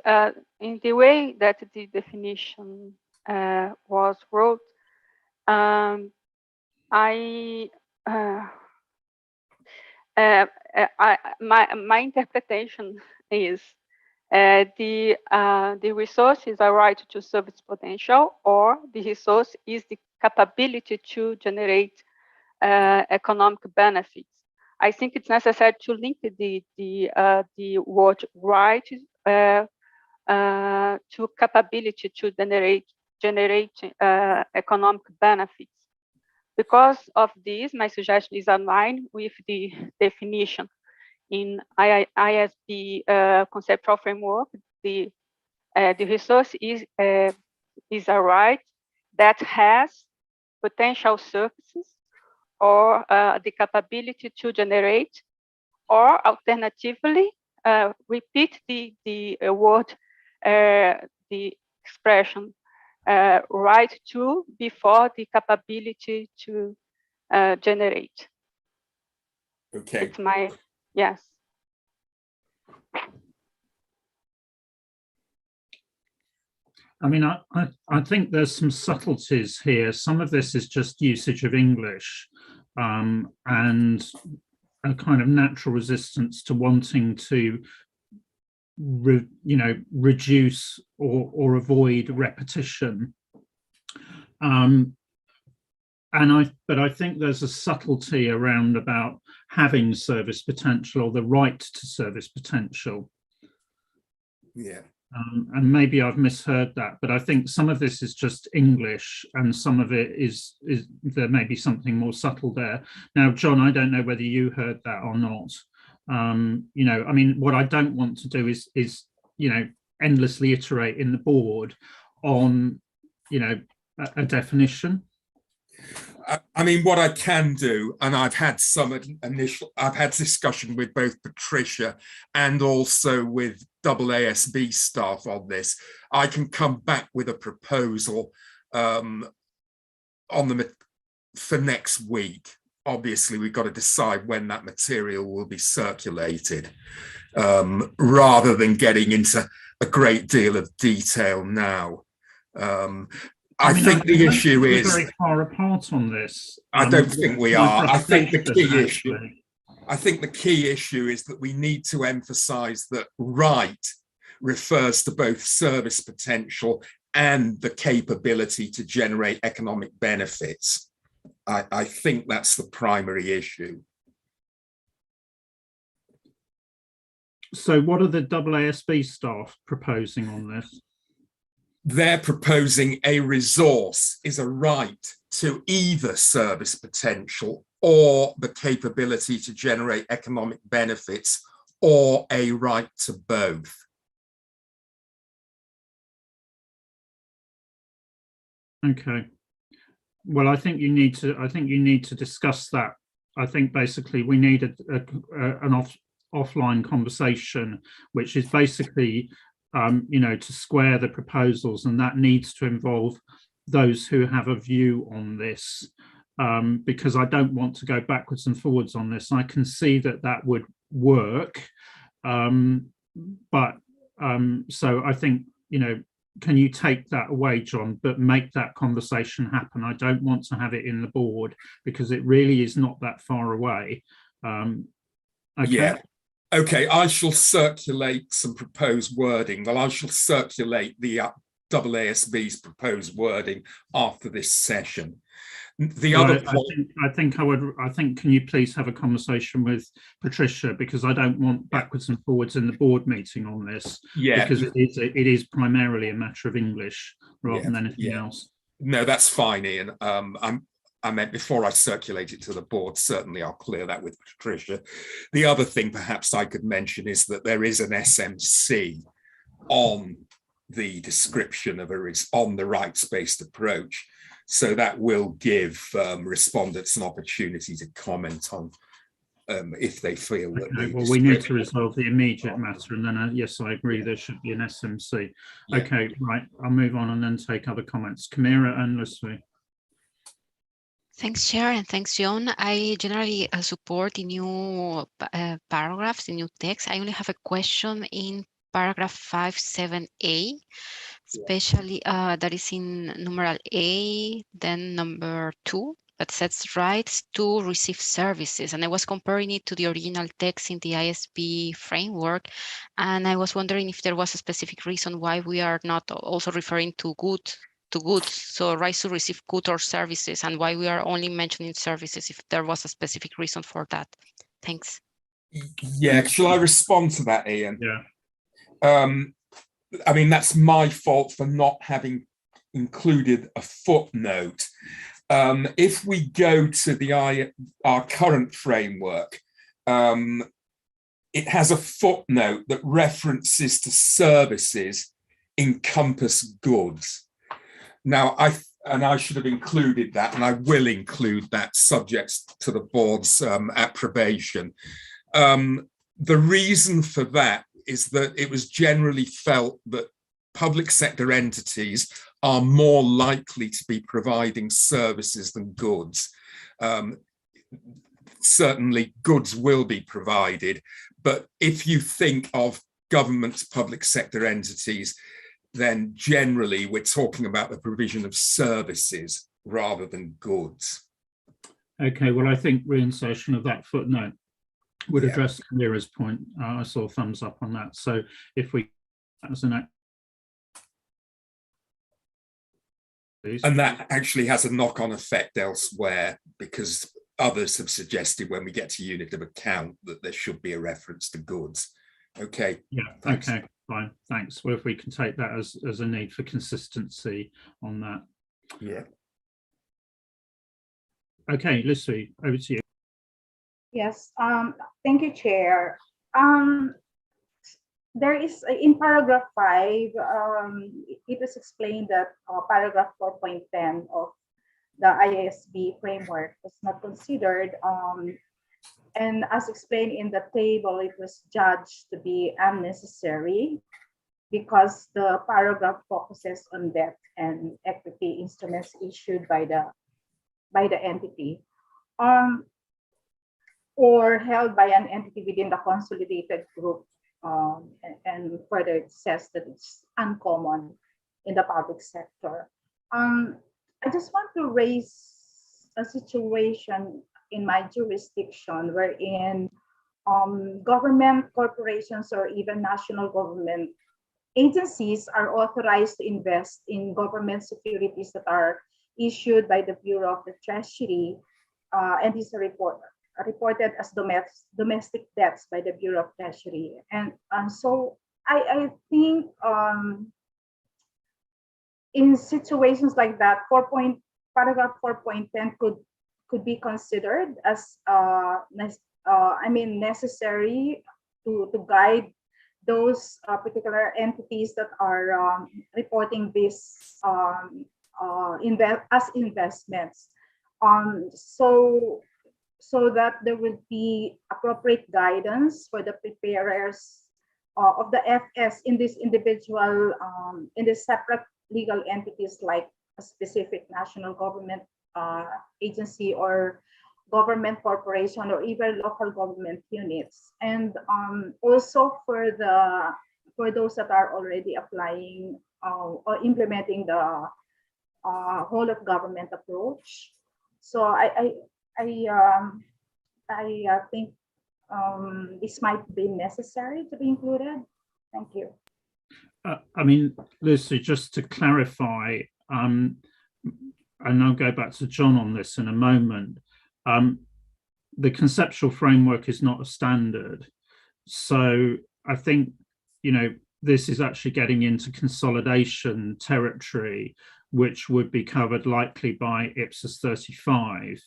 in the way that the definition was wrote, my interpretation is the resource is a right to service potential, or the resource is the capability to generate economic benefits. I think it's necessary to link the word right to capability to generate economic benefits. Because of this, my suggestion is aligned with the definition in ISB conceptual framework. The resource is a right that has potential services or the capability to generate or alternatively, repeat the word, the expression right to before the capability to generate. Okay. It's my, yes. I mean, I think there's some subtleties here. Some of this is just usage of English and a kind of natural resistance to wanting to, reduce or avoid repetition. But I think there's a subtlety around about having service potential or the right to service potential. Yeah. And maybe I've misheard that, but I think some of this is just English and some of it is there may be something more subtle there. Now, John, I don't know whether you heard that or not. I mean, what I don't want to do is endlessly iterate in the board on, a definition. I mean, what I can do, and I've had discussion with both Patricia and also with IPSASB staff on this. I can come back with a proposal for next week. Obviously, we've got to decide when that material will be circulated, rather than getting into a great deal of detail now. I think the issue is very far apart on this. I don't think we are. I think the key issue is that we need to emphasize that right refers to both service potential and the capability to generate economic benefits. I think that's the primary issue. So what are the IPSASB staff proposing on this? They're proposing a resource is a right to either service potential or the capability to generate economic benefits, or a right to both. Okay. Well, I think you need to discuss that. I think basically we need an offline conversation, which is basically to square the proposals, and that needs to involve those who have a view on this, because I don't want to go backwards and forwards on this. I can see that would work, but so I think, can you take that away, John, but make that conversation happen? I don't want to have it in the board because it really is not that far away. Okay. Yeah. Okay, I shall circulate some proposed wording. Well, I shall circulate the IPSASB's proposed wording after this session. The other point, I think, can you please have a conversation with Patricia, because I don't want backwards and forwards in the board meeting on this. Yeah, because it is primarily a matter of English rather than anything else. No, that's fine, Ian. I meant before I circulate it to the board, certainly I'll clear that with Patricia. The other thing perhaps I could mention is that there is an SMC on the description of on the rights-based approach. So that will give respondents an opportunity to comment on if they feel that. Okay, well, we need to resolve the immediate matter, and then yes, I agree, there should be an SMC. Yeah. Okay, right, I'll move on and then take other comments. Camira and Leslie. Thanks, Chair, and thanks, John. I generally support the new paragraphs, the new text. I only have a question in paragraph 57A, especially that is in numeral A, then number 2, that says rights to receive services. And I was comparing it to the original text in the ISB framework. And I was wondering if there was a specific reason why we are not also referring to goods, so rights to receive goods or services, and why we are only mentioning services, if there was a specific reason for that. Thanks. Yeah, shall I respond to that, Ian? Yeah. I mean, that's my fault for not having included a footnote. If we go to our current framework, it has a footnote that references to services encompass goods. Now, I should have included that, and I will include that subject to the board's approbation. The reason for that is that it was generally felt that public sector entities are more likely to be providing services than goods. Certainly goods will be provided, but if you think of government public sector entities, then generally we're talking about the provision of services rather than goods. Okay, well, I think reinsertion of that footnote would address Kamira's point. I saw thumbs up on that. So if we, as an and that actually has a knock-on effect elsewhere, because others have suggested when we get to unit of account that there should be a reference to goods. Okay. Yeah. Thanks. Okay. Fine. Thanks. Well, if we can take that as a need for consistency on that. Yeah. Okay, Lucy, over to you. Yes. Thank you, Chair. There is in paragraph 5, it is explained that paragraph 4.10 of the IPSASB framework was not considered, and as explained in the table, it was judged to be unnecessary because the paragraph focuses on debt and equity instruments issued by the entity, or held by an entity within the consolidated group. And further, it says that it's uncommon in the public sector. I just want to raise a situation in my jurisdiction wherein government corporations or even national government agencies are authorized to invest in government securities that are issued by the Bureau of the Treasury, and these are reported as domestic debts by the Bureau of Treasury. And so I think in situations like that, paragraph 4.10 could be considered as necessary to guide those particular entities that are reporting this as investments. So that there will be appropriate guidance for the preparers of the FS in this individual, in the separate legal entities like a specific national government agency or government corporation or even local government units, and also for those that are already applying or implementing the whole of government approach. So I think this might be necessary to be included. Thank you. I mean, Lucy, just to clarify, and I'll go back to John on this in a moment, the conceptual framework is not a standard. So I think, this is actually getting into consolidation territory, which would be covered likely by IPSAS 35.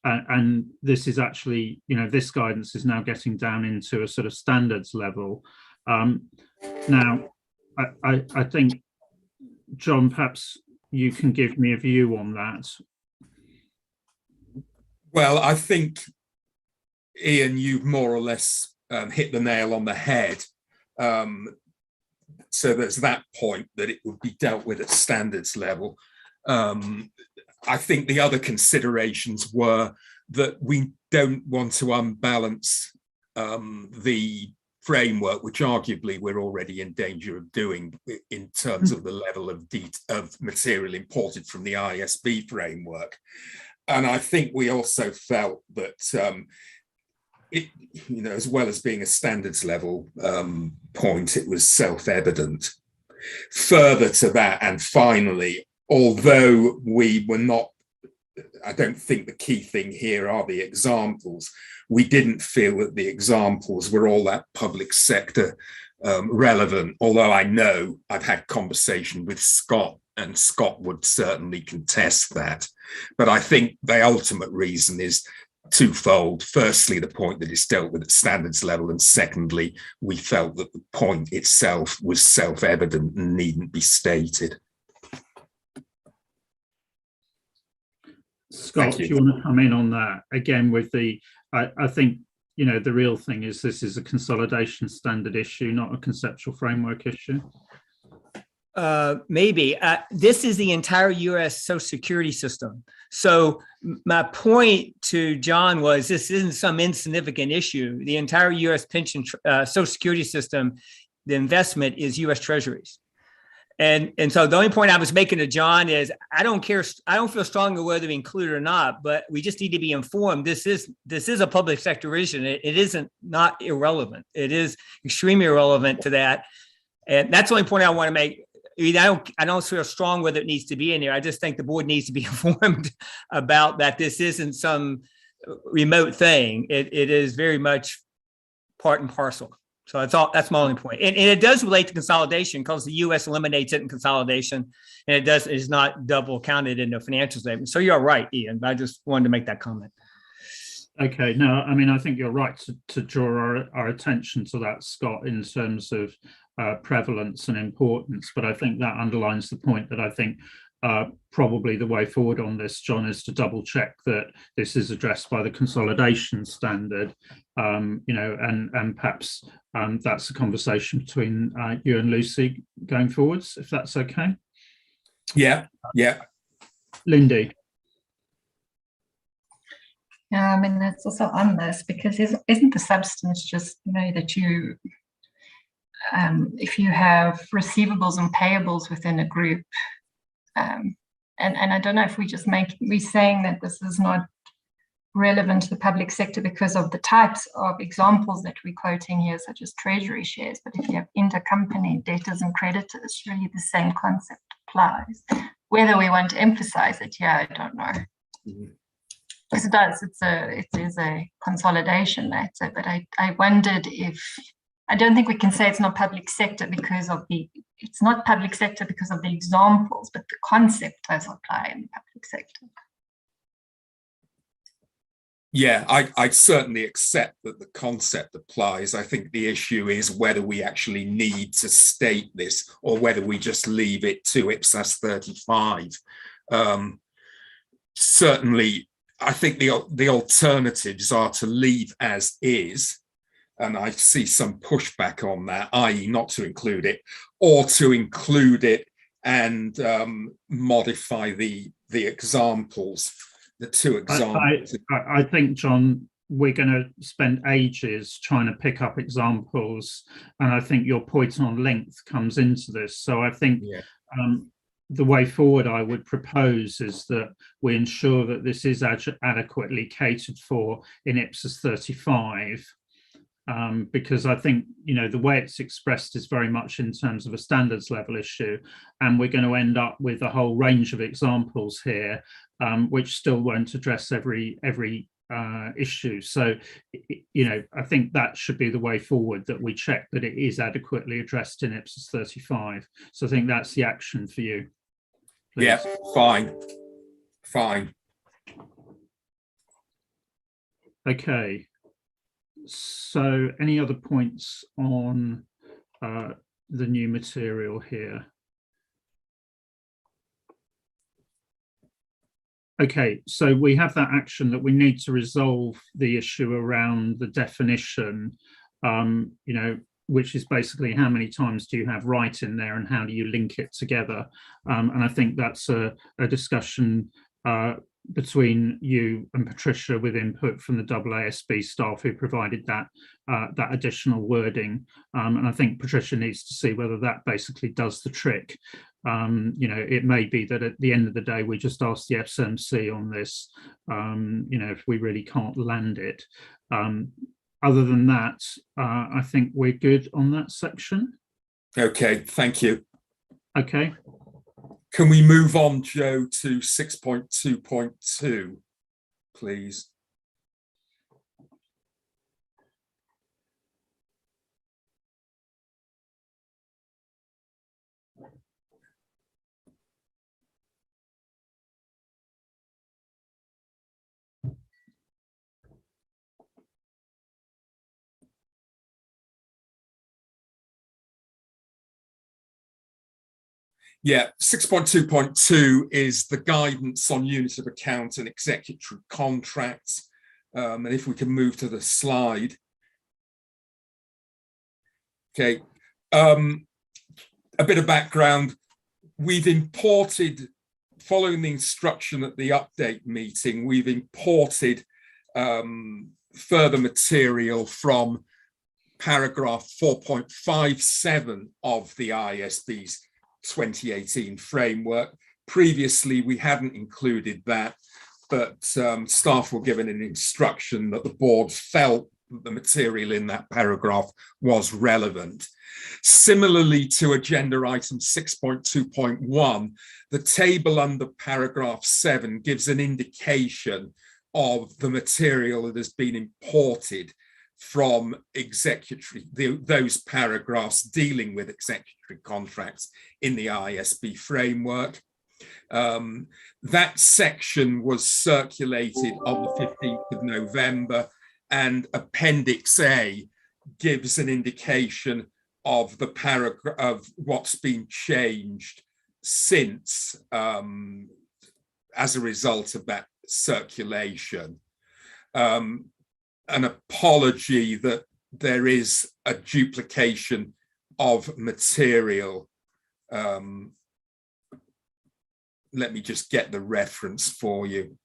And this is actually, this guidance is now getting down into a sort of standards level. Now, I think, John, perhaps you can give me a view on that. Well, I think, Ian, you've more or less hit the nail on the head. So there's that point that it would be dealt with at standards level. I think the other considerations were that we don't want to unbalance the framework, which arguably we're already in danger of doing in terms of the level of material imported from the IPSASB framework. And I think we also felt that it, as well as being a standards level point, it was self-evident. Further to that, and finally, although we were not, I don't think the key thing here are the examples. We didn't feel that the examples were all that public sector relevant, although I know I've had conversation with Scott, and Scott would certainly contest that. But I think the ultimate reason is twofold. Firstly, the point that it's dealt with at standards level, and secondly, we felt that the point itself was self-evident and needn't be stated. Scott, do you want to come in on that again with the, I think you know, the real thing is this is a consolidation standard issue, not a conceptual framework issue? Maybe. This is the entire US Social Security system. So my point to John was this isn't some insignificant issue. The entire US pension Social Security system, the investment is US Treasuries. And so the only point I was making to John is I don't care. I don't feel strongly whether we include it or not, but we just need to be informed. This is a public sector issue. It isn't not irrelevant. It is extremely irrelevant to that. And that's the only point I want to make. I don't feel strong whether it needs to be in there. I just think the board needs to be informed about that. This isn't some remote thing. It is very much part and parcel. So that's my only point. And it does relate to consolidation because the US eliminates it in consolidation, and it is not double counted in the financial statement. So you're right, Ian, but I just wanted to make that comment. Okay, no, I mean, I think you're right to draw our attention to that, Scott, in terms of prevalence and importance. But I think that underlines the point that I think probably the way forward on this, John, is to double check that this is addressed by the consolidation standard, you know, and perhaps that's a conversation between you and Lucy going forwards, if that's okay. Yeah, yeah. Lindy. Yeah, I mean, that's also on this because isn't the substance just, you know, that you, if you have receivables and payables within a group, and I don't know if we're saying that this is not relevant to the public sector because of the types of examples that we're quoting here, such as treasury shares, but if you have intercompany debtors and creditors, really the same concept applies. Whether we want to emphasize it, yeah, I don't know. Mm-hmm. Yes, it does. It is a consolidation matter, but I wondered if, I don't think we can say it's not public sector because of it's not public sector because of the examples, but the concept does apply in the public sector. Yeah, I certainly accept that the concept applies. I think the issue is whether we actually need to state this or whether we just leave it to IPSAS 35. Certainly, I think the alternatives are to leave as is, and I see some pushback on that, i.e. not to include it, or to include it and modify the examples, the two examples. I think, John, we're going to spend ages trying to pick up examples, and I think your point on length comes into this. So I think the way forward I would propose is that we ensure that this is adequately catered for in IPSAS 35, because I think, you know, the way it's expressed is very much in terms of a standards level issue, and we're going to end up with a whole range of examples here, which still won't address every issue. So, you know, I think that should be the way forward, that we check that it is adequately addressed in IPSAS 35. So I think that's the action for you. Please. Yeah, fine. Okay. So any other points on the new material here? Okay, so we have that action that we need to resolve the issue around the definition, you know, which is basically how many times do you have right in there and how do you link it together? And I think that's a discussion between you and Patricia with input from the IPSASB staff who provided that additional wording. And I think Patricia needs to see whether that basically does the trick. You know, it may be that at the end of the day, we just ask the FSMC on this, you know, if we really can't land it. Other than that, I think we're good on that section. Okay, thank you. Okay. Can we move on, Joe, to 6.2.2, please? Yeah, 6.2.2 is the guidance on unit of account and executory contracts. And if we can move to the slide. Okay, a bit of background. We've imported, following the instruction at the update meeting, we've imported further material from paragraph 4.57 of the IASB's 2018 framework. Previously, we hadn't included that, but staff were given an instruction that the board felt the material in that paragraph was relevant. Similarly to agenda item 6.2.1, the table under paragraph 7 gives an indication of the material that has been imported from those paragraphs dealing with executory contracts in the IASB framework. That section was circulated on the 15th of November, and Appendix A gives an indication of the paragraph of what's been changed since as a result of that circulation. An apology that there is a duplication of material. Let me just get the reference for you.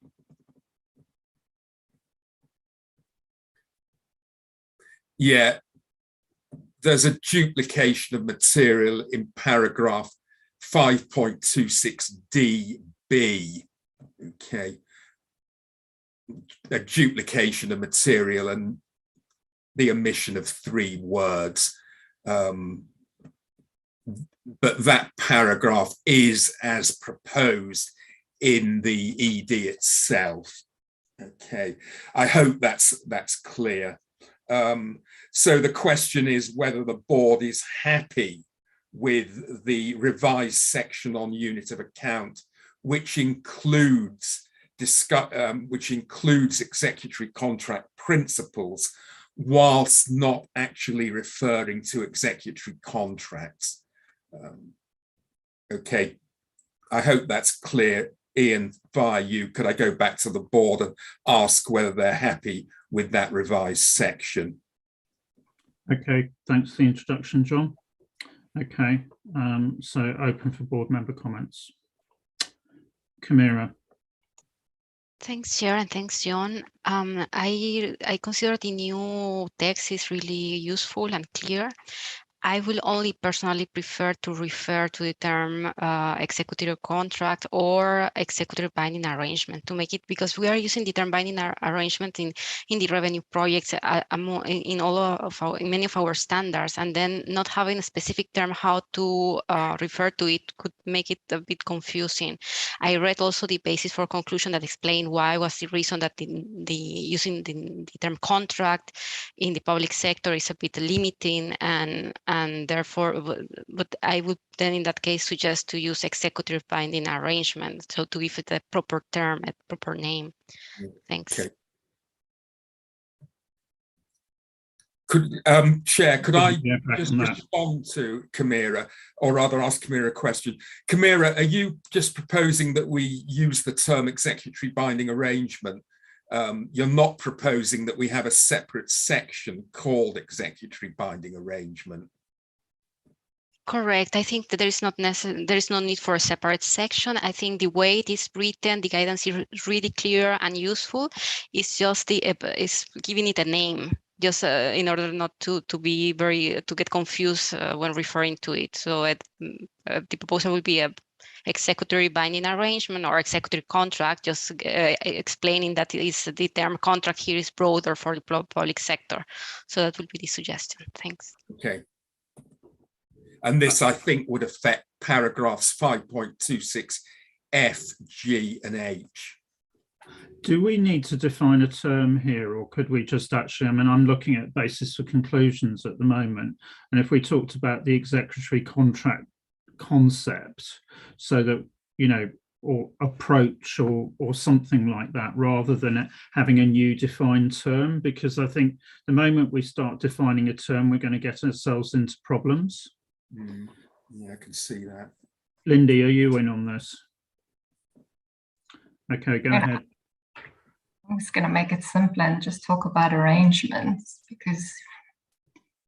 Yeah, there's a duplication of material in paragraph 5.26db. Okay, a duplication of material and the omission of 3 words. But that paragraph is as proposed in the ED itself. Okay, I hope that's clear. So the question is whether the board is happy with the revised section on unit of account, which includes executory contract principles, whilst not actually referring to executory contracts. Okay, I hope that's clear. Ian, via you, could I go back to the board and ask whether they're happy with that revised section? Okay, thanks for the introduction, John. Okay, so open for board member comments. Camira. Thanks, Chair, and thanks, John. I consider the new text is really useful and clear. I will only personally prefer to refer to the term executive contract or executive binding arrangement to make it, because we are using the term binding arrangement in the revenue projects in all of in many of our standards, and then not having a specific term how to refer to it could make it a bit confusing. I read also the basis for conclusion that explained why was the reason that using the term contract in the public sector is a bit limiting, and therefore, but I would then in that case suggest to use executive binding arrangement, so to give it a proper term, a proper name. Thanks. Okay. Chair, could I just respond to Camira, or rather ask Camira a question? Camira, are you just proposing that we use the term executory binding arrangement? You're not proposing that we have a separate section called executory binding arrangement? Correct. I think that there is no need for a separate section. I think the way it is written, the guidance is really clear and useful. It's just is giving it a name, just in order not to get confused when referring to it. So the proposal will be a executory binding arrangement or executory contract, just explaining that the term contract here is broader for the public sector. So that would be the suggestion. Thanks. Okay. And this, I think, would affect paragraphs 5.26 F, G, and H. Do we need to define a term here, or could we just actually, I mean, I'm looking at basis for conclusions at the moment, and if we talked about the executory contract concept, so that, you know, or approach or something like that, rather than having a new defined term, because I think the moment we start defining a term, we're going to get ourselves into problems. Yeah, I can see that. Lindy, are you in on this? Okay, go ahead. I'm just going to make it simpler and just talk about arrangements, because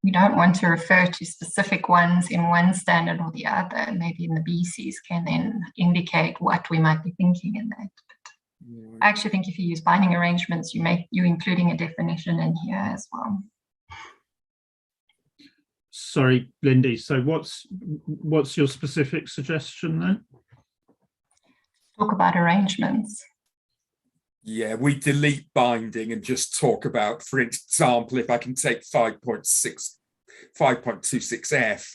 we don't want to refer to specific ones in one standard or the other. Maybe in the BCs can then indicate what we might be thinking in that. But I actually think if you use binding arrangements, you're including a definition in here as well. Sorry, Lindy. So what's your specific suggestion then? Talk about arrangements. Yeah, we delete binding and just talk about, for example, if I can take 5.26F,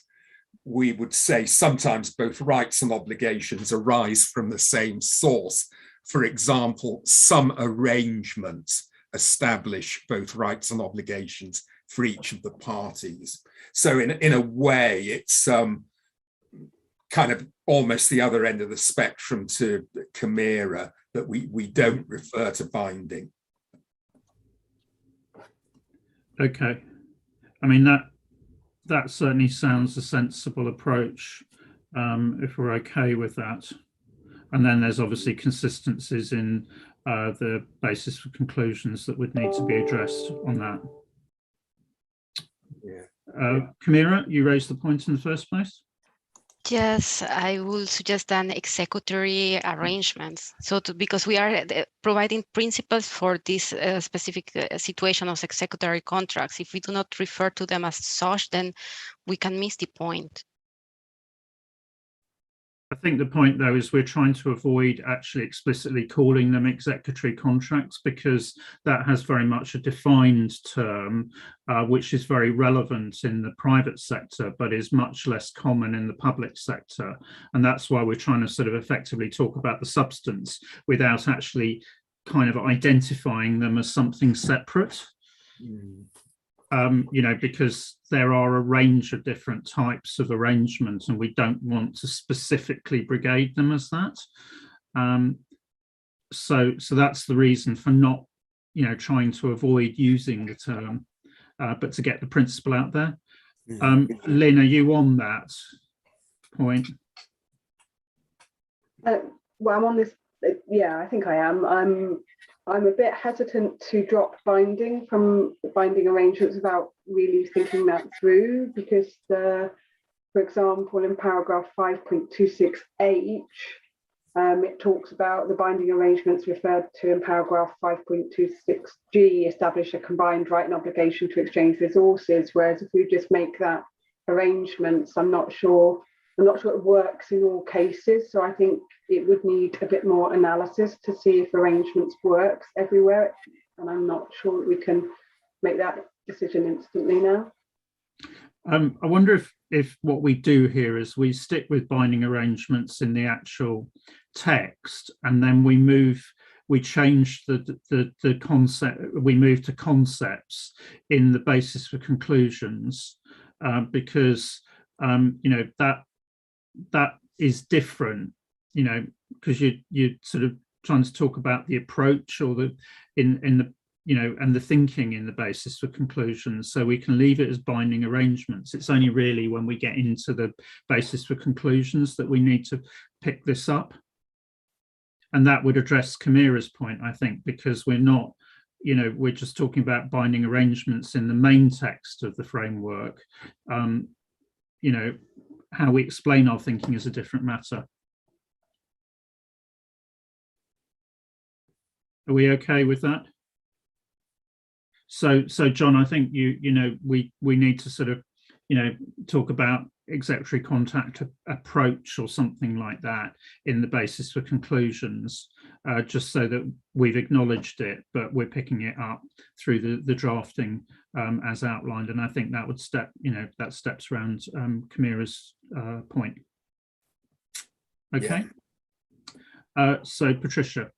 we would say sometimes both rights and obligations arise from the same source. For example, some arrangements establish both rights and obligations for each of the parties. So in a way, it's kind of almost the other end of the spectrum to Chimera, that we don't refer to binding. Okay. I mean, that certainly sounds a sensible approach, if we're okay with that. And then there's obviously consistencies in the basis for conclusions that would need to be addressed on that. Yeah. Chimera, you raised the point in the first place. Yes, I will suggest an executory arrangements. So because we are providing principles for this specific situation of executory contracts, if we do not refer to them as such, then we can miss the point. I think the point, though, is we're trying to avoid actually explicitly calling them executory contracts, because that has very much a defined term, which is very relevant in the private sector, but is much less common in the public sector. And that's why we're trying to sort of effectively talk about the substance without actually kind of identifying them as something separate. You know, because there are a range of different types of arrangements, and we don't want to specifically brigade them as that. So that's the reason for not, you know, trying to avoid using the term, but to get the principle out there. Lynn, are you on that point? Well, I'm on this. Yeah, I think I am. I'm a bit hesitant to drop binding from binding arrangements without really thinking that through, because for example, in paragraph 5.26H, it talks about the binding arrangements referred to in paragraph 5.26G establish a combined right and obligation to exchange resources. Whereas if we just make that arrangements, I'm not sure it works in all cases. So I think it would need a bit more analysis to see if arrangements works everywhere. And I'm not sure we can make that decision instantly now. I wonder if what we do here is we stick with binding arrangements in the actual text, and then we change the concept, we move to concepts in the basis for conclusions, because you know, that is different, you know, because you're sort of trying to talk about the approach or the in the, you know, and the thinking in the basis for conclusions. So we can leave it as binding arrangements. It's only really when we get into the basis for conclusions that we need to pick this up. And that would address Chimera's point, I think, because we're not, you know, we're just talking about binding arrangements in the main text of the framework. You know, how we explain our thinking is a different matter. Are we okay with that? So John, I think you know, we need to sort of, you know, talk about executory contact approach or something like that in the basis for conclusions, just so that we've acknowledged it, but we're picking it up through the drafting as outlined. And I think that would step, you know, that steps around Chimera's point. Okay. Yeah. So Patricia.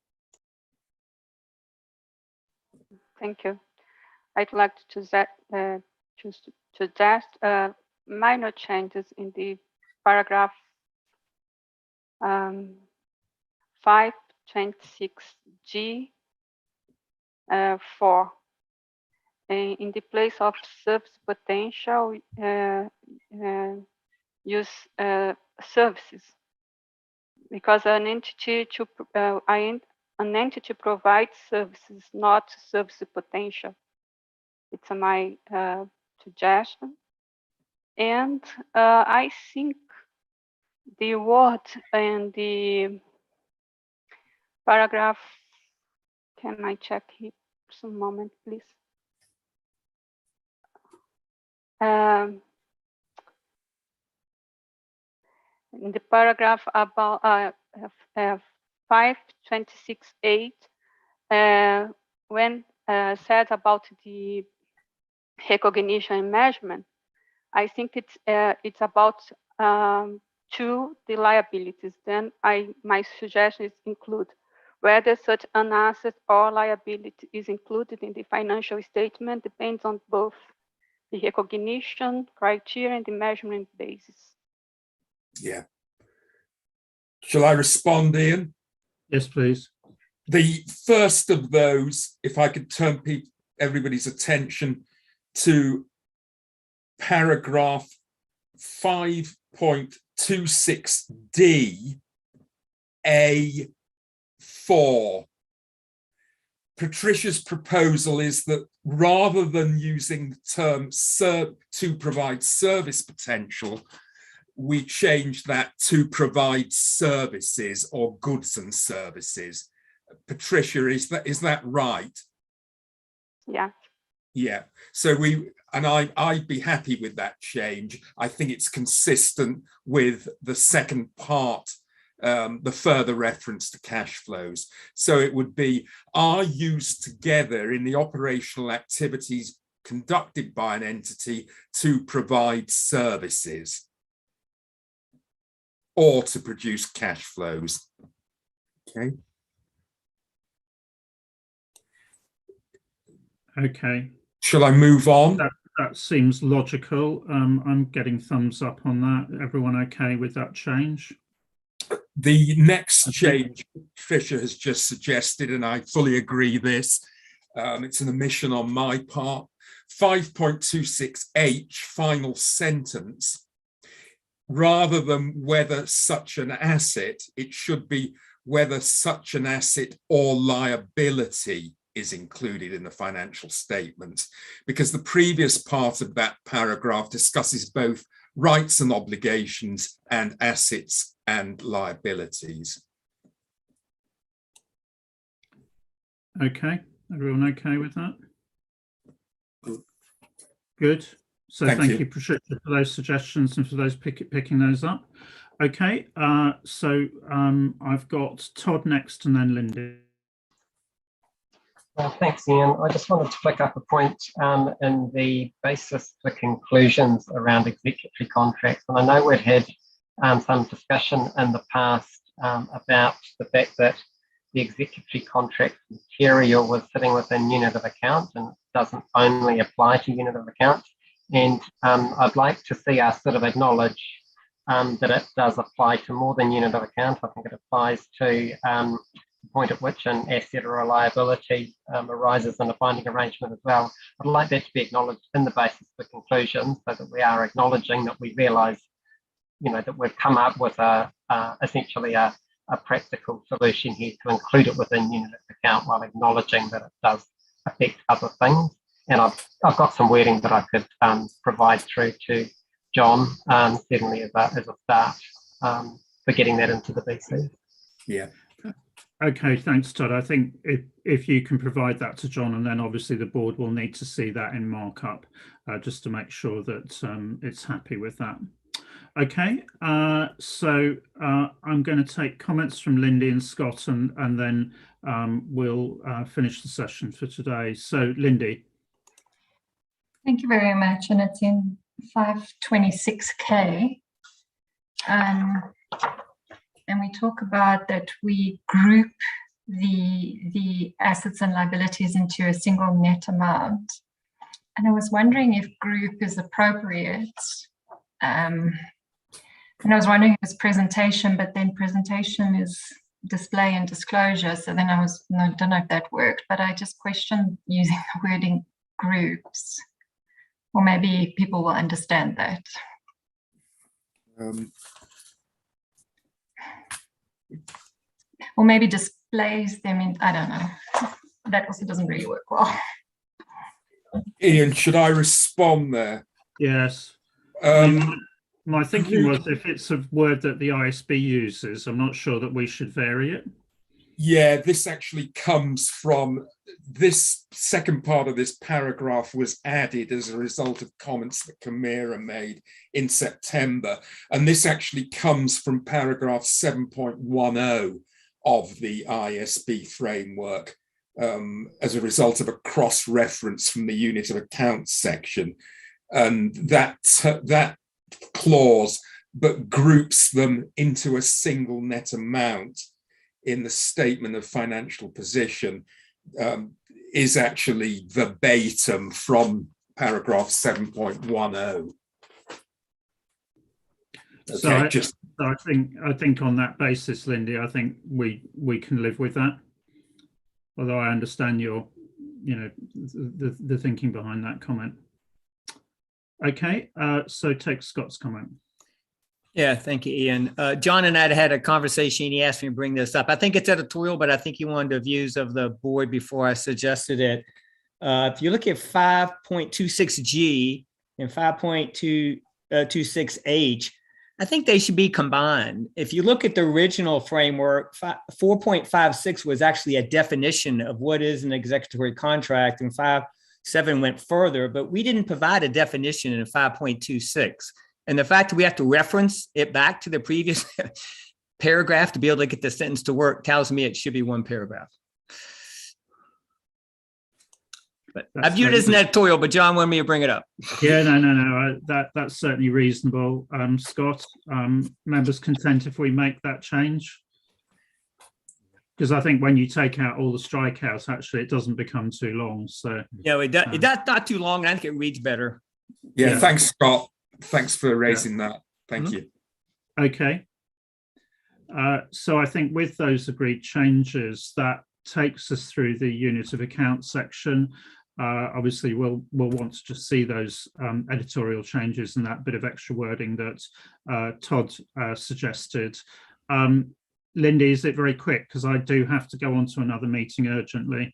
Thank you. I'd like to suggest minor changes in the paragraph 5.26G 4. In the place of service potential, use services, because an entity an entity provides services, not service potential. It's my suggestion. And I think the word and the paragraph, can I check here for a moment, please? In the paragraph about 526.8, when said about the recognition and measurement, I think it's about to the liabilities. Then my suggestion is include whether such an asset or liability is included in the financial statement depends on both the recognition criteria and the measurement basis. Yeah. Shall I respond, Ian? Yes, please. The first of those, if I could turn everybody's attention to paragraph 5.26D A4. Patricia's proposal is that rather than using the term to provide service potential, we change that to provide services or goods and services. Patricia, is that right? Yeah. Yeah. So I'd be happy with that change. I think it's consistent with the second part, the further reference to cash flows. So it would be are used together in the operational activities conducted by an entity to provide services or to produce cash flows. Okay. Okay. Shall I move on? That seems logical. I'm getting thumbs up on that. Everyone okay with that change? The next change Fisher has just suggested, and I fully agree this, it's an omission on my part. 5.26H, final sentence, rather than whether such an asset, it should be whether such an asset or liability is included in the financial statements, because the previous part of that paragraph discusses both rights and obligations and assets and liabilities. Okay, everyone okay with that? Good. So thank you, Patricia, for those suggestions and for those picking those up. Okay, so I've got Todd next and then Lindy. Thanks, Ian. I just wanted to pick up a point in the basis for conclusions around executory contracts. And I know we've had some discussion in the past about the fact that the executory contract material was sitting within unit of account and it doesn't only apply to unit of account. And I'd like to see us sort of acknowledge that it does apply to more than unit of account. I think it applies to the point at which an asset or a liability arises in a binding arrangement as well. I'd like that to be acknowledged in the basis for conclusions so that we are acknowledging that we realise, you know, that we've come up with essentially a practical solution here to include it within unit of account while acknowledging that it does affect other things. And I've got some wording that I could provide through to John, certainly as a start for getting that into the BC. Yeah. Okay, thanks, Todd. I think if you can provide that to John, and then obviously the board will need to see that in markup just to make sure that it's happy with that. Okay, so I'm going to take comments from Lindy and Scott, and then we'll finish the session for today. So, Lindy. Thank you very much, and it's in 526K. And we talk about that we group the assets and liabilities into a single net amount. And I was wondering if group is appropriate. And I was wondering if it's presentation, but then presentation is display and disclosure. So then I don't know if that worked, but I just questioned using the wording groups. Or maybe people will understand that. Um. Or maybe just displays them in, I don't know. That also doesn't really work well. Ian, should I respond there? Yes. My thinking was if it's a word that the ISB uses, I'm not sure that we should vary it. Yeah, this actually comes from this second part of this paragraph was added as a result of comments that Camira made in September. And this actually comes from paragraph 7.10 of the ISB framework as a result of a cross-reference from the unit of accounts section. And that clause, but groups them into a single net amount in the statement of financial position, is actually verbatim from paragraph 7.10. Okay, so I think on that basis, Lindy, I think we can live with that. Although I understand your, the thinking behind that comment. Okay, so take Scott's comment. Yeah, thank you, Ian. John and I had a conversation. He asked me to bring this up. I think it's editorial, but I think he wanted the views of the board before I suggested it. If you look at 5.26G and 5.26H, I think they should be combined. If you look at the original framework, 4.56 was actually a definition of what is an executory contract, and 5.7 went further, but we didn't provide a definition in 5.26. And the fact that we have to reference it back to the previous paragraph to be able to get the sentence to work tells me it should be one paragraph. But I viewed it as an editorial, but John wanted me to bring it up. Yeah, no. That's certainly reasonable. Scott, members content if we make that change? Because I think when you take out all the strikeouts, actually, it doesn't become too long. So yeah, that's not too long. I think it reads better. Yeah, thanks, Scott. Thanks for raising that. Thank you. Okay. So I think with those agreed changes, that takes us through the unit of account section. Obviously, we'll want to just see those editorial changes and that bit of extra wording that Todd suggested. Lindy, is it very quick? Because I do have to go on to another meeting urgently.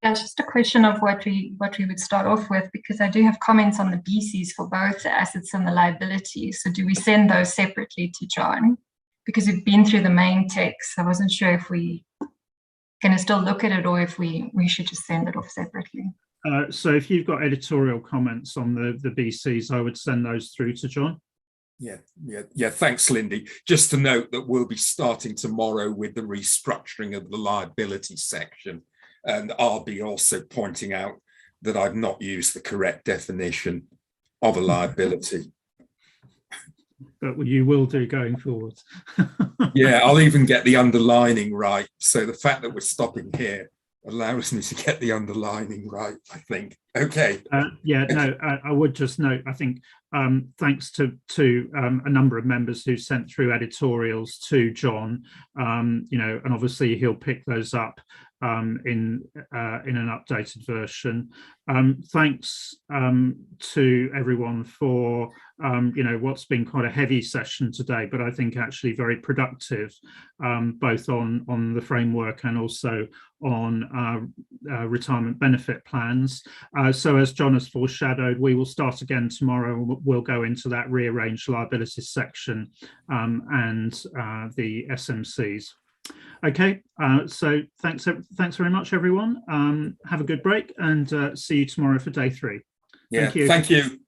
Yeah, it's just a question of what we would start off with, because I do have comments on the BCs for both the assets and the liabilities. So do we send those separately to John? Because we've been through the main text. I wasn't sure if we can still look at it or if we should just send it off separately. So if you've got editorial comments on the BCs, I would send those through to John. Yeah. Thanks, Lindy. Just to note that we'll be starting tomorrow with the restructuring of the liability section. And I'll be also pointing out that I've not used the correct definition of a liability. But you will do going forward. Yeah, I'll even get the underlining right. So the fact that we're stopping here allows me to get the underlining right, I think. Okay. I would just note, I think, thanks to a number of members who sent through editorials to John, and obviously he'll pick those up in an updated version. Thanks to everyone for what's been quite a heavy session today, but I think actually very productive, both on the framework and also on retirement benefit plans. So as John has foreshadowed, we will start again tomorrow. We'll go into that rearranged liabilities section and the SMCs. Okay, so thanks very much, everyone. Have a good break and see you tomorrow for day 3. Yeah, thank you.